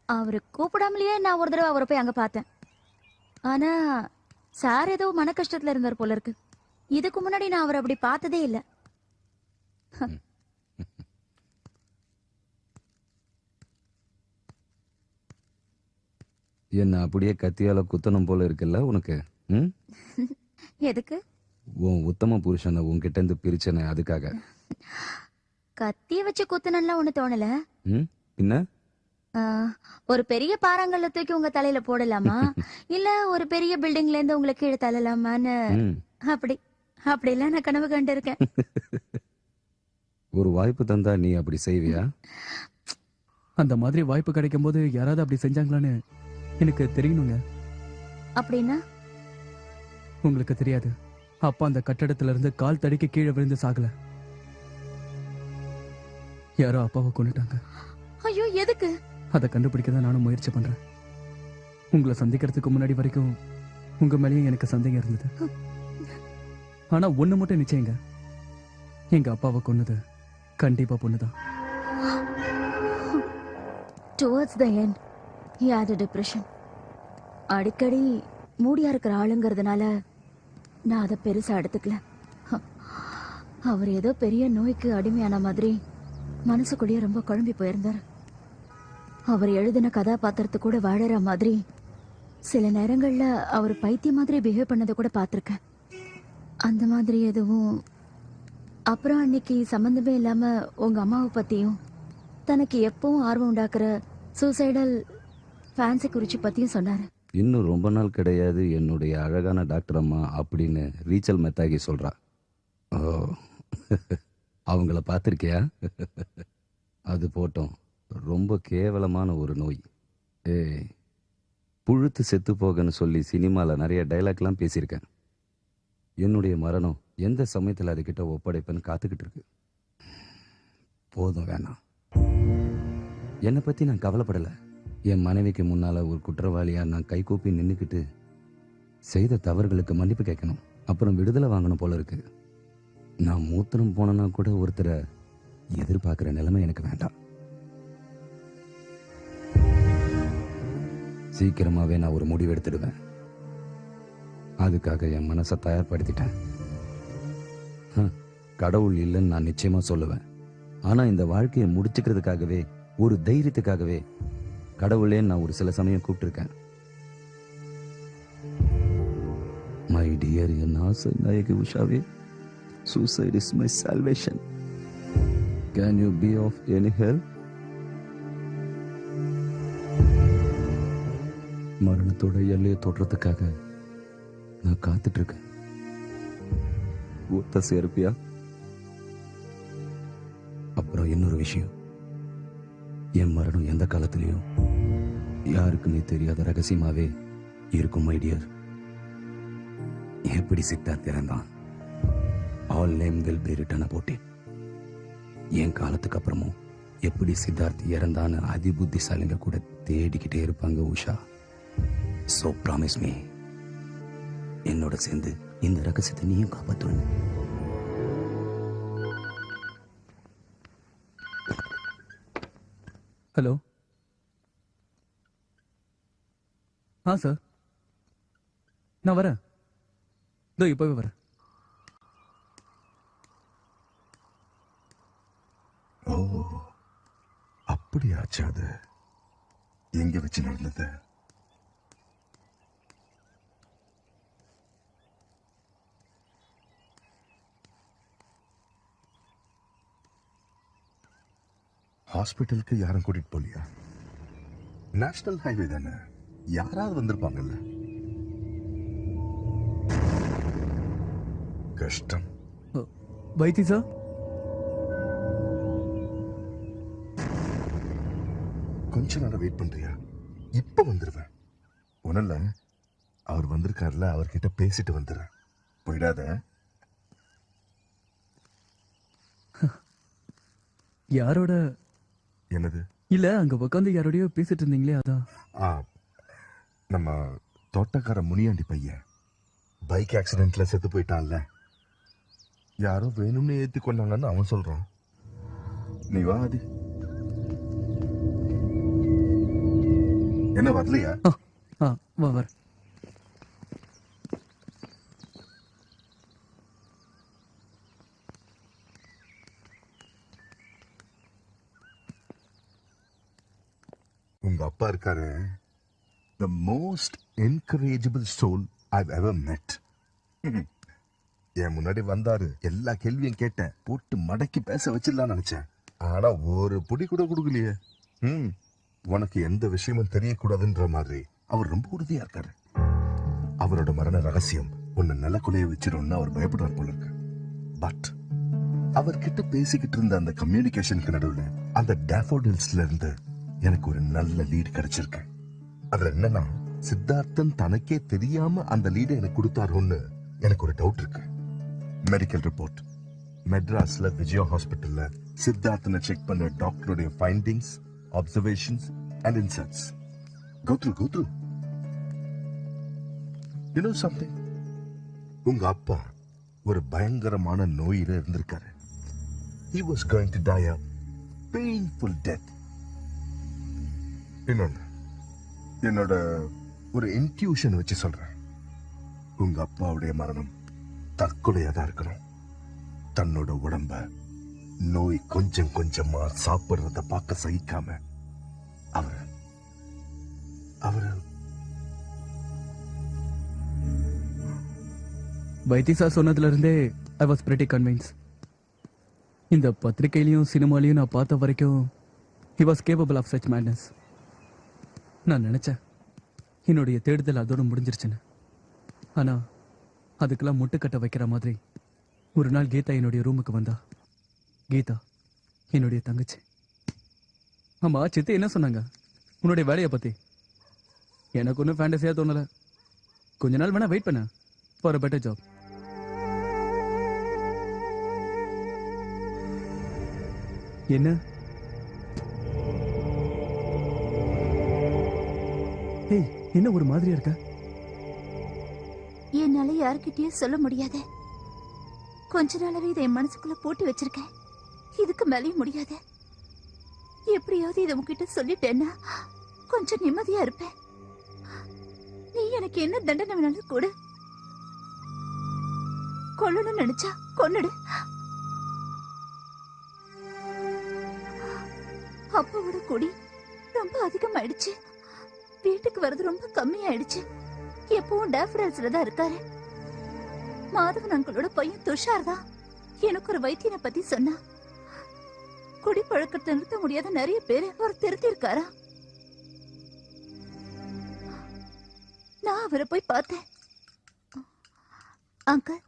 அவரு கூப்பிடாமலேயே நான் ஒரு தடவை அவரை போய் அங்க பார்த்தேன். ஆனா சார் ஏதோ மன கஷ்டத்துல இருந்தார் போல இருக்கு. இதுக்கு முன்னாடி நான் அவரை அப்படி பார்த்ததே இல்ல. என்ன அப்படியே கத்தியால குத்தணும் போல இருக்குல்ல உனக்கு? எதுக்கு? உன் உத்தம புருஷனை உன்கிட்ட இருந்து பிரிச்சனே அதுக்காக. கத்திய வச்சு குத்தணும்லாம் ஒண்ணு தோணல. பின்ன ஒரு பெரிய பாறாங்கல்ல தூக்கி உங்க தலையில போடலாமா, இல்ல ஒரு பெரிய பில்டிங்ல இருந்து உங்களை கீழே தள்ளலாமான்னு அப்படிலாம் நான் கனவு கண்டு இருக்கேன். ஒரு வாய்ப்பு தந்தா நீ அப்படி செய்வியா? அந்த மாதிரி வாய்ப்பு கிடைக்கும் போது யாராவது அப்படி செஞ்சாங்களான்னு எனக்கு தெரியணுங்க. அப்படின்னா? உங்களுக்கு தெரியாது, அப்பா அந்த கட்டடத்துல இருந்து கால் தடிக்கு கீழே விழுந்து சாகல. யாரோ அப்பாவை கொண்டுட்டாங்க. ஐயோ, எதுக்கு? அதை கண்டுபிடிக்க தான் நானும் முயற்சி பண்றேன். உங்களை சந்திக்கிறதுக்கு முன்னாடி வரைக்கும் உங்க மேலேயும் எனக்கு சந்தேகம் இருந்தது. ஆனா ஒண்ணு மட்டும் நிச்சயங்க, எங்க அப்பாவை கொன்னது கண்டிப்பா பொண்ணுதான். Towards the end, he had a depression. அடிக்கடி மூடியா இருக்கிற ஆளுங்கிறதுனால நான் அதை பெருசா எடுத்துக்கல. அவர் ஏதோ பெரிய நோய்க்கு அடிமையான மாதிரி மனசுக்குள்ளேயே ரொம்ப குழம்பி போயிருந்தார். அவர் எழுதின கதாபாத்திரத்தை கூட வாழற மாதிரி சில நேரங்கள்ல அவர் பைத்திய மாதிரி பிஹேவ் பண்ணதை கூட பார்த்துருக்கேன். அந்த மாதிரி எதுவும். அப்புறம் அன்னைக்கு சம்பந்தமே இல்லாம உங்க அம்மாவை பத்தியும் தனக்கு எப்பவும் ஆர்வம் உண்டாக்குற சூசைடல் ஃபேன்சி குறிச்சி பத்தியும் சொன்னாரு. இன்னும் ரொம்ப நாள் கிடையாது என்னுடைய அழகான டாக்டர் அம்மா அப்படின்னு ரீச்சல் மெத்தாகி சொல்றா. ஓ, அவங்கள பார்த்திருக்கியா? அது போட்டோம், ரொம்ப கேவலமான ஒரு நோய். புழுத்து செத்து போகன்னு சொல்லி சினிமால நிறைய டைலாக்லாம் பேசியிருக்கேன். என்னுடைய மரணம் எந்த சமயத்தில் அதுகிட்ட ஒப்படைப்பேன்னு காத்துக்கிட்டு இருக்கு. போதும், வேணாம். என்னை பத்தி நான் கவலைப்படல. என் மனைவிக்கு முன்னால ஒரு குற்றவாளியா நான் கைகூப்பி நின்னுக்கிட்டு செய்த தவறுகளுக்கு மன்னிப்பு கேட்கணும், அப்புறம் விடுதலை வாங்கணும் போல இருக்கு. நான் மூத்திரம் போனேன்னா கூட ஒருத்தரை எதிர்பார்க்கிற நிலைமை எனக்கு வேண்டாம். சீக்கிரமாவே நான் ஒரு முடிவு எடுத்துடுவேன். அதுக்காக என் மனசை தயார்படுத்திட்டேன். கடவுள் இல்லைன்னு நான் நிச்சயமா சொல்லுவேன். ஆனா இந்த வாழ்க்கையை முடிச்சுக்கிறதுக்காகவே, ஒரு தைரியத்துக்காகவே கடவுளே நான் ஒரு சில சமயம் கூப்பிட்டுருக்கேன். மை டியர் என் ஆசை நாயகி உஷாவே, suicide is my salvation. Can you be of any help? மரணத்தோட எல்லையை தொடுறதுக்காக நான் காத்துட்டு இருக்கேன். ஒத்த சேர்ப்பியா? அப்புறம் இன்னொரு விஷயம், என் மரணம் எந்த காலத்திலையும் யாருக்குமே தெரியாத ரகசியமாவே இருக்கும் மை டியர். எப்படி சித்தார்த் இறந்தான், all name will be written about it. என் காலத்துக்கு அப்புறமும் எப்படி சித்தார்த் இறந்தான்னு அதிபுத்திசாலிங்க கூட தேடிக்கிட்டே இருப்பாங்க உஷா. சோ ப்ராமிஸ் மீ, என்னோட சேர்ந்து இந்த ரகசியத்தை நீயும் காப்பாற்றணும். ஹலோ, சார் நான் வரேன். இதோ இப்பவே வரேன். ஓ, அப்படியாச்சு. அது எங்க வச்சு நடந்தது? ஹாஸ்பிட்டலுக்கு யாரும் கூட்டிட்டு போலியா? நேஷனல் ஹைவே தானே, யாராவது வந்திருப்பாங்கல்ல. கஷ்டம். வைத்தி சார், கொஞ்ச நேரம் வெயிட் பண்றியா? இப்ப வந்துருவேன். ஒண்ணுல அவர் வந்திருக்காருல, அவர்கிட்ட பேசிட்டு வந்துடுறேன். போயிடாத. யாரோட? என்னது? இல்ல, அங்க உட்காந்து யாரோடய பேசிட்டு இருந்தீங்களே, அதான். நம்ம தோட்டக்கார முனியாண்டி பையன் பைக் ஆக்சிடென்ட்ல செத்து போயிட்டான்ல, யாரோ வேணும்னு ஏத்தி கொண்டாங்கன்னு அவன் சொல்றான். நீ வா ஆதி. என்ன வரலையா? வர. உங்க அப்பா இருக்காரு, the most encourageable soul I've ever met. என் முன்னாடி வந்தாரு, எல்லா கேள்வியும் கேட்டேன், போட்டு மடக்கி பேச வச்சிடலாம் நினைச்சேன். ஆனா ஒரு புடி கூட கொடுக்கலையே. உனக்கு எந்த விஷயமும் தெரியக்கூடாதுன்ற மாதிரி அவர் ரொம்ப உறுதியா இருக்காரு. அவரோட மரண ரகசியம் உன்னை நிலக்குலைய வச்சிரும்னு அவர் பயப்படுறார் போல இருக்கு. பட் அவர்கிட்ட பேசிக்கிட்டு இருந்த அந்த கம்யூனிகேஷனுக்கு நடுவுல அந்த டேஃபோடில்ஸ்ல இருந்து எனக்கு ஒரு நல்ல லீட் கிடைச்சிருக்கு. அதுல என்னன்னா, சித்தார்த்தன் தனக்கே தெரியாம அந்த லீடை எனக்கு கொடுத்தாருன்னு எனக்கு ஒரு டவுட் இருக்கு. மெடிக்கல் ரிப்போர்ட், மெட்ராஸ்ல விஜயா ஹாஸ்பிட்டல்ல சித்தார்த்தனை செக் பண்ண டாக்டருடைய findings, observations and insights. Go through. You know something? உங்க அப்பா ஒரு பயங்கரமான நோயில இருந்திருக்காரு. He was going to die a painful death. இன்னொன்னு, என்னோட ஒரு இன்ட்யூஷன் வச்சு சொல்றேன். உங்க அப்பாவுடைய மரணம் தற்கொலையா தான் இருக்கணும். தன்னோட உடம்ப நோய் கொஞ்சம் கொஞ்சமா சாப்பிடுறத பார்க்க சகிக்காம அவரு வைத்தி சார் சொன்னதுல இருந்தே ஐ வாஸ் பிரிட்டி கன்வின்ஸ். இந்த பத்திரிகையிலையும் சினிமாலையும் நான் பார்த்த வரைக்கும் he was capable of such madness. நான் நினைச்சேன் என்னுடைய தேடுதல் அதோட முடிஞ்சிருச்சுன்னு. ஆனா அதுக்கெல்லாம் முட்டுக்கட்ட வைக்கிற மாதிரி ஒரு நாள் கீதா என்னுடைய ரூமுக்கு வந்தா. கீதா என்னுடைய தங்கச்சி. ஆமா, சித்தி என்ன சொன்னாங்க உன்னுடைய வேலையை பத்தி? எனக்கு ஒன்றும் ஃபேண்டஸியா தோணல. கொஞ்ச நாள் வேணா வெயிட் பண்ண ஃபார் அ பெட்டர் ஜாப். என்ன என்ன ஒரு மாதிரியா இருக்க? என்னால யார்கிட்டயும் சொல்ல முடியாது. கொஞ்ச நாளாவே இதை என் மனசுக்குள்ள போட்டு வச்சிருக்கேன். இதுக்கு மேலேயும் முடியாது. எப்படியாவது இதை உங்ககிட்ட சொல்லிட்டேன்னா கொஞ்சம் நிம்மதியா இருப்பேன். நீ எனக்கு என்ன தண்டனை வேணாலும் கொடு. கொல்லணும்னு நினைச்சா கொன்னுடு. அப்பாவோட குடி ரொம்ப அதிகமாயிடுச்சு. வீட்டுக்கு வர்றது ரொம்ப கம்மியாயிடுச்சு. எப்பவும் டேஃபடல்ஸ்ல தான் இருக்காரு. மாதவன் அங்கிளோட பையன் துஷார் தான் எனக்கு ஒரு வைத்தியனை பத்தி சொன்னா. குடி பழக்கத்தை நிறுத்த முடியாத நிறைய பேர் அவர் திருத்தி இருக்காரா. நான் அவரை போய் பார்த்தேன். அங்கிள்,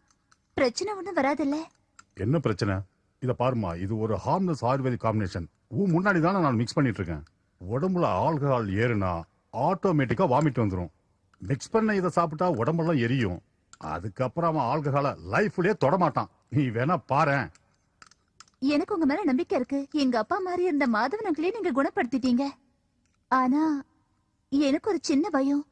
பிரச்சனை ஒண்ணும் வராதுல்ல? என்ன பிரச்சனை? இத பாருமா, இது ஒரு ஹார்ம்லெஸ் ஆயுர்வேதிக் காம்பினேஷன். முன்னாடி தானே நான் மிக்ஸ் பண்ணிட்டு இருக்கேன். உடம்புல ஆல்கஹால் ஏறுனா ஆட்டோமேட்டிக்கா வாமிட் வந்துடும். மிக்ஸ் பண்ண இதை சாப்பிட்டா உடம்பெல்லாம் எரியும். அதுக்கப்புறம் அவன் ஆல்கஹால லைஃப்லயே தொடமாட்டான். நீ வேணா பாரேன். எனக்கு உங்க மேல நம்பிக்கை இருக்கு. எங்க அப்பா மாதிரி இருந்த மாதவன் அங்கிளே நீங்க குணப்படுத்திட்டீங்க. ஆனா எனக்கு ஒரு சின்ன பயம்.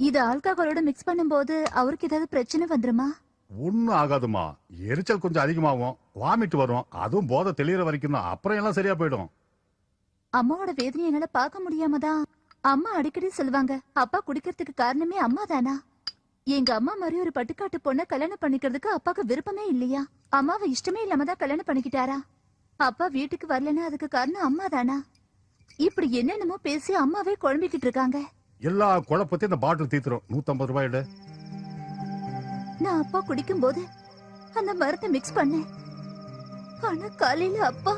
இது ஆல்கஹாலோட மிக்ஸ் பண்ணும்போது அவருக்கு ஏதாவது பிரச்சனை வந்துருமா? ஒன்னும் ஆகாதுமா. எரிச்சல் கொஞ்சம் அதிகமாகும், வாமிட் வரும். அதுவும் போதை தெளிகிற வரைக்கும் தான். அப்புறம் எல்லாம் சரியா போயிடும். அம்மாவோட வேதனையை என்னால பார்க்க முடியாமதான் அம்மா அடிக்கடி சொல்லுவாங்க அப்பா குடிக்கிறதுக்கு காரணமே அம்மா தானா. எங்க அம்மா மாதிரி ஒரு பட்டுக்காட்டு பொண்ணை கல்யாணம் பண்ணிக்கிறதுக்கு அப்பாக்கு விருப்பமே இல்லையா? அம்மாவை இஷ்டமே இல்லாம தான் கல்யாணம் பண்ணிக்கிட்டாரா? அப்பா வீட்டுக்கு வரலன்னா அதுக்கு காரணம் அம்மா தானா? இப்படி என்னென்னமோ பேசி அம்மாவே குழம்பிக்கிட்டு இருக்காங்க. எல்லா குழப்பத்தையும் இந்த பாட்டில் தீத்துரும். 150 ரூபாய் எடு. நான் அப்பா குடிக்கும் போது அந்த மரத்தை மிக்ஸ் பண்ணேன். ஆனா காலையில அப்பா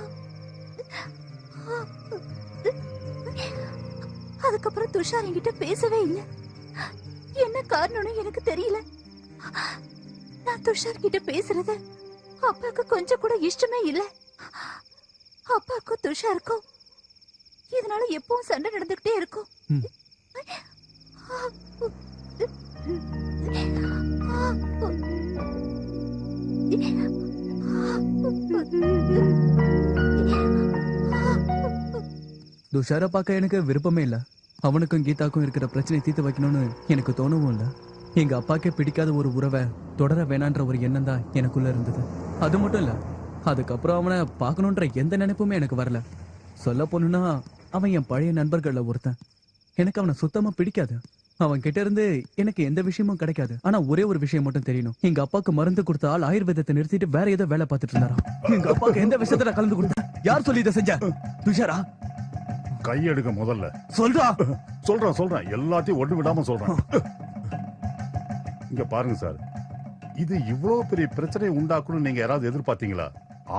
அதுக்கப்புறம் துஷார் என்கிட்ட பேசவே இல்லை. என்ன காரணம்னு எனக்கு தெரியல. நான் துஷார் கிட்ட பேசுறது அப்பாக்கு கொஞ்சம் கூட இஷ்டமே இல்ல. அப்பாக்கும் துஷாருக்கும் இதனால எப்பவும் சண்டை நடந்துகிட்டே இருக்கும். துஷாரை பார்க்க எனக்கு விருப்பமே இல்ல. அவனுக்கும் கீதாக்கும் இருக்கிற பிரச்சனை தீர்த்து வைக்கணும்னு எனக்கு தோணவும் இல்ல. எங்க அப்பாக்கே பிடிக்காத ஒரு உறவை தொடர வேணான்ற ஒரு எண்ணம் தான் எனக்குள்ள இருந்தது. அது மட்டும் இல்ல, அதுக்கப்புறம் அவனை பார்க்கணுன்ற எந்த நினைப்புமே எனக்கு வரல. சொல்ல போனா அவன் என் பழைய நண்பர்கள்ல ஒருத்தன். எனக்கு அவனை சுத்தமா பிடிக்காது. அவன் கிட்ட இருந்து எனக்கு எந்த விஷயமும் கிடைக்காது. ஆனா ஒரே ஒரு விஷயம் மட்டும் தெரியணும். எங்க அப்பாக்கு மருந்து கொடுத்த ஆள் ஆயுர்வேதத்தை நிறுத்திட்டு வேற ஏதோ வேலை பார்த்துட்டு இருந்தாராம். எங்க அப்பாக்கு எந்த விஷயத்துல கலந்து கொடுத்த? யார் சொல்லி இதை செஞ்ச? துஷாரா? கையெடுக்க முதல்ல சொல்றா. சொல்றேன் எல்லாத்தையும் ஒண்ணு விடாம சொல்றேன். இங்க பாருங்க சார், இது இவ்வளவு பெரிய பிரச்சனையை உண்டாக்கணும்னு நீங்க யாராவது எதிர்பார்த்தீங்களா?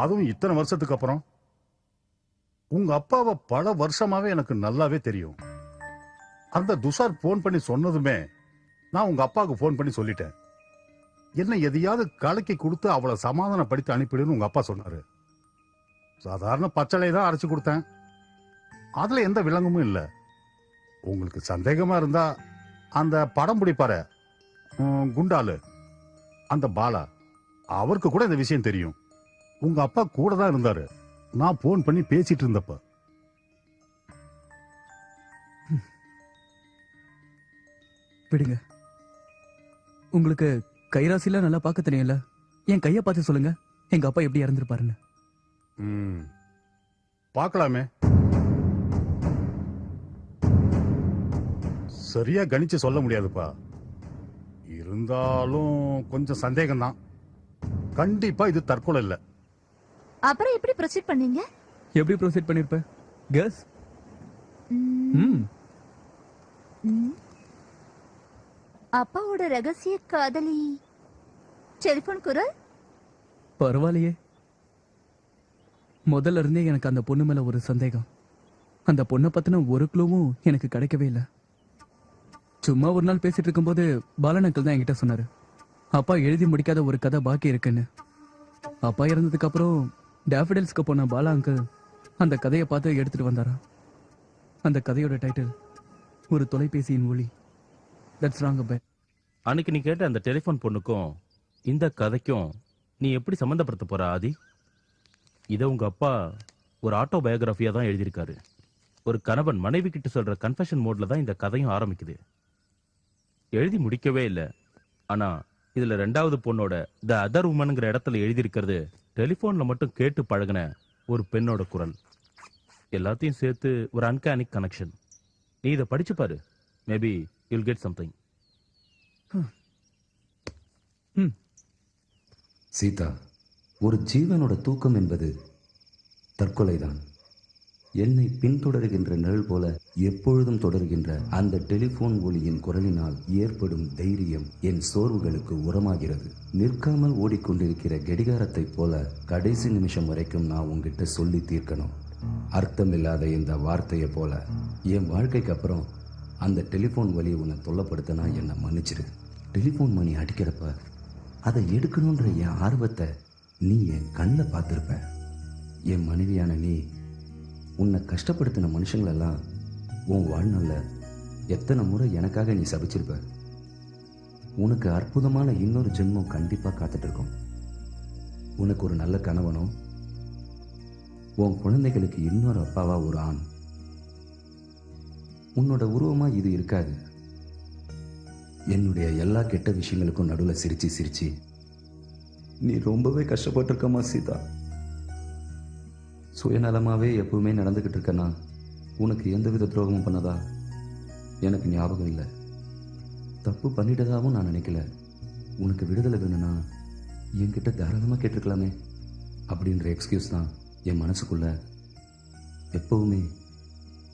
அதுவும் இத்தனை வருஷத்துக்கு அப்புறம். உங்க அப்பாவை பல வருஷமாவே எனக்கு நல்லாவே தெரியும். அந்த துஷார் போன் பண்ணி சொன்னதுமே நான் உங்க அப்பாவுக்கு போன் பண்ணி சொல்லிட்டேன். என்ன எதையாவது கலக்கி கொடுத்து அவளை சமாதானப்படுத்தி அனுப்பிடுன்னு உங்க அப்பா சொன்னாரு. சாதாரண பச்சளை தான் அரைச்சு கொடுத்தேன். அதுல எந்த விலங்குமும் இல்ல. உங்களுக்கு சந்தேகமா இருந்தா அந்த படம் பிடிப்பாரு குண்டாலு, அந்த பாலா, அவருக்கு கூட இந்த விஷயம் தெரியும். உங்க அப்பா கூட தான் இருந்தாரு நான் போன் பண்ணி பேசிட்டு இருந்தப்ப. விடுங்க. உங்களுக்கு கைராசில நல்லா பார்க்க தெரியும்ல. என் கைய பார்த்து சொல்லுங்க, எங்க அப்பா எப்படி இறந்துருப்பாருன்னு. பார்க்கலாமே. சரியா கணிச்சு சொல்ல முடியாதுப்பா. இருந்தாலும் கொஞ்சம் சந்தேகம் தான். கண்டிப்பா இது தற்கொலை இல்ல. அப்புறம் எப்படி ப்ரொசீட் பண்ணீங்க? எப்படி ப்ரொசீட் பண்ணிருப்ப? கெஸ். அப்பாவோட ரகசிய காதலி டெலிபோன் குரல். பரவாயில்லையே. முதல்ல இருந்தே எனக்கு அந்த பொண்ணு மேல ஒரு சந்தேகம். அந்த பொண்ணை பத்தின ஒரு க்ளூவும் எனக்கு கிடைக்கவே இல்லை. சும்மா ஒரு நாள் பேசிட்டு இருக்கும்போது பாலன் அங்கிள் தான் என்கிட்ட சொன்னாரு, அப்பா எழுதி முடிக்காத ஒரு கதை பாக்கி இருக்குன்னு. அப்பா இறந்ததுக்கு அப்புறம் டேஃபடில்ஸ்க்கு போன பாலா அங்கிள் அந்த கதையை பார்த்து எடுத்துட்டு வந்தாரா. அந்த கதையோட டைட்டில் ஒரு தொலைபேசியின் ஒளி. That's wrong Abhay. அன்னைக்கு நீ கேட்ட அந்த டெலிஃபோன் பொண்ணுக்கும் இந்த கதைக்கும் நீ எப்படி சம்மந்தப்படுத்த போற ஆதி? இதை உங்க அப்பா ஒரு ஆட்டோபயோகிராஃபியா தான் எழுதியிருக்காரு. ஒரு கணவன் மனைவி கிட்ட சொல்ற கன்ஃபெஷன் மோட்ல தான் இந்த கதையும் ஆரம்பிக்குது. எழுதி முடிக்கவே இல்லை. ஆனா இதுல ரெண்டாவது பொண்ணோட த அதர் உமன்ங்கிற இடத்துல எழுதியிருக்கிறது டெலிஃபோன்ல மட்டும் கேட்டு பழகின ஒரு பெண்ணோட குரல். எல்லாத்தையும் சேர்த்து ஒரு அன்கானிக் கனெக்ஷன். நீ இதை படிச்சு பாரு. Maybe you'll get something. Seetha, ஒரு ஜீவனோட தூக்கம் என்பது தற்கொலைதான். என்னை பின்தொடர்கின்ற நிழல் போல எப்பொழுதும் தொடர்கின்ற அந்த டெலிபோன் ஒலியின் குரலினால் ஏற்படும் தைரியம் என் சோர்வுகளுக்கு உரமாகிறது. நிற்காமல் ஓடிக்கொண்டிருக்கிற கடிகாரத்தைப் போல கடைசி நிமிஷம் வரைக்கும் நான் உங்ககிட்ட சொல்லி தீர்க்கணும். அர்த்தமில்லாத இந்த வார்த்தையை போல என் வாழ்க்கைக்கு அப்புறம் அந்த டெலிபோன் ஒலியை உன்னை தொல்லப்படுத்தினா என்னை மன்னிச்சிரு. டெலிபோன் மணி அடிக்கிறப்ப அதை எடுக்கணுன்ற என் ஆர்வத்தை நீ என் கண்ணில் பார்த்துருப்ப. என் மனைவியான நீ உன்னை கஷ்டப்படுத்தின மனுஷங்களெல்லாம் உன் வாழ்நாளில் எத்தனை முறை எனக்காக நீ சபிச்சிருப்ப. உனக்கு அற்புதமான இன்னொரு ஜென்மம் கண்டிப்பாக காத்துட்டு இருக்கும். உனக்கு ஒரு நல்ல கணவனும் உன் குழந்தைகளுக்கு இன்னொரு அப்பாவா ஒரு ஆண். உன்னோட உருவமா இது இருக்காது. என்னுடைய எல்லா கெட்ட விஷயங்களுக்கும் நடுவில் சிரிச்சு சிரிச்சு நீ ரொம்பவே கஷ்டப்பட்டிருக்கமா சீதா. சுயநலமாவே எப்பவுமே நடந்துகிட்டு இருக்கனா உனக்கு எந்தவித துரோகமும் பண்ணதா எனக்கு ஞாபகம் இல்லை. தப்பு பண்ணிட்டதாகவும் நான் நினைக்கல. உனக்கு விடுதலை வேணும்னா என்கிட்ட தாராளமாக கேட்டிருக்கலாமே அப்படின்ற எக்ஸ்கியூஸ் தான் என் மனசுக்குள்ள எப்பவுமே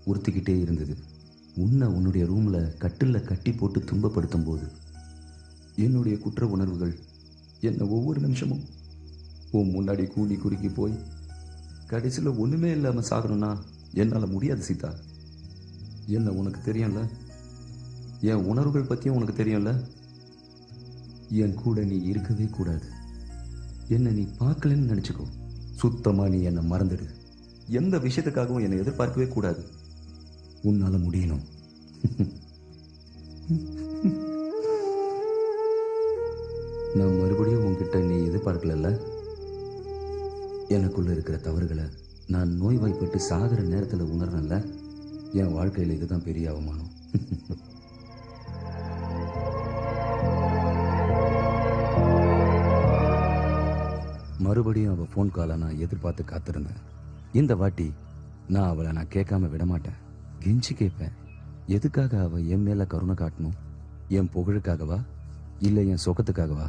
உறுத்திக்கிட்டே இருந்தது. உன்னுடைய ரூம்ல கட்டில்ல கட்டி போட்டு துன்பப்படுத்தும் போது என்னுடைய குற்ற உணர்வுகள் என்னை ஒவ்வொரு நிமிஷமும் உன் முன்னாடி கூடி குறுக்கி போய் கடைசியில் ஒண்ணுமே இல்லாம சாகணும்னா என்னால முடியாது சீதா. என்ன உனக்கு தெரியும்ல, என் உணர்வுகள் பத்தியும் உனக்கு தெரியும்ல. என் கூட நீ இருக்கவே கூடாது. என்ன நீ பார்க்கலன்னு நினைச்சுக்கோ. சுத்தமா நீ என்னை மறந்துடு. எந்த விஷயத்துக்காகவும் என்னை எதிர்பார்க்கவே கூடாது. உன்னால முடியணும். நான் மறுபடியும் உன்கிட்ட நீ எதிர்பார்க்கல. எனக்குள்ள இருக்கிற தவறுகளை நான் நோய்வாய்ப்பட்டு சாகிற நேரத்தில் உணர்றேன்ல. என் வாழ்க்கையில் இதுதான் பெரிய அவமானம். மறுபடியும் அவள் ஃபோன் காலை நான் எதிர்பார்த்து காத்திருந்தேன். இந்த வாட்டி நான் அவளை நான் கேட்காம விட மாட்டேன். கெஞ்சி கேட்பேன். எதுக்காக அவ என் மேல கருணை காட்டணும்? என் புகழுக்காகவா இல்லை என் சுகத்துக்காகவா?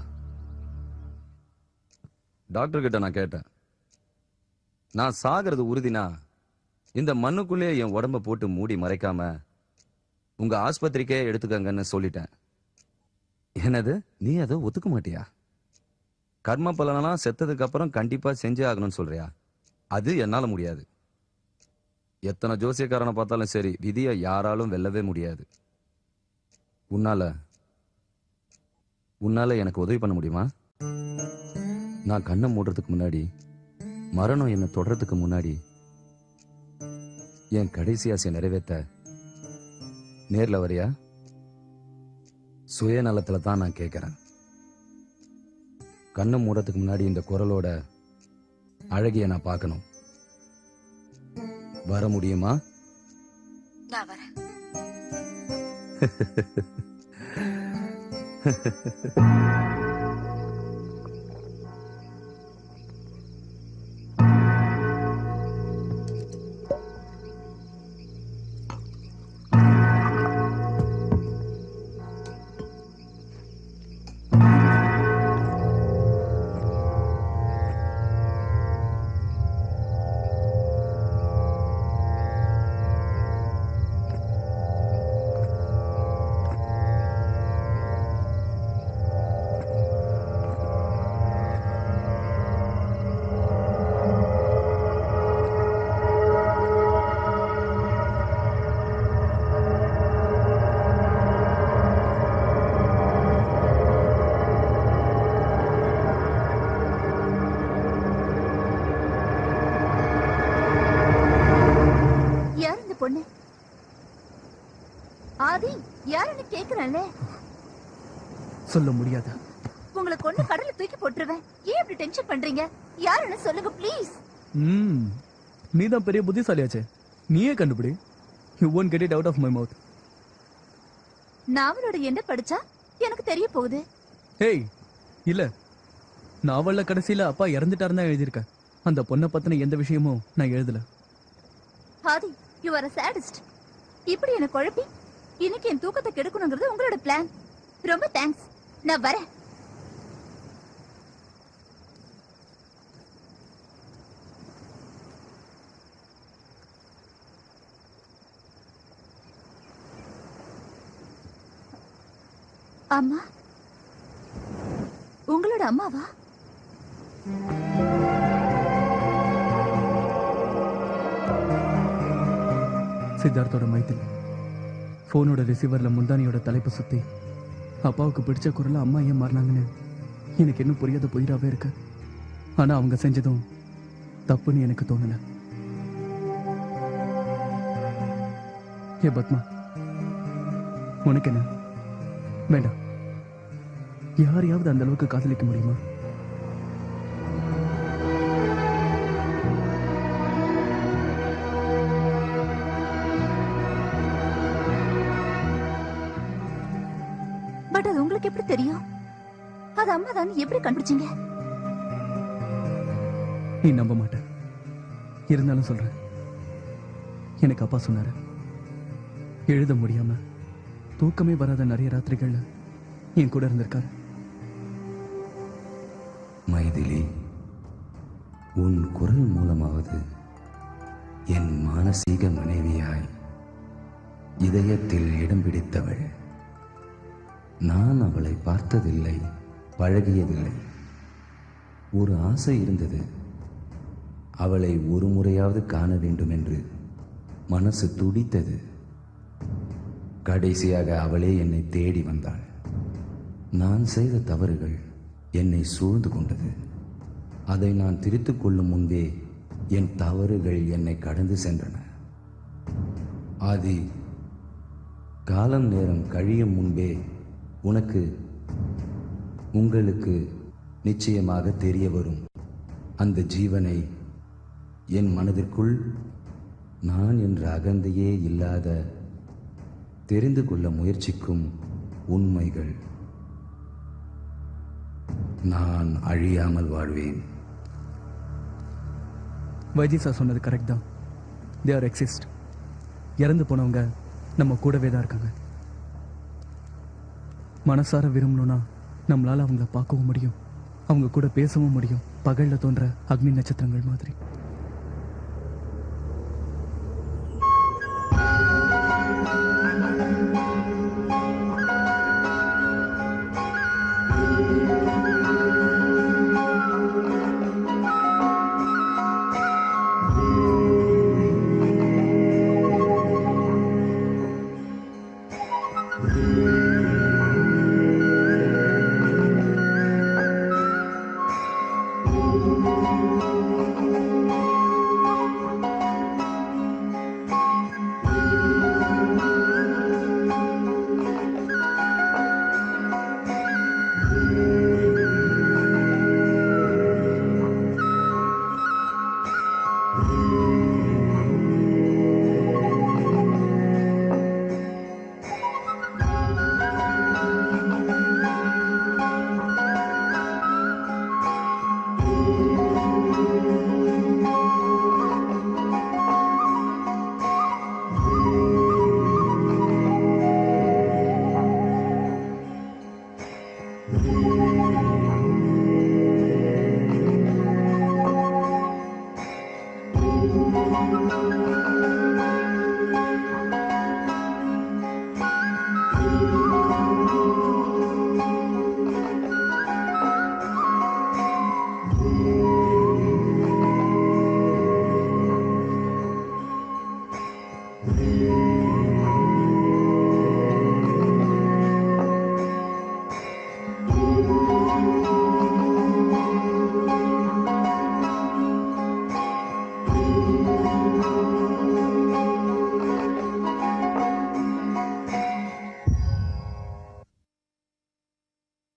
டாக்டர் கிட்ட நான் கேட்டேன், நான் சாகிறது உறுதினா இந்த மண்ணுக்குள்ளே என் உடம்ப போட்டு மூடி மறைக்காம உங்க ஆஸ்பத்திரிக்கே எடுத்துக்கங்கன்னு சொல்லிட்டேன். என்னது, நீ அதை ஒத்துக்க மாட்டியா? கர்ம பலனெல்லாம் செத்ததுக்கு அப்புறம் கண்டிப்பா செஞ்சே ஆகணும்னு சொல்றியா? அது என்னால முடியாது. எத்தனை ஜோசியக்காரனை பார்த்தாலும் சரி, விதியை யாராலும் வெல்லவே முடியாது. உன்னால எனக்கு உதவி பண்ண முடியுமா? நான் கண்ணை மூடுறதுக்கு முன்னாடி, மரணம் என்னை தொடறதுக்கு முன்னாடி என் கடைசி ஆசையை நிறைவேற்ற நேர்ல வரியா? சுயநலத்துல தான் நான் கேட்கிறேன். கண்ணை மூடுறதுக்கு முன்னாடி இந்த குரலோட அழகிய நான் பார்க்கணும். வர முடியுமா? நான் வரேன். பொண்ணு ஆதி யாருன்னு கேக்குறேன்ல. சொல்ல முடியாத. உங்களை கொண்டு கடல்ல தூக்கி போட்டுருவேன். ஏன் இப்படி டென்ஷன் பண்றீங்க? யாருன்னு சொல்லுங்க ப்ளீஸ். நீ தான் பெரிய புத்திசாலியாச்சே, நீயே கண்டுபிடி. You won't get it out of my mouth. நாவலோட என்ன படிச்சா எனக்கு தெரிய போகுது. ஹேய், இல்ல, நாவல்ல கடைசியில அப்பா இறந்துட்டாருன்னு தான் எழுதியிருக்கேன். அந்த பொண்ணை பத்தின எந்த விஷயமும் நான் எழுதல. ஆதி, you are a sadist. இப்படி என்ன குழப்பி இன்னைக்கு என் தூக்கத்தை கெடுக்கணுங்கிறது உங்களோட பிளான். ரொம்ப தேங்க்ஸ். நான் வரேன். அம்மா, உங்களோட அம்மாவா? சித்தார்த்தோட மைத்திலி போனோட ரிசீவர்ல முந்தானியோட தலைப்பு சுத்தி அப்பாவுக்கு பிடிச்ச குரல அம்மா ஏன் மாறினாங்கன்னு எனக்கு இன்னும் புரியாத புதிராவே இருக்கு. ஆனா அவங்க செஞ்சதும் தப்புன்னு எனக்கு தோணல. ஏ பத்மா, உனக்கு என்ன வேண்டாம்? யாரையாவது அந்த அளவுக்கு காதலிக்க முடியுமா? பட் அது உங்களுக்கு எப்படி தெரியும்? அது அம்மா தான் எப்படி கண்டுபிடிச்சீங்க? நீ நம்ப மாட்ட, இருந்தாலும் சொல்றேன். எனக்கு அப்பா சொன்னாரு, எழுத முடியாம தூக்கமே வராத நிறைய ராத்திரிகள்ல என் கூட இருந்திருக்காரு. மைதிலி, உன் குரல் மூலமாவது என் மானசீக மனைவியாய் இதயத்தில் இடம் பிடித்தவள். நான் அவளை பார்த்ததில்லை, பழகியதில்லை. ஒரு ஆசை இருந்தது, அவளை ஒரு முறையாவது காண வேண்டும் என்று மனசு துடித்தது. கடைசியாக அவளே என்னை தேடி வந்தாள். நான் செய்த தவறுகள் என்னை சூழ்ந்து கொண்டது. அதை நான் திருத்திக் கொள்ளும் முன்பே என் தவறுகள் என்னை கடந்து சென்றன. ஆதி, காலம் நேரம் கழியும் முன்பே உங்களுக்கு நிச்சயமாக தெரிய வரும். அந்த ஜீவனை என் மனதிற்குள் நான் என்ற அகந்தையே இல்லாத தெரிந்து கொள்ள முயற்சிக்கும் உண்மைகள். நான் அழியாமல் வாழ்வேன். வைஜி சார் சொன்னது கரெக்ட் தான். They are exist. இறந்து போனவங்க நம்ம கூடவே தான் இருக்காங்க. மனசார விரும்பணும்னா நம்மளால அவங்கள பார்க்கவும் முடியும், அவங்க கூட பேசவும் முடியும். பகல்ல தோன்ற அக்னி நட்சத்திரங்கள் மாதிரி.